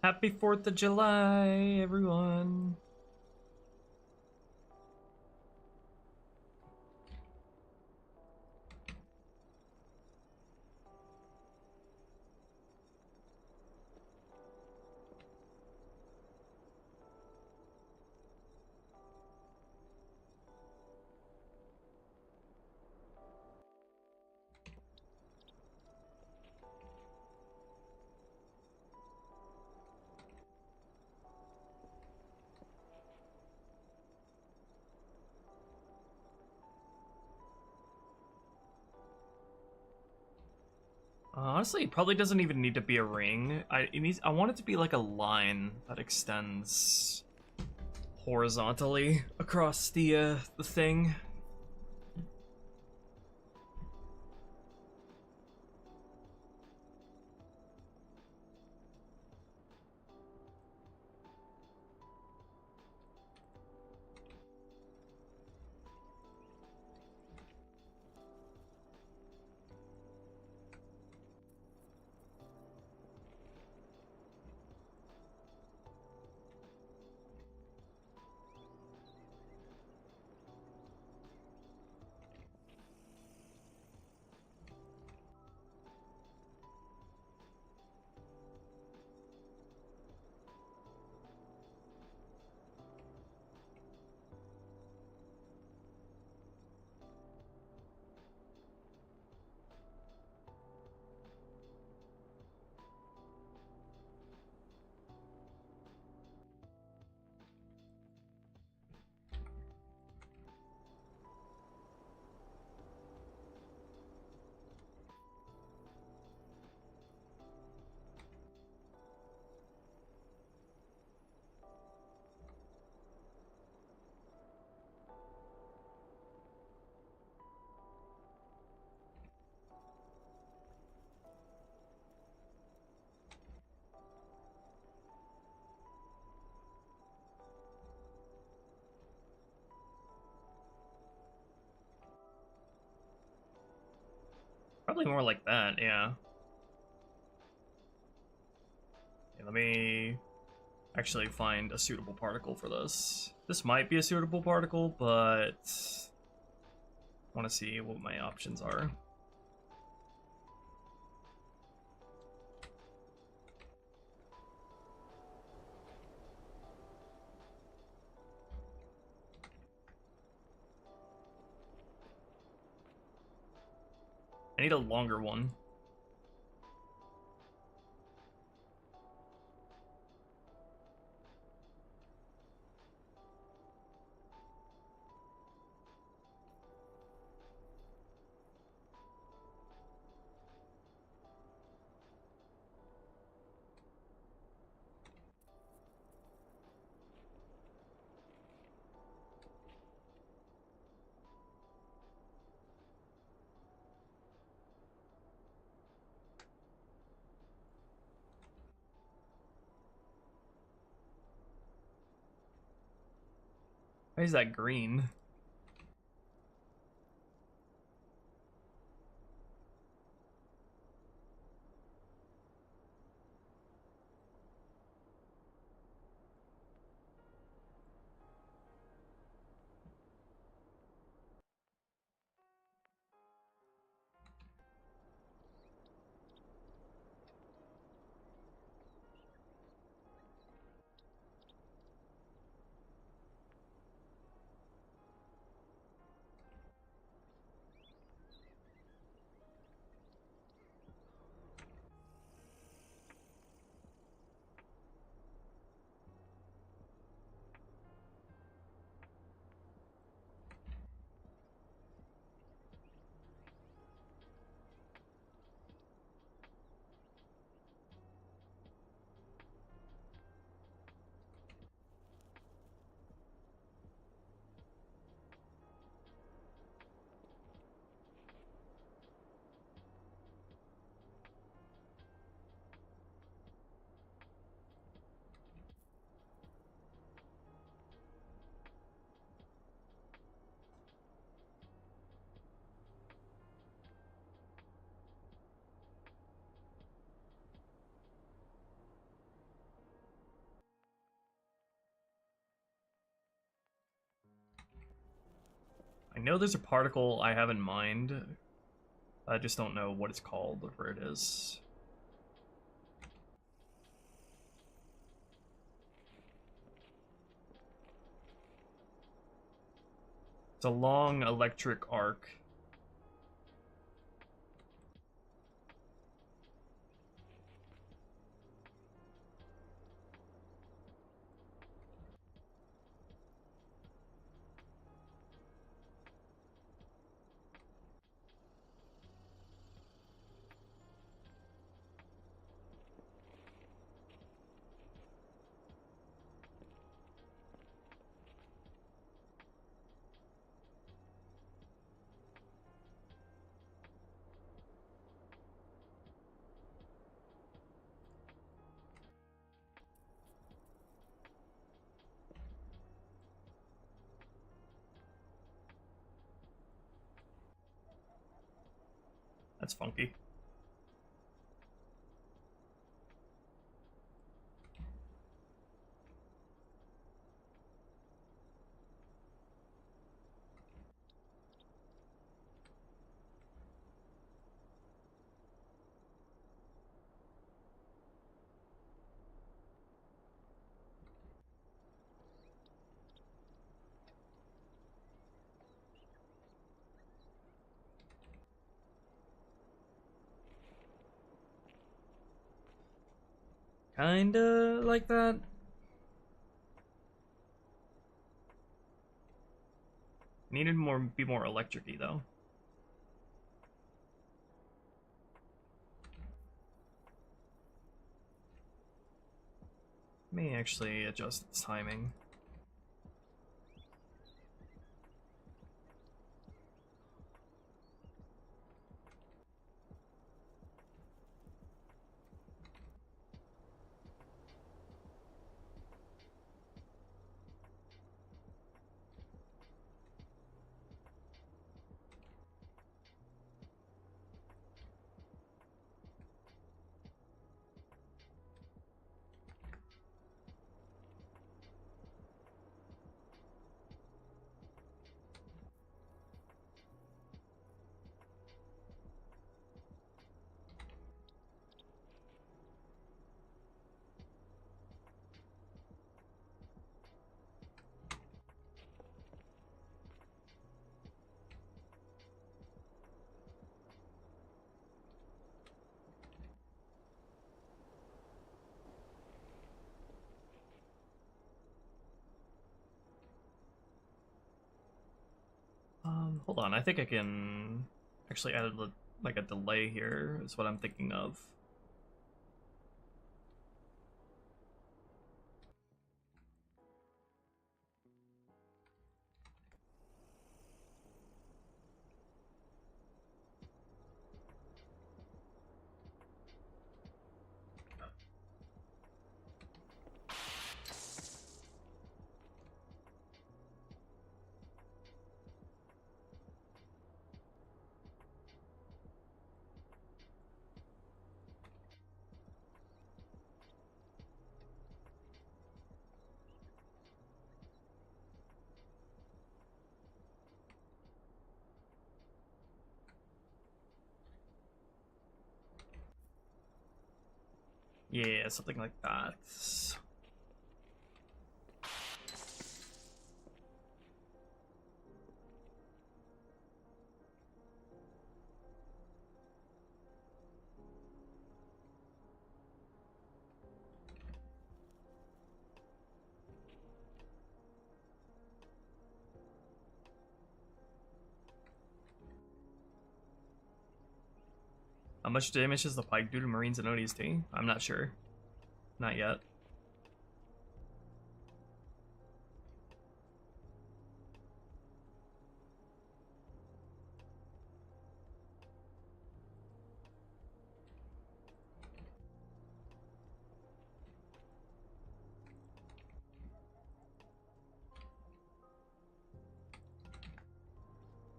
Happy 4th of July, everyone. Honestly, it probably doesn't even need to be a ring. I want it to be like a line that extends horizontally across the thing. Probably more like that, yeah. Okay, let me actually find a suitable particle for this. This might be a suitable particle, but I want to see what my options are. I need a longer one. Why is that green? know there's a particle I have in mind. I just don't know what it's called or where it is. It's a long electric arc. That's funky. Kinda like that. Needed more, be more electric-y though. May actually adjust its timing. Hold on, I think I can actually add like a delay here, is what I'm thinking of. Yeah, something like that. How much damage does the pike do to Marines and ODST? I'm not sure. Not yet.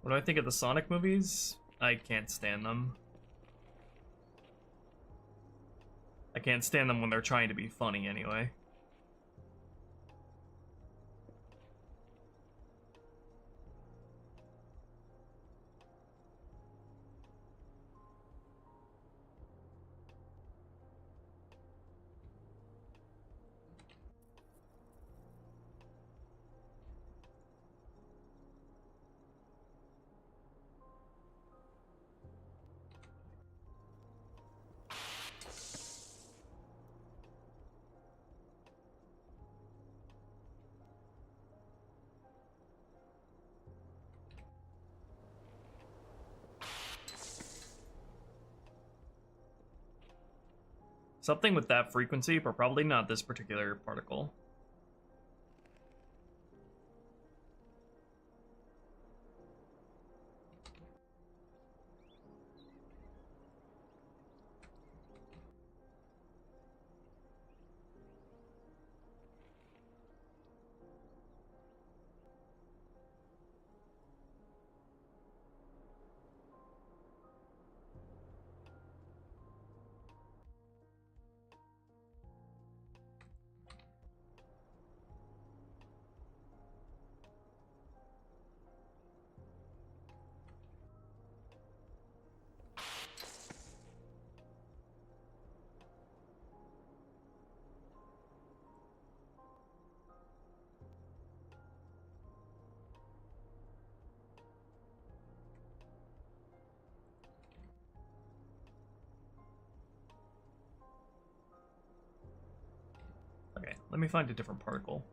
What do I think of the Sonic movies? I can't stand them. I can't stand them when they're trying to be funny anyway. Something with that frequency, but probably not this particular particle. Okay, let me find a different particle.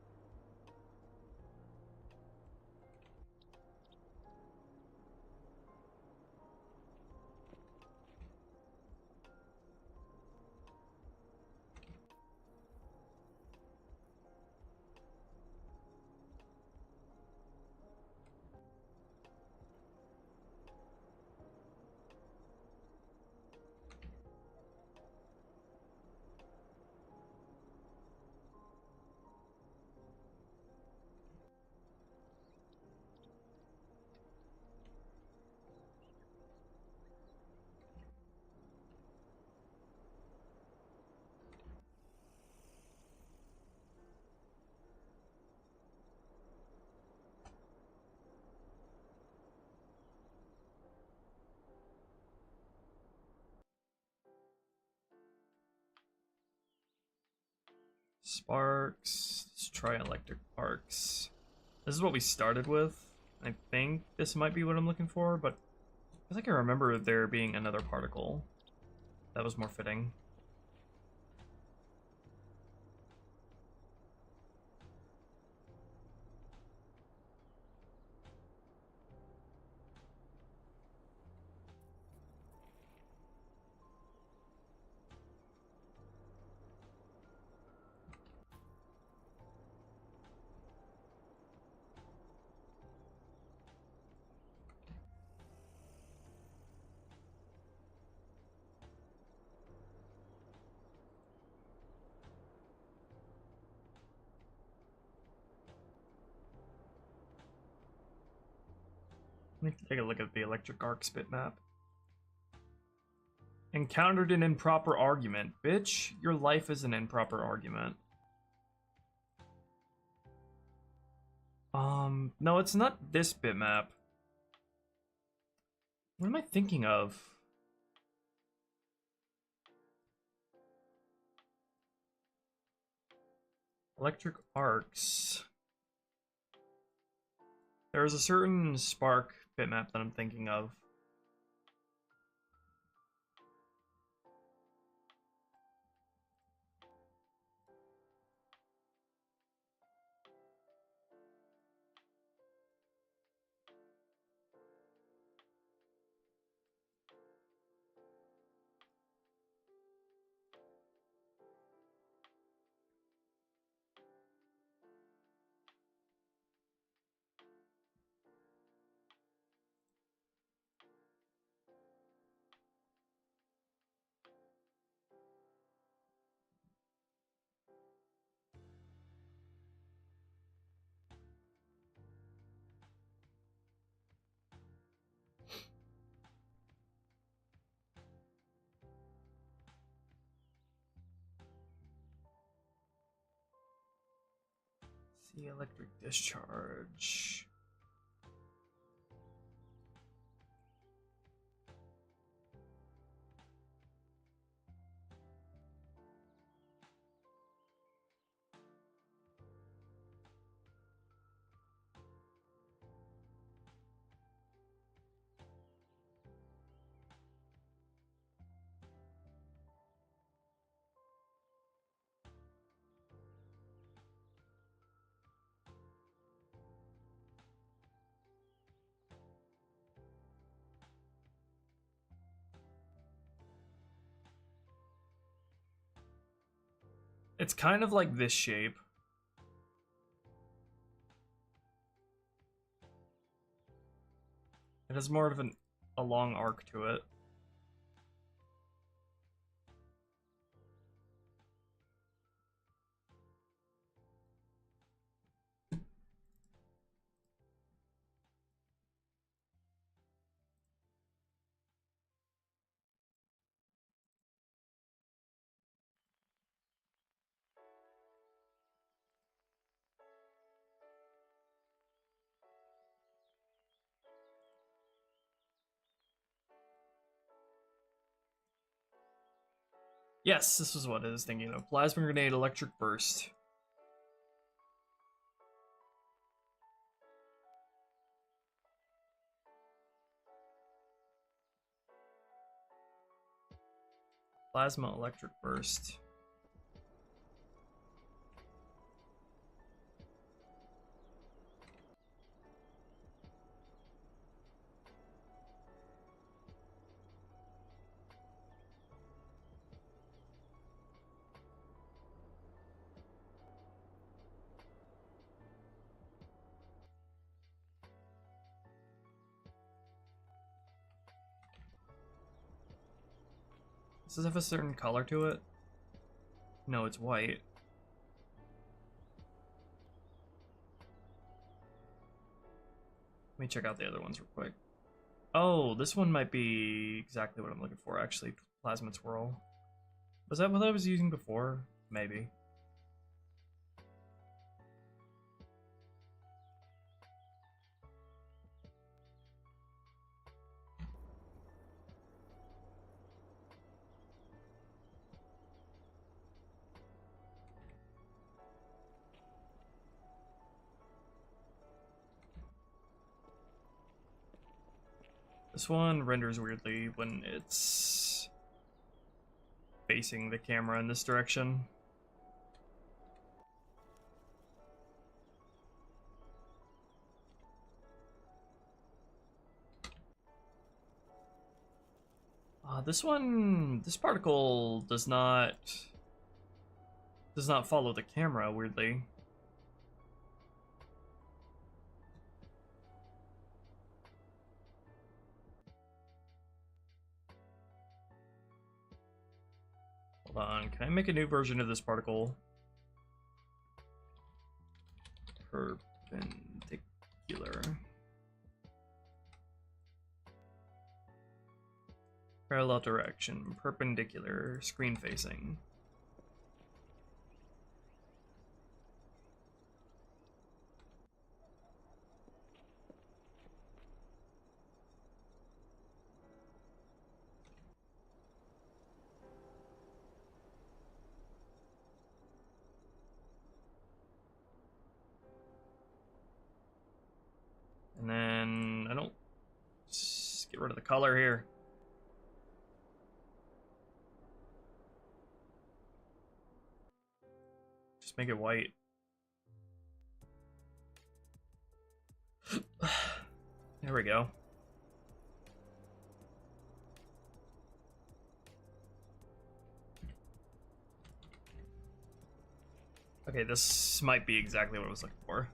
Sparks. Let's try electric arcs. This is what we started with. I think this might be what I'm looking for, but I think I remember there being another particle that was more fitting. Let me take a look at the electric arcs bitmap. Encountered an improper argument. Bitch, your life is an improper argument. No, it's not this bitmap. What am I thinking of? Electric arcs. There's a certain spark bitmap that I'm thinking of. See electric discharge. It's kind of like this shape. It has more of a long arc to it. Yes, this is what I was thinking of. Plasma grenade, electric burst. Plasma electric burst. Does this have a certain color to it? No, it's white. Let me check out the other ones real quick. Oh, this one might be exactly what I'm looking for, actually. Plasma twirl. Was that what I was using before? Maybe. This one renders weirdly when it's facing the camera in this direction. This particle does not follow the camera, weirdly. Hold on, can I make a new version of this particle? Perpendicular. Parallel direction, perpendicular, screen facing. And then I don't just get rid of the color here. Just make it white. There we go. Okay, this might be exactly what I was looking for.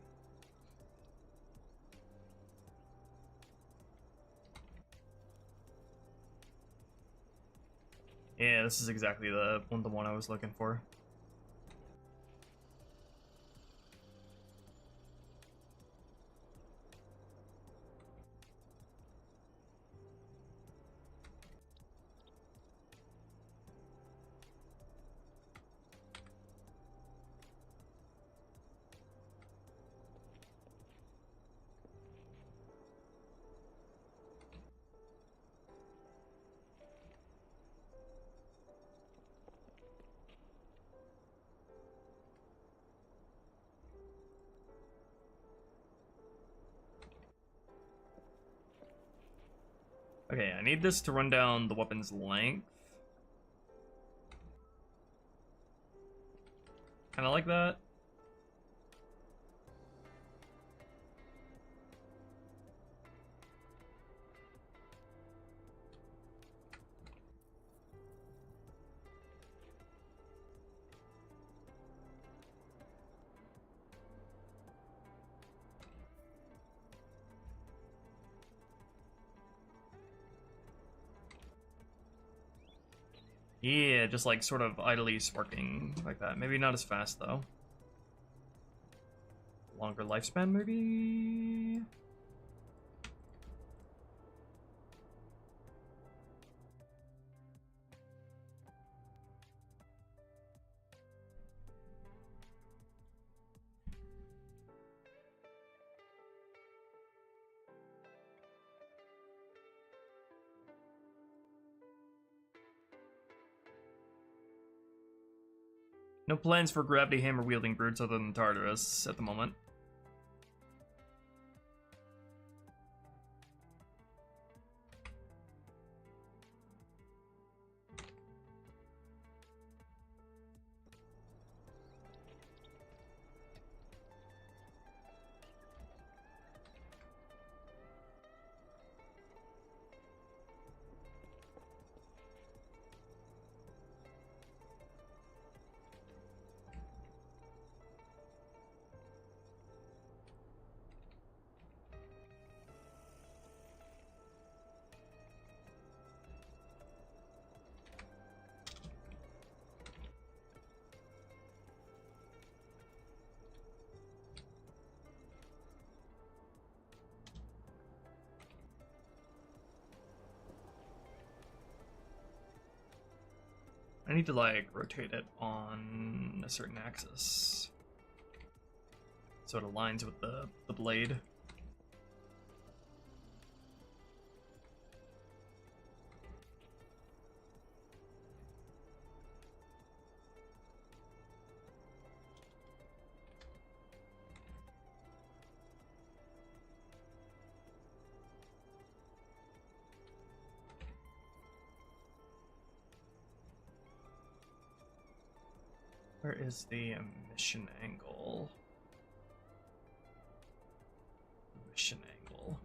Yeah, this is exactly the one I was looking for. Okay, I need this to run down the weapon's length. Kind of like that. Yeah, just like sort of idly sparking like that. Maybe not as fast though. Longer lifespan, maybe? No plans for gravity hammer wielding brutes other than Tartarus at the moment. I need to like rotate it on a certain axis so it aligns with the blade. Where is the emission angle? Emission angle.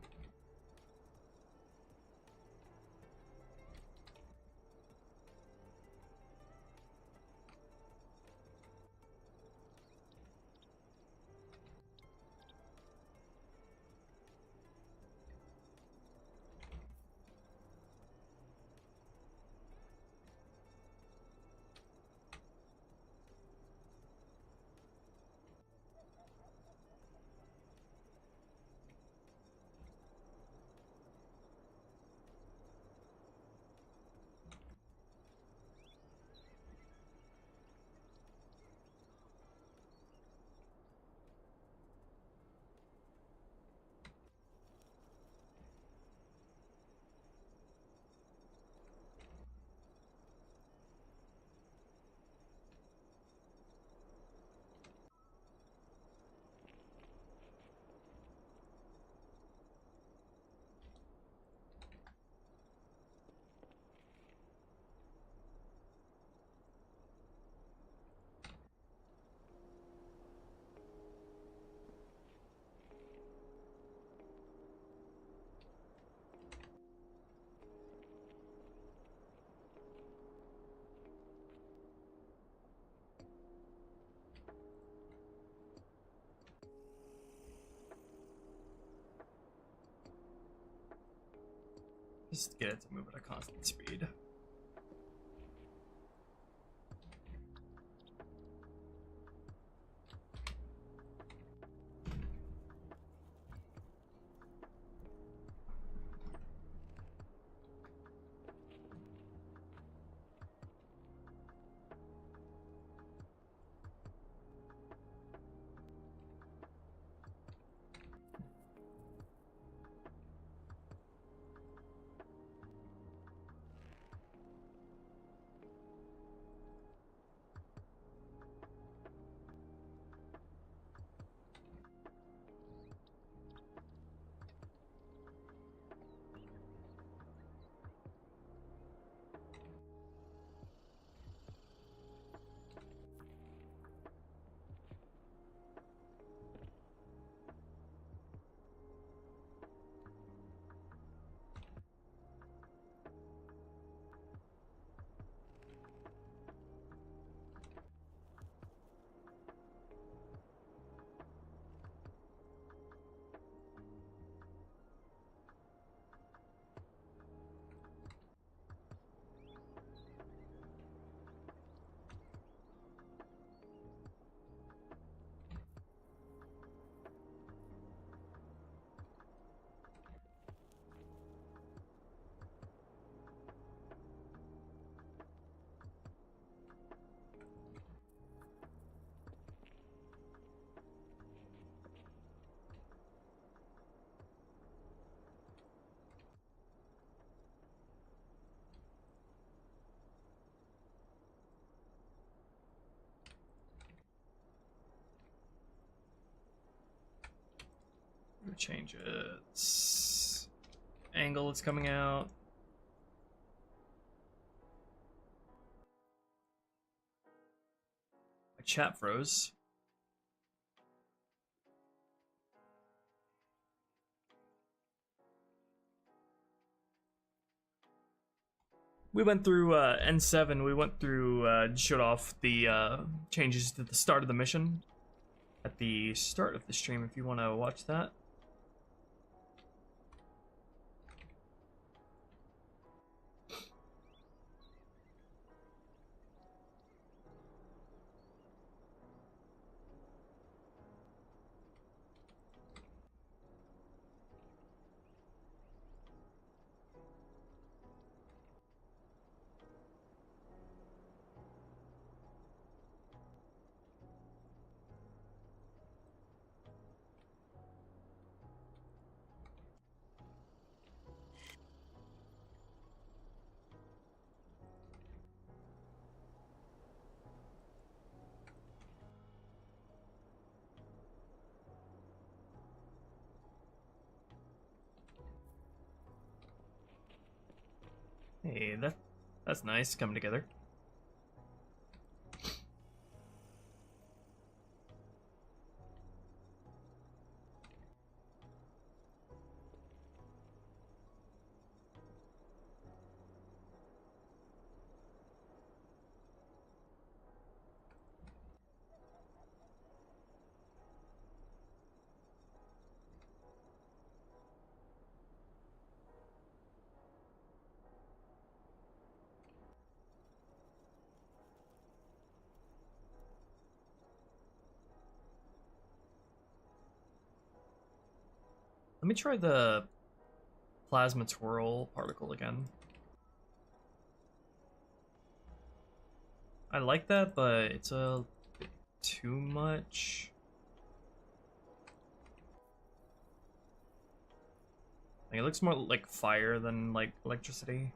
Just get it to move at a constant speed. gonna change its angle it's coming out. My chat froze. We went through N7, we went through, showed off the changes to the start of the mission at the start of the stream if you want to watch that. Hey, that's nice coming together. Let me try the plasma twirl particle again. I like that, but it's a bit too much. Like, it looks more like fire than like electricity.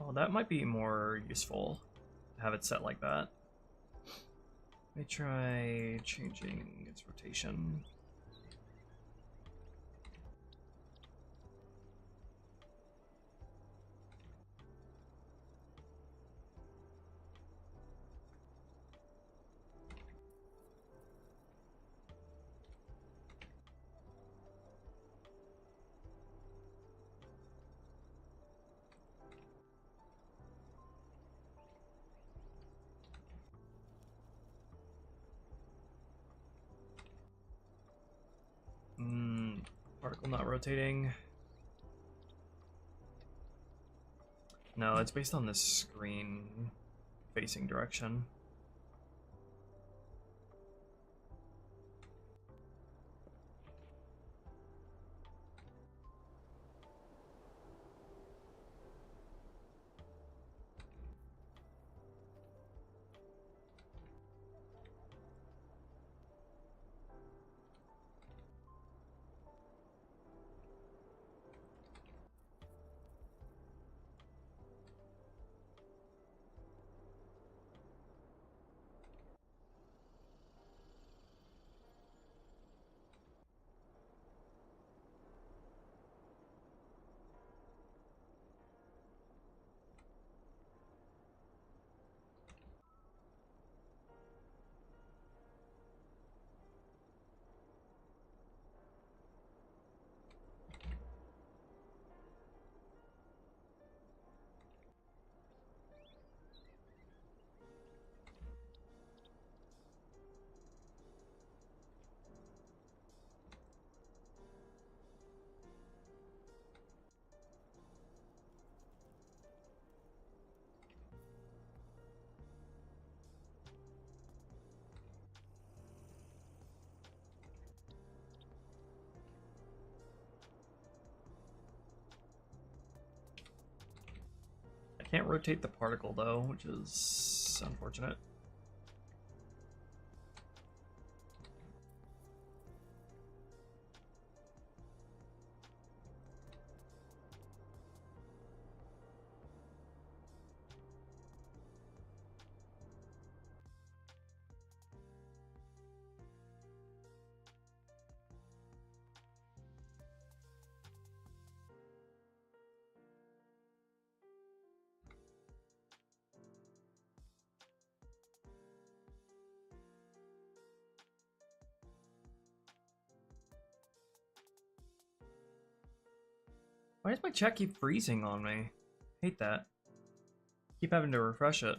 Oh, that might be more useful to have it set like that. Let me try changing its rotation. Particle not rotating. No, it's based on the screen facing direction. can't rotate the particle though, which is unfortunate. Why does my chat keep freezing on me? Hate that. Keep having to refresh it.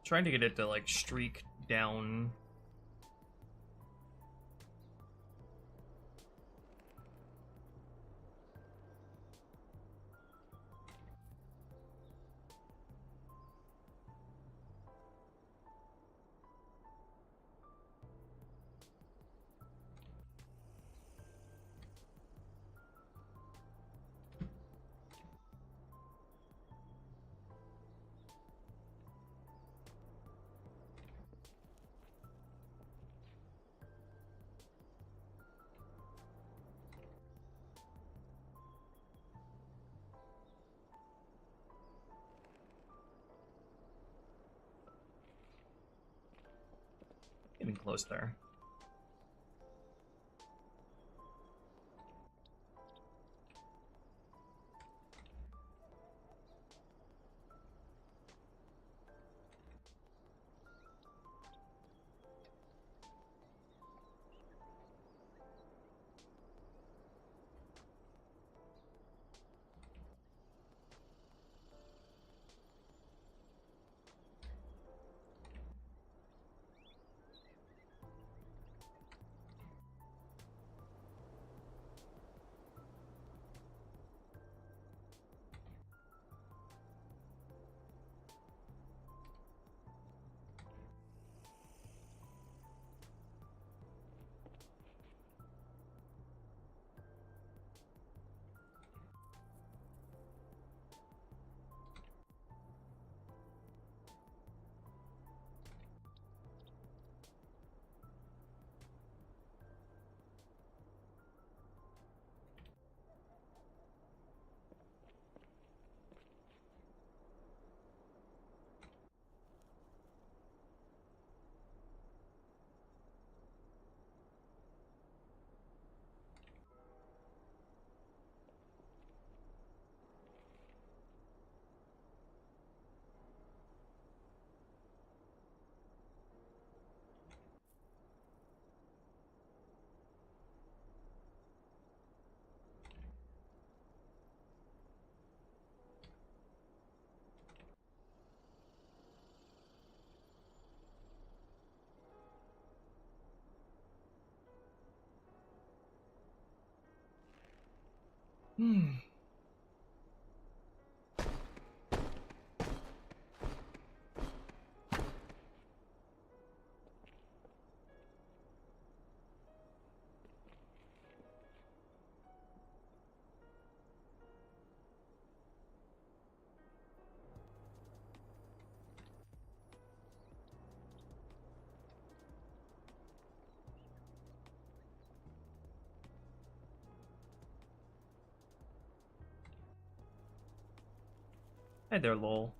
Trying to get it to like streak down. Getting close there. Hey there, lol.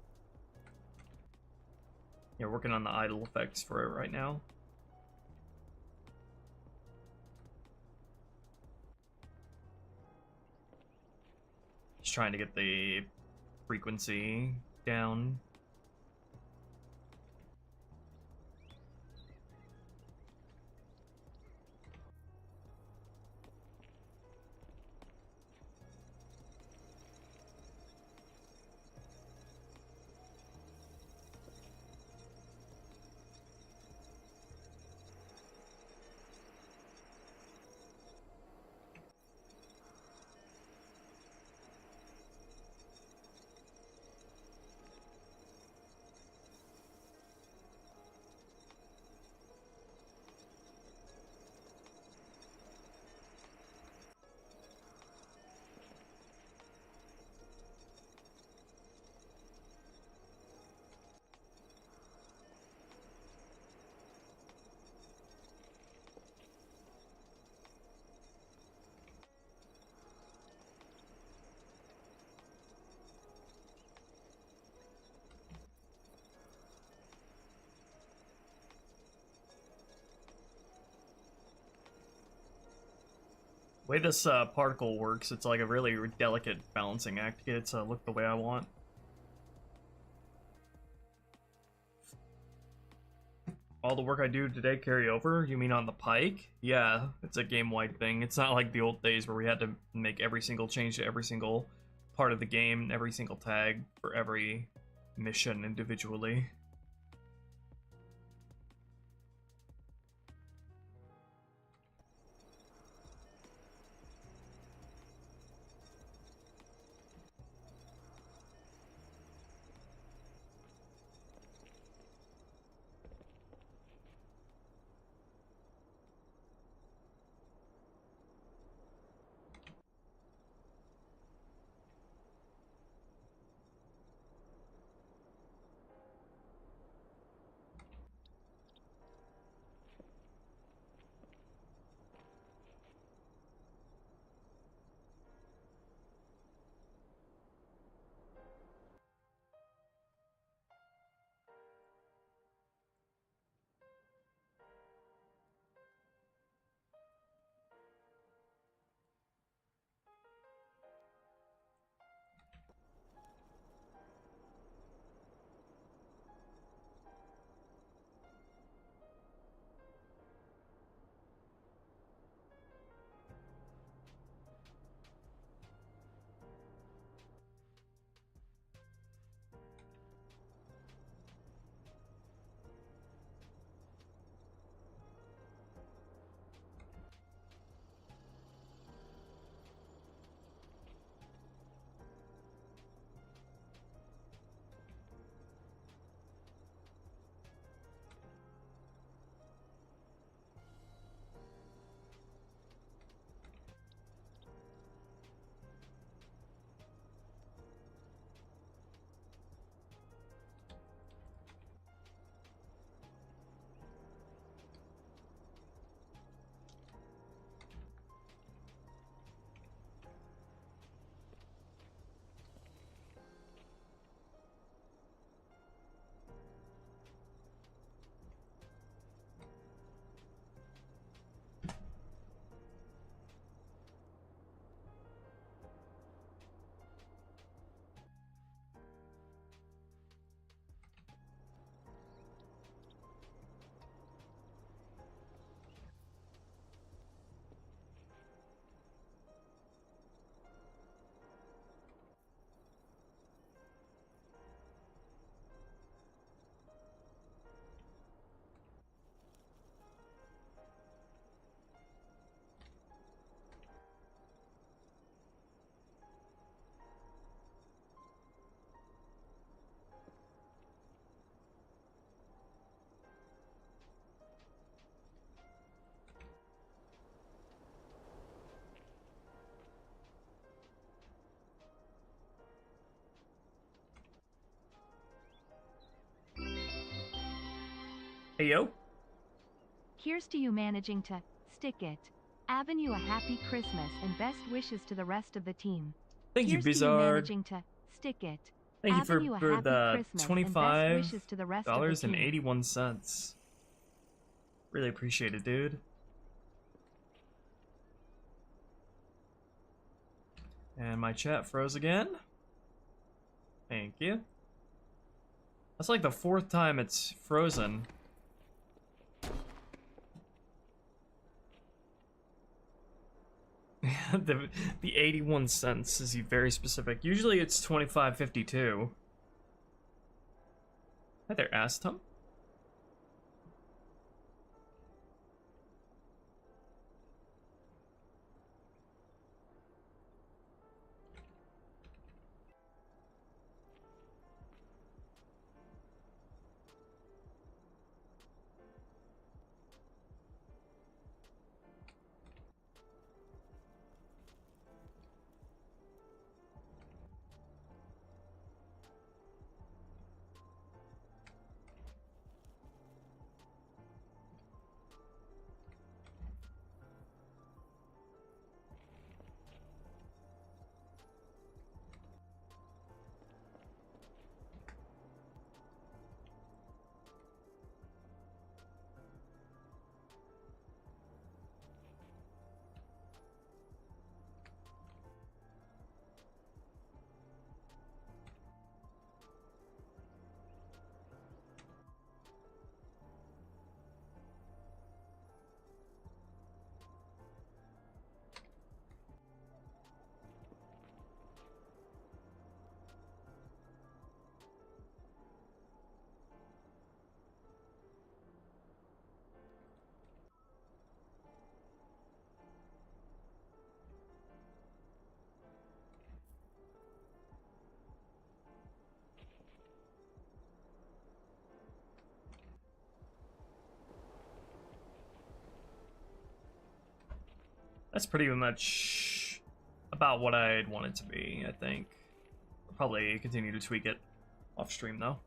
Yeah, working on the idle effects for it right now. Just trying to get the frequency down. The way this particle works, it's like a really delicate balancing act to get it to look the way I want. All the work I do today carry over? You mean on the pike? Yeah, it's a game-wide thing. It's not like the old days where we had to make every single change to every single part of the game, every single tag for every mission individually. Hey, yo. Here's to you managing to stick it. Avenue a happy Christmas and best wishes to the rest of the team. Thank you, Here's to you Bizarre. managing to stick it. Thank you Avenue a for happy the Christmas and best wishes to the rest of the team. $25.81. Really appreciate it, dude. And my chat froze again. Thank you. That's like the 4th time it's frozen. the 81 cents is very specific. Usually it's 25.52. Hi there, Astum. That's pretty much about what I'd want it to be, I think. I'll probably continue to tweak it off stream, though.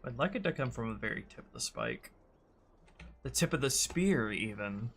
I'd like it to come from the very tip of the spike. The tip of the spear, even.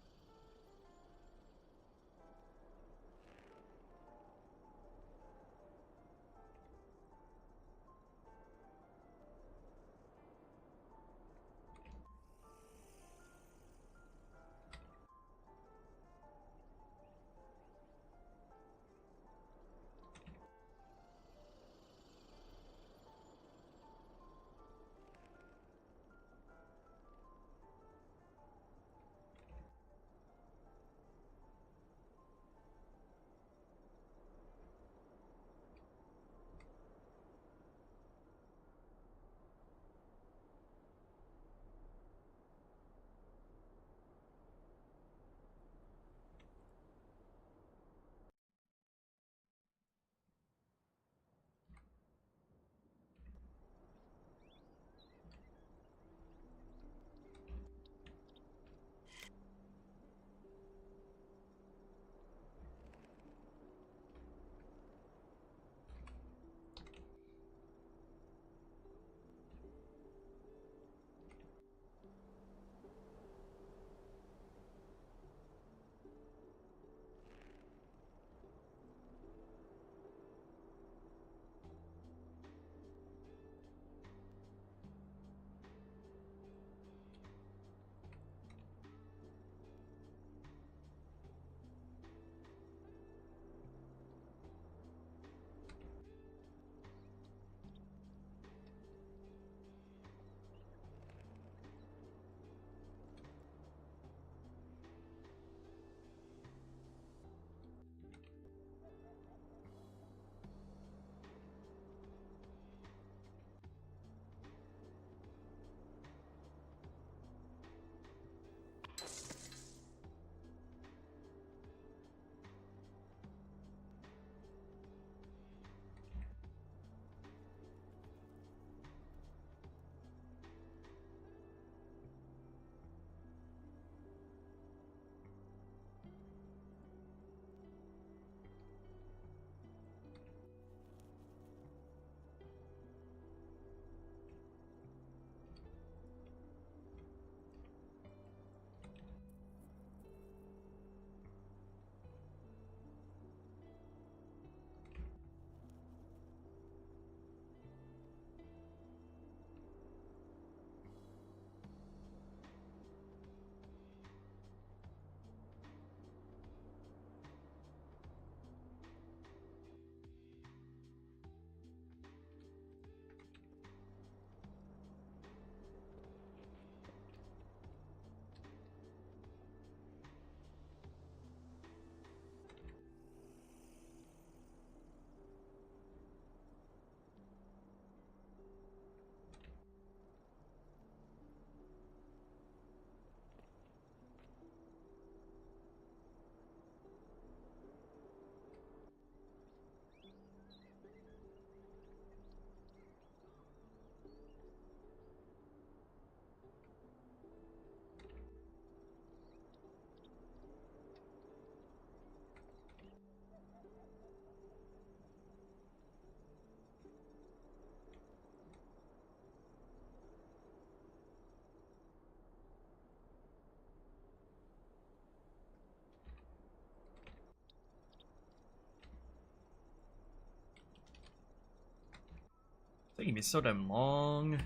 Taking me so damn long.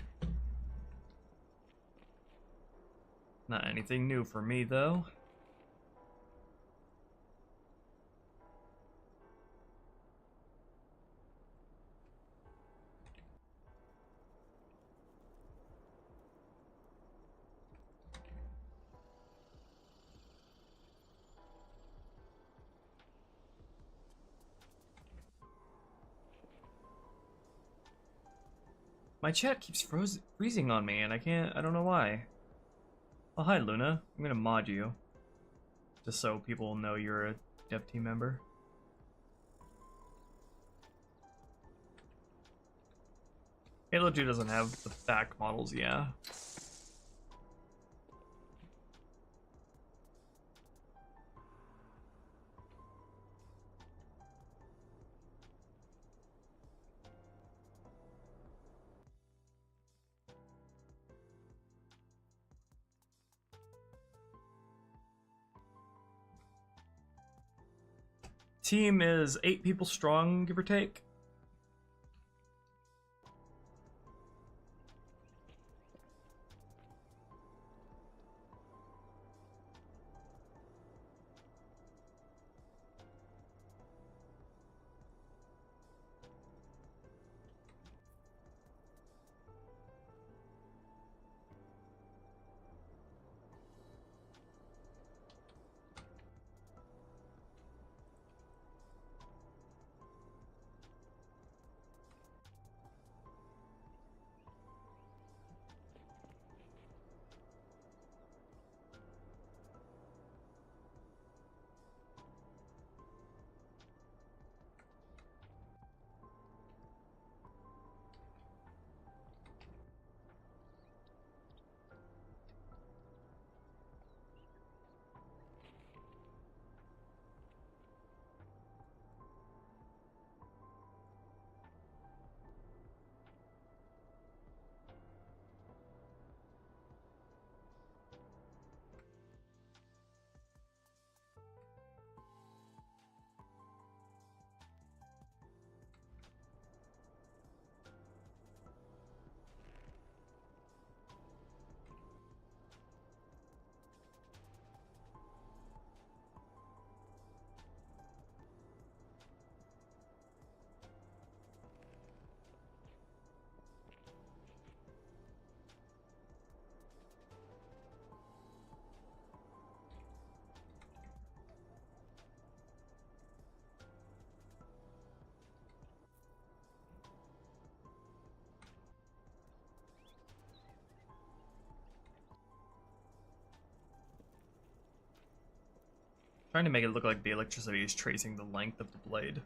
Not anything new for me, though. My chat keeps freezing on me, and I don't know why. Oh, hi, Luna. I'm gonna mod you. Just so people know you're a dev team member. Halo 2 doesn't have the back models, yeah. Team is 8 people strong, give or take. Trying to make it look like the electricity is tracing the length of the blade.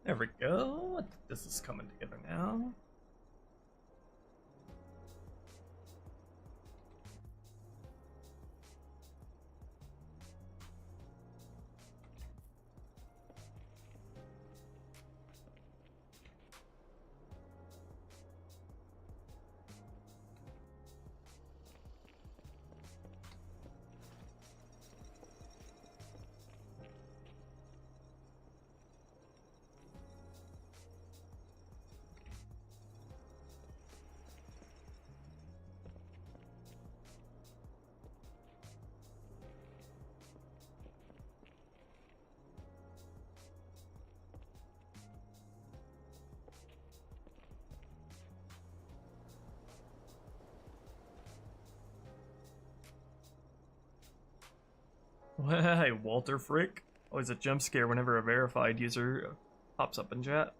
There we go. This is coming together now. Hey, Walter Frick. Always a jump scare whenever a verified user pops up in chat.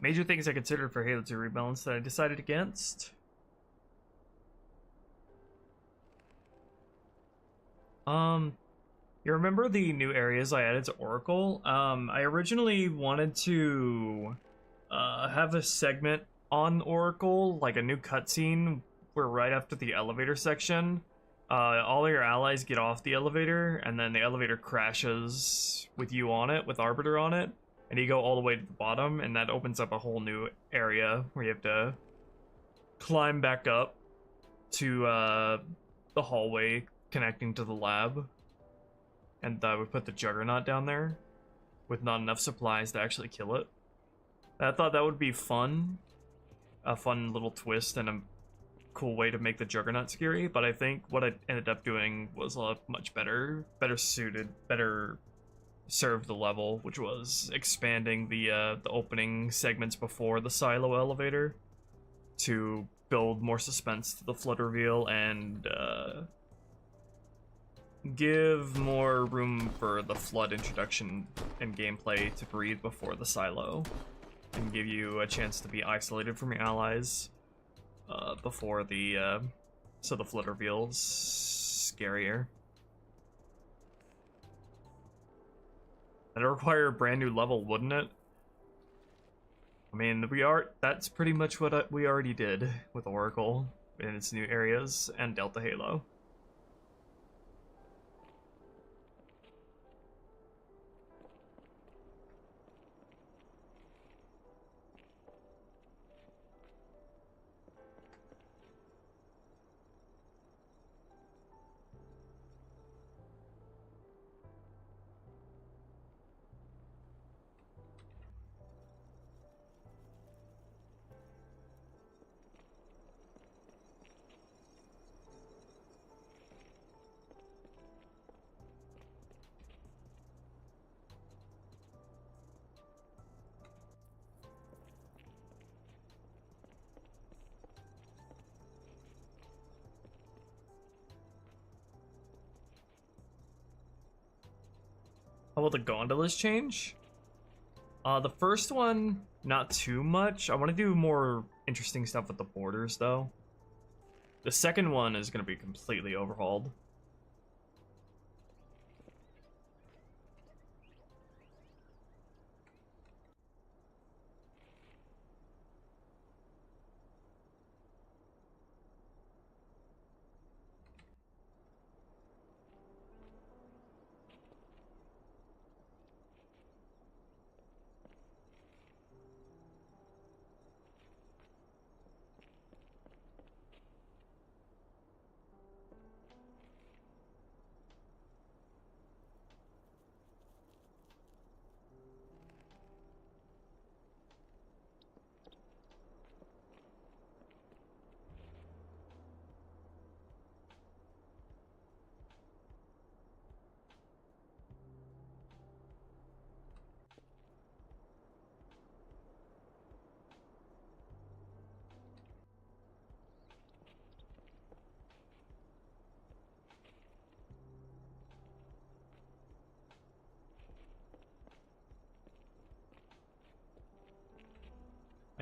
Major things I considered for Halo 2 Rebalance that I decided against. You remember the new areas I added to Oracle? I originally wanted to have a segment on Oracle, like a new cutscene, where right after the elevator section, all your allies get off the elevator, and then the elevator crashes with you on it, with Arbiter on it. And you go all the way to the bottom, and that opens up a whole new area where you have to climb back up to the hallway connecting to the lab. And I would put the Juggernaut down there with not enough supplies to actually kill it. I thought that would be fun. A fun little twist and a cool way to make the Juggernaut scary, but I think what I ended up doing was a much better suited, better served the level, which was expanding the opening segments before the silo elevator to build more suspense to the flood reveal and give more room for the flood introduction and gameplay to breathe before the silo, and give you a chance to be isolated from your allies before the so the flood reveal's scarier. That'd require a brand new level, wouldn't it? I mean, that's pretty much what we already did with Oracle in its new areas and Delta Halo. How will the gondolas change? The first one, not too much. I want to do more interesting stuff with the borders, though. The second one is going to be completely overhauled.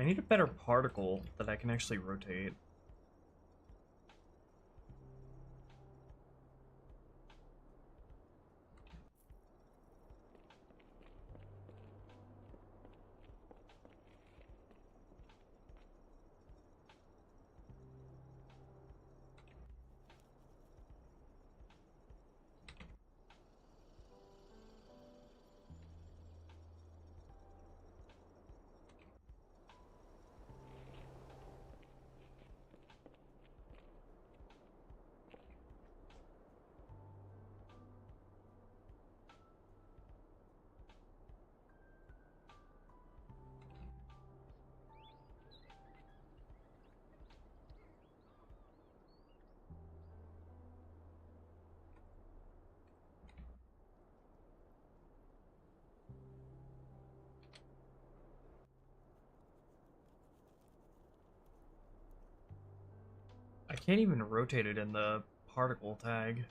need a better particle that I can actually rotate. I can't even rotate it in the particle tag.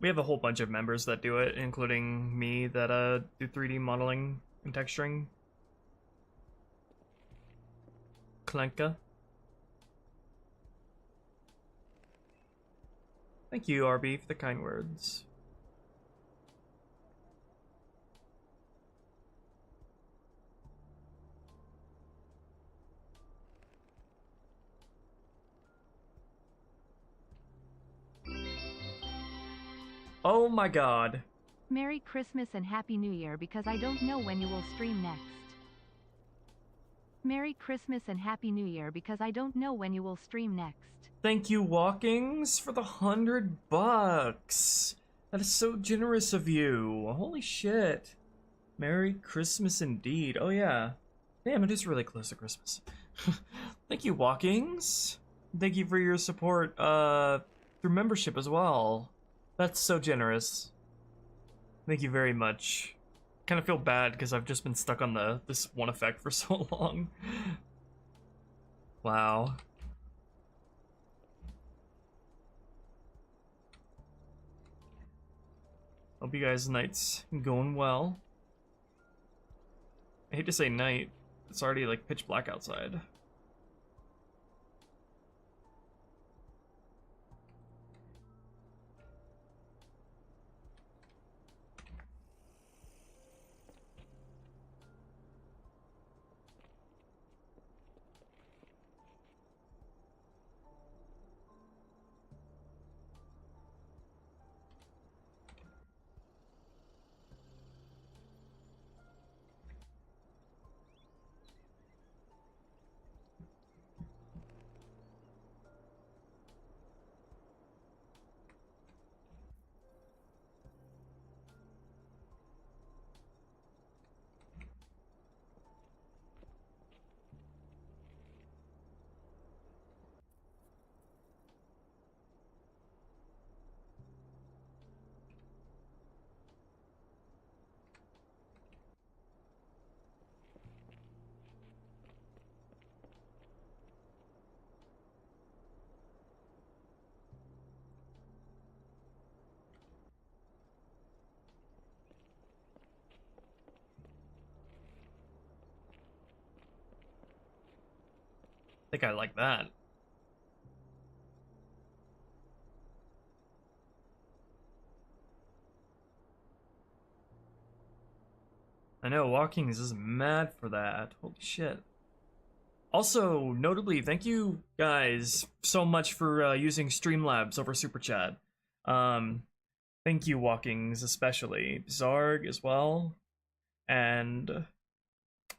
We have a whole bunch of members that do it, including me that do 3D modeling and texturing. Klenka. Thank you, RB, for the kind words. Oh my god. Merry Christmas and Happy New Year because I don't know when you will stream next. Merry Christmas and Happy New Year because I don't know when you will stream next. Thank you, Walkings, for the $100. That is so generous of you. Holy shit. Merry Christmas indeed. Oh yeah. Damn, it is really close to Christmas. Thank you, Walkings. Thank you for your support through membership as well. That's so generous. Thank you very much. Kind of feel bad because I've just been stuck on this one effect for so long. Wow. Hope you guys' night's going well. I hate to say night. It's already like pitch black outside. I think I like that. I know, Walkings is mad for that. Holy shit. Also, notably, thank you guys so much for using Streamlabs over Super Chat. Thank you, Walkings, especially. Zarg as well. And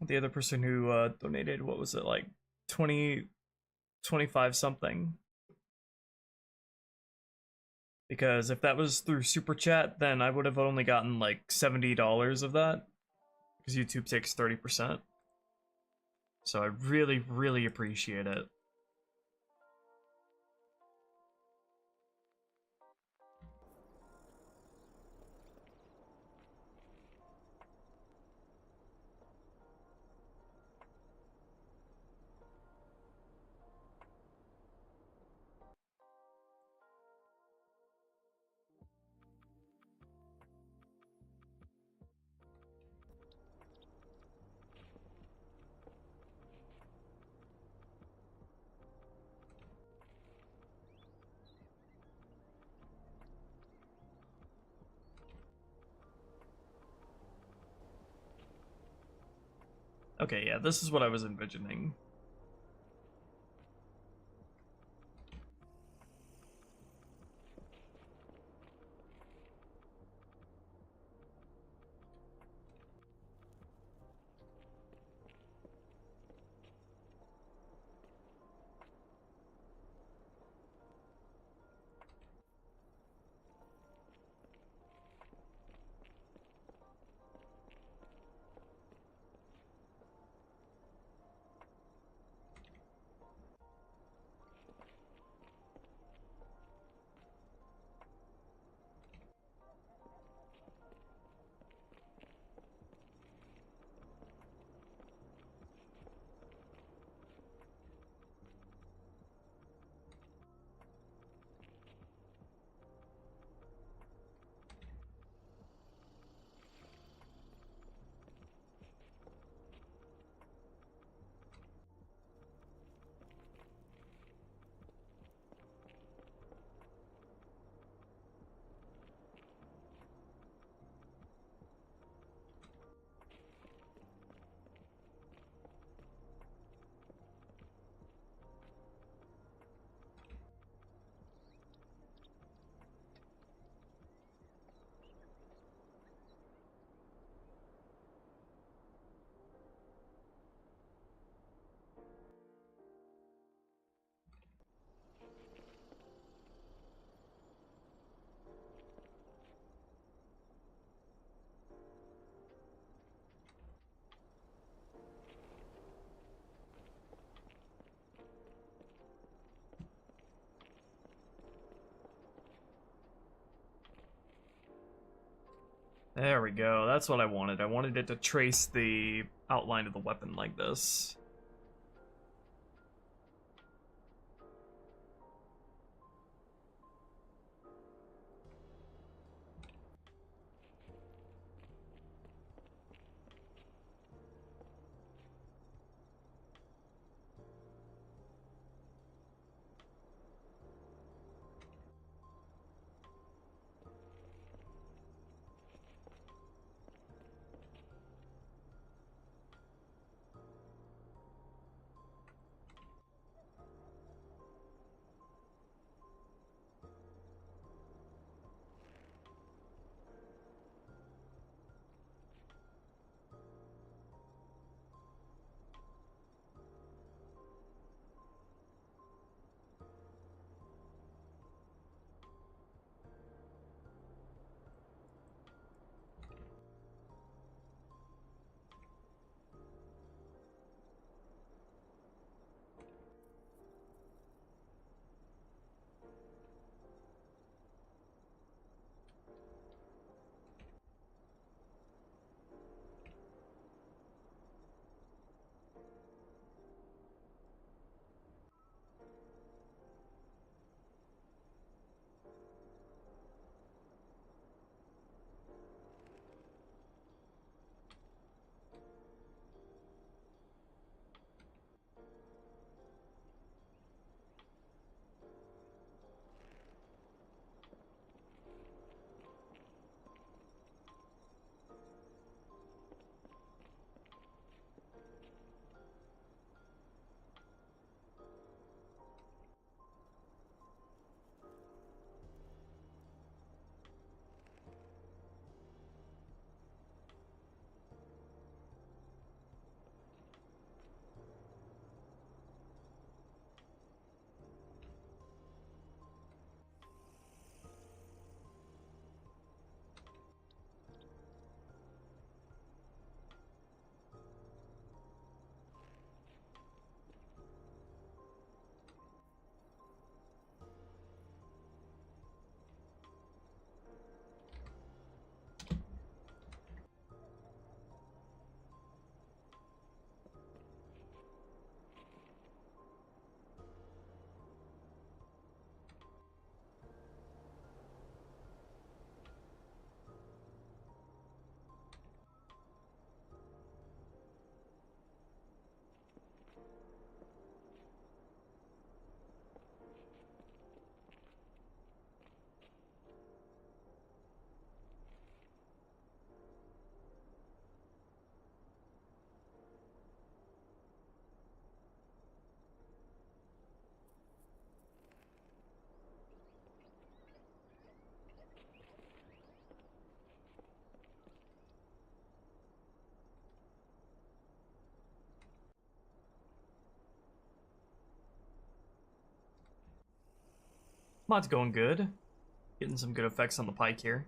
the other person who donated, what was it, like 25 something. Because if that was through Super Chat, then I would have only gotten like $70 of that. Because YouTube takes 30%. So I really, really appreciate it. Okay, yeah, this is what I was envisioning. There we go. That's what I wanted. I wanted it to trace the outline of the weapon like this. Mod's going good. Getting some good effects on the pike here.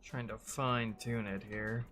Trying to fine tune it here.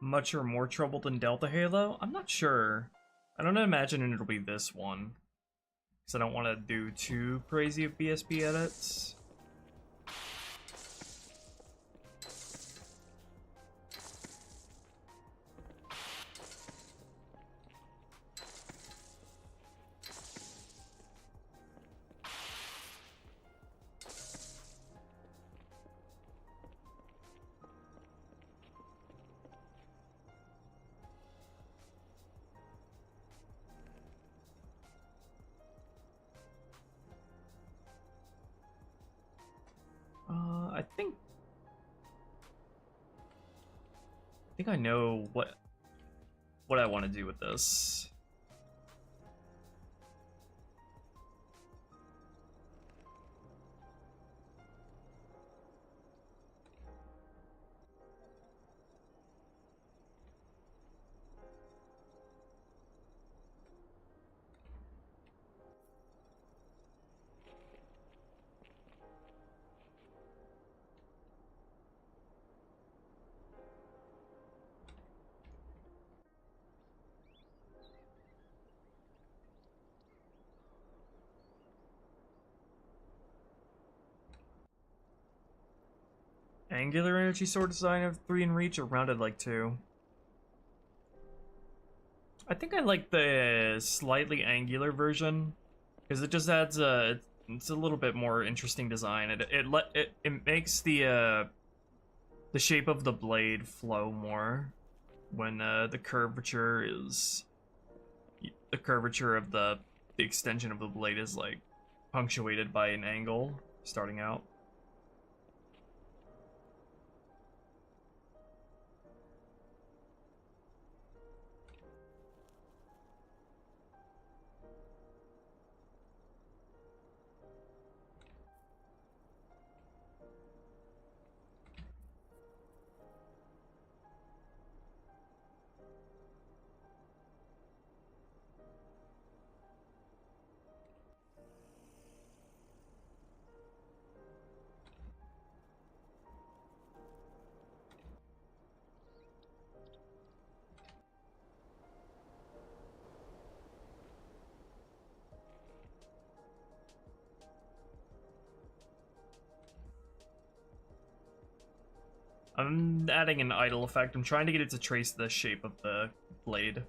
Much or more trouble than Delta Halo? I'm not sure. I don't imagine it'll be this one. Because I don't want to do too crazy of BSB edits. think I know what I want to do with this. Angular energy sword design of 3 in reach or rounded like 2? I think I like the slightly angular version because it just adds it's a little bit more interesting design. It makes the shape of the blade flow more when the curvature of the extension of the blade is like punctuated by an angle starting out. I'm adding an idle effect. I'm trying to get it to trace the shape of the blade.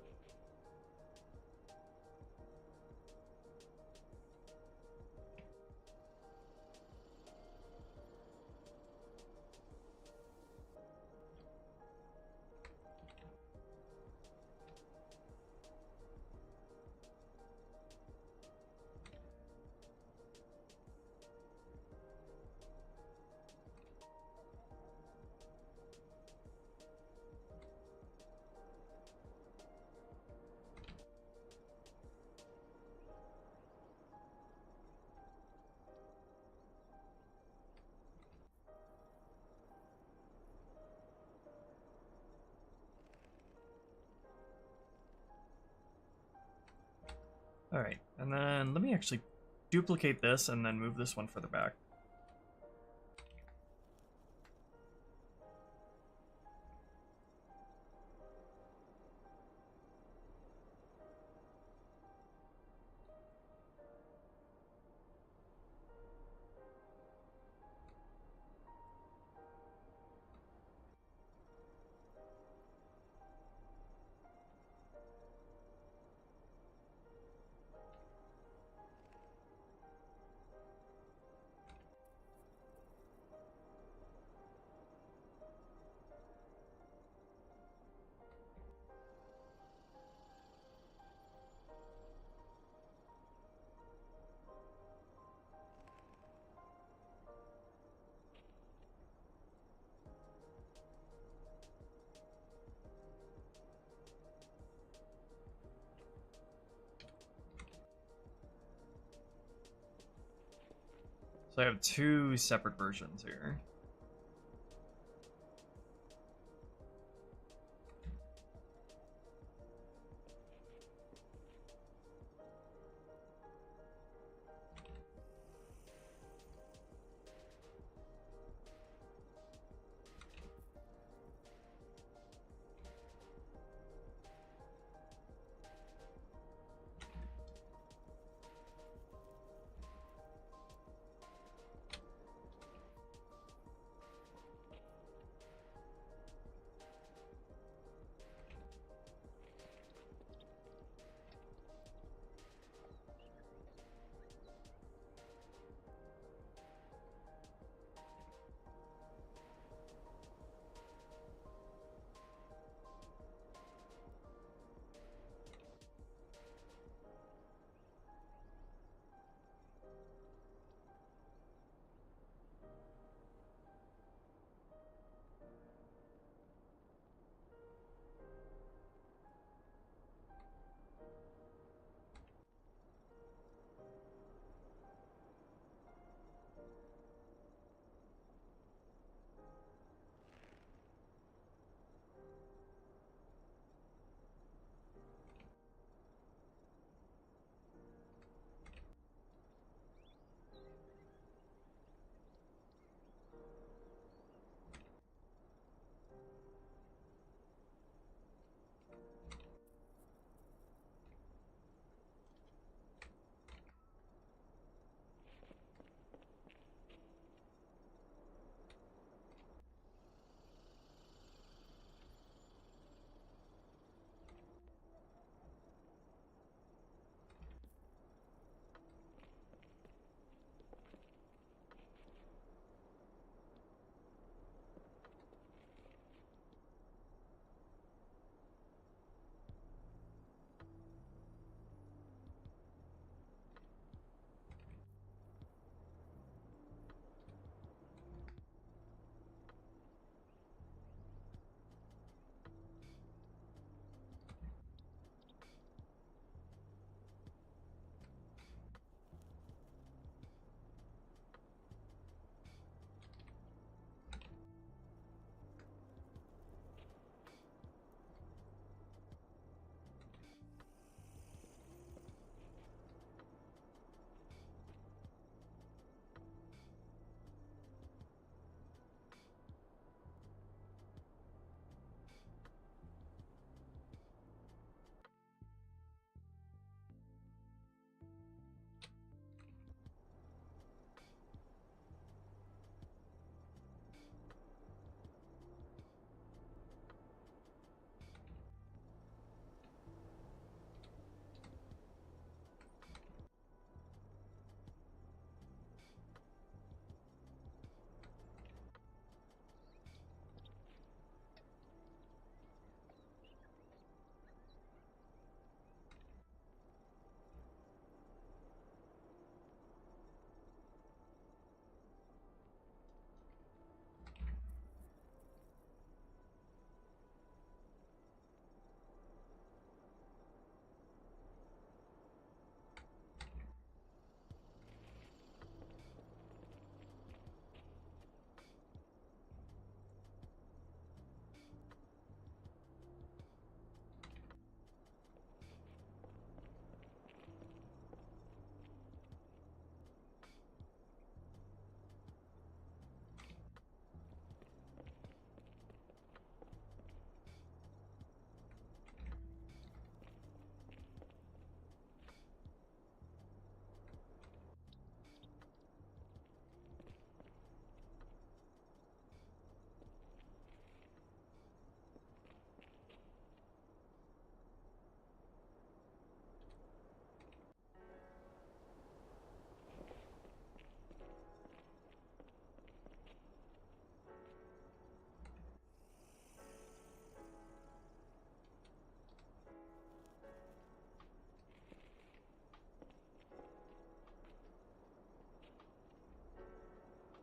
Alright, and then let me actually duplicate this and then move this one further back. So I have 2 separate versions here.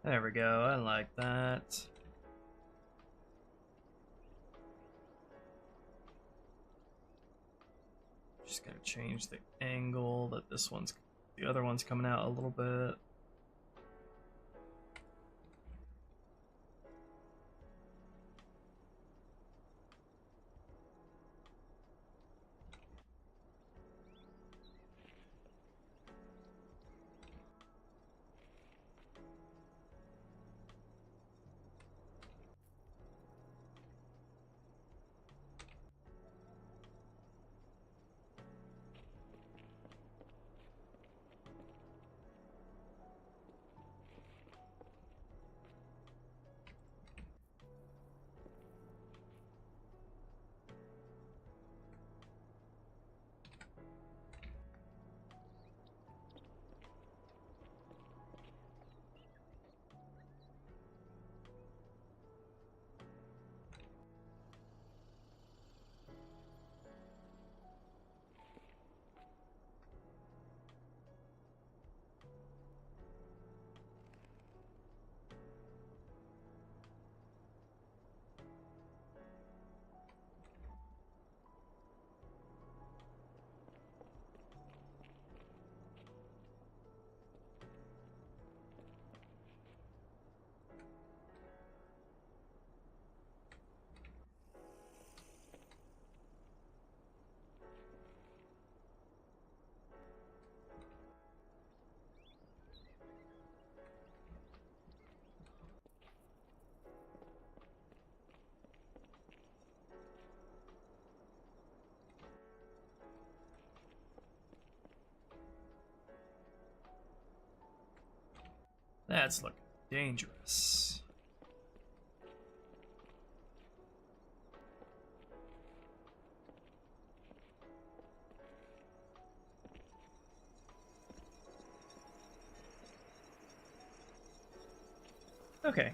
There we go, I like that. Just gonna change the angle that the other one's coming out a little bit. That's looking dangerous. Okay. I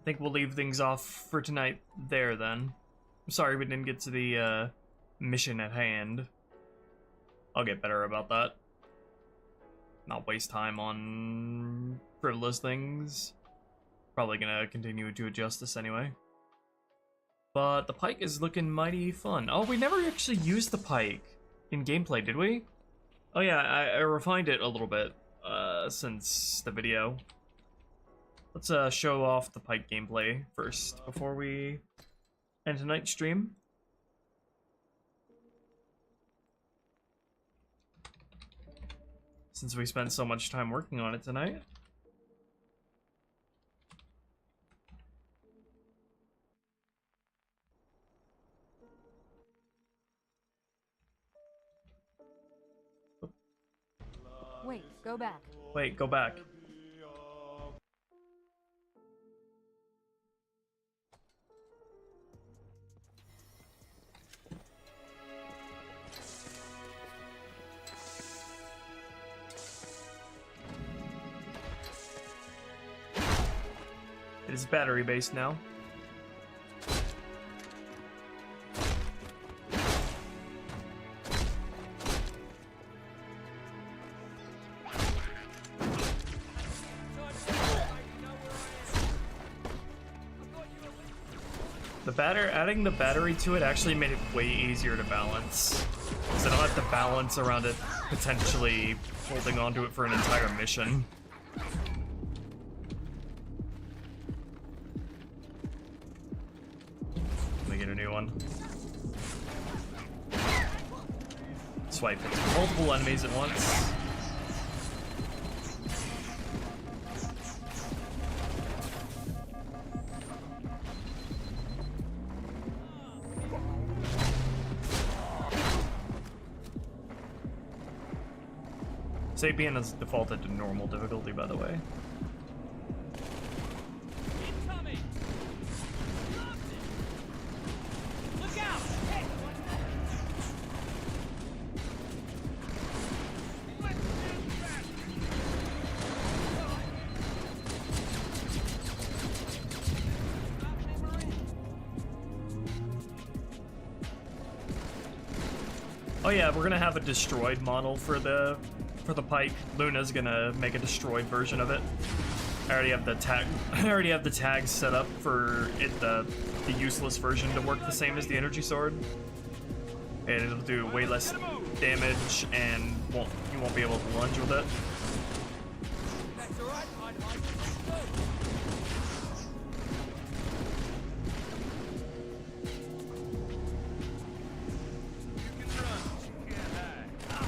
think we'll leave things off for tonight there then. I'm sorry we didn't get to the mission at hand. I'll get better about that. Not waste time on frivolous things. Probably gonna continue to adjust this anyway. But the pike is looking mighty fun. Oh, we never actually used the pike in gameplay, did we? Oh yeah, I refined it a little bit since the video. Let's show off the pike gameplay first before we end tonight's stream. Since we spent so much time working on it tonight. Wait, go back. Wait, go back. It is battery based now. Adding the battery to it actually made it way easier to balance. Because I don't have to balance around it potentially holding onto it for an entire mission. Let me get a new one. Swipe it to multiple enemies at once. Sapien is defaulted to normal difficulty, by the way. Incoming! Look out! Hey! Oh yeah, we're gonna have a destroyed model for the for the pike. Luna's gonna make a destroyed version of it. I already have the tag. I already have the tags set up for it, the useless version to work the same as the energy sword, and it'll do way less damage, and you won't be able to lunge with it. That's all right. You can run, but you can't hide.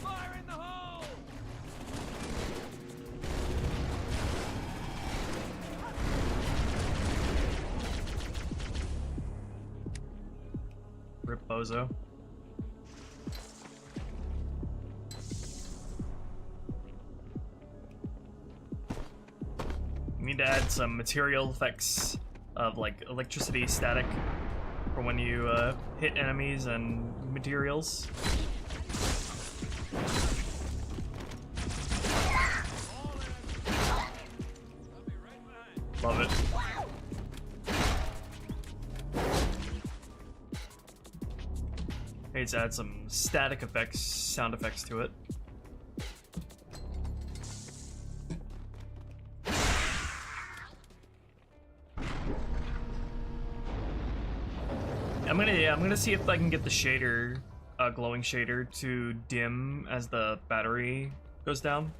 Fire in the hole! Rip Bozo. You need to add some material effects of like electricity, static, for when you hit enemies and materials. Love it. Need to add some static effects, sound effects to it. I'm gonna see if I can get the shader, glowing shader, to dim as the battery goes down.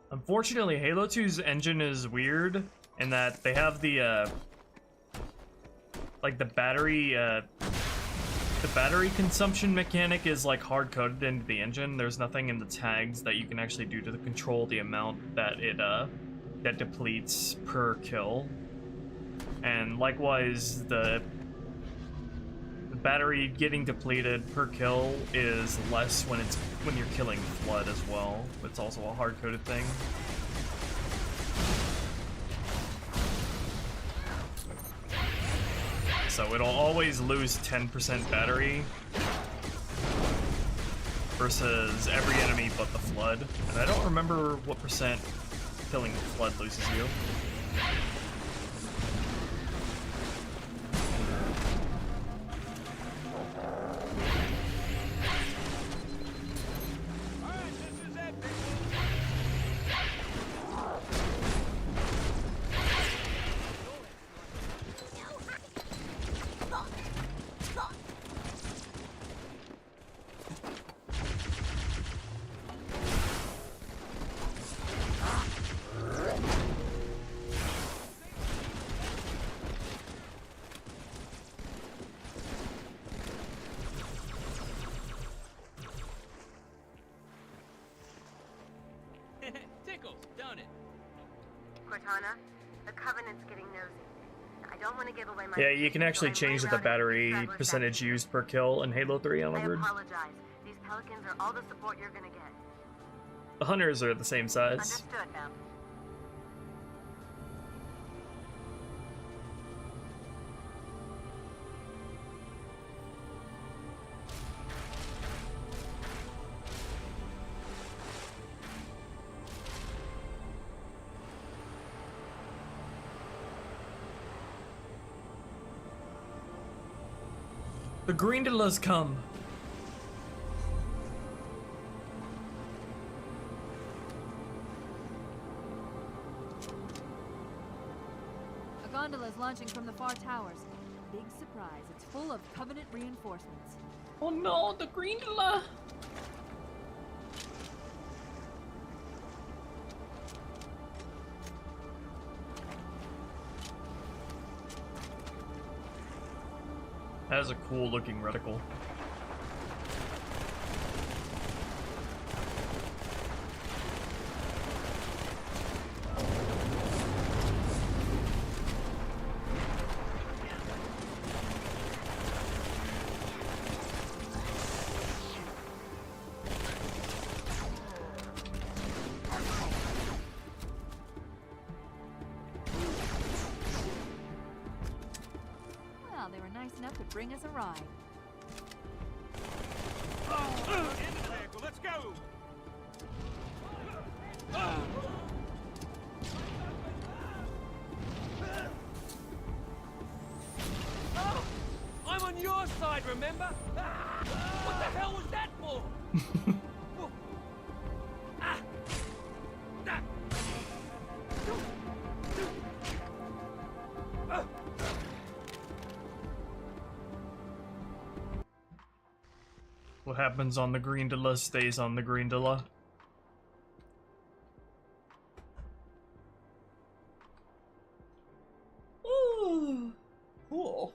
Unfortunately, Halo 2's engine is weird in that they have the like the battery consumption mechanic is like hard coded into the engine. There's nothing in the tags that you can actually do to control the amount that it that depletes per kill. And likewise, the battery getting depleted per kill is less when you're killing Flood as well. It's also a hard-coded thing. So it'll always lose 10% battery versus every enemy but the Flood. And I don't remember what percent killing the Flood loses you. Tickles, don't it? Cortana, the Covenant's getting nosy. I don't want to give away my... Yeah, you can actually change the battery percentage used per kill in Halo 3 I onward. apologize. These Pelicans are all the support you're gonna get. The Hunters are the same size. Understood, ma'am. The Grindelas come. A gondola is launching from the far towers. Big surprise, it's full of Covenant reinforcements. Oh no, the Grindela! That is a cool looking reticle. enough to bring us a ride. Into the vehicle, let's go! Oh, I'm on your side, remember? What the hell was that for? What happens on the Greendala stays on the Greendala. Ooh, cool.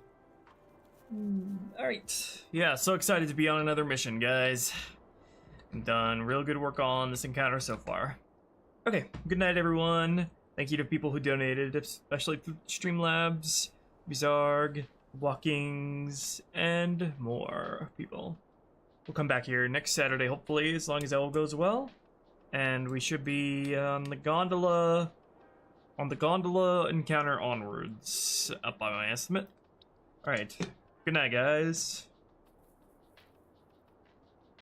Alright. Yeah, so excited to be on another mission, guys. I'm done. Real good work on this encounter so far. Okay, good night, everyone. Thank you to people who donated, especially through Streamlabs, Bizarg, Walkings, and more people. We'll come back here next Saturday, hopefully, as long as all goes well. And we should be on the gondola encounter onwards, up by my estimate. Alright, good night, guys.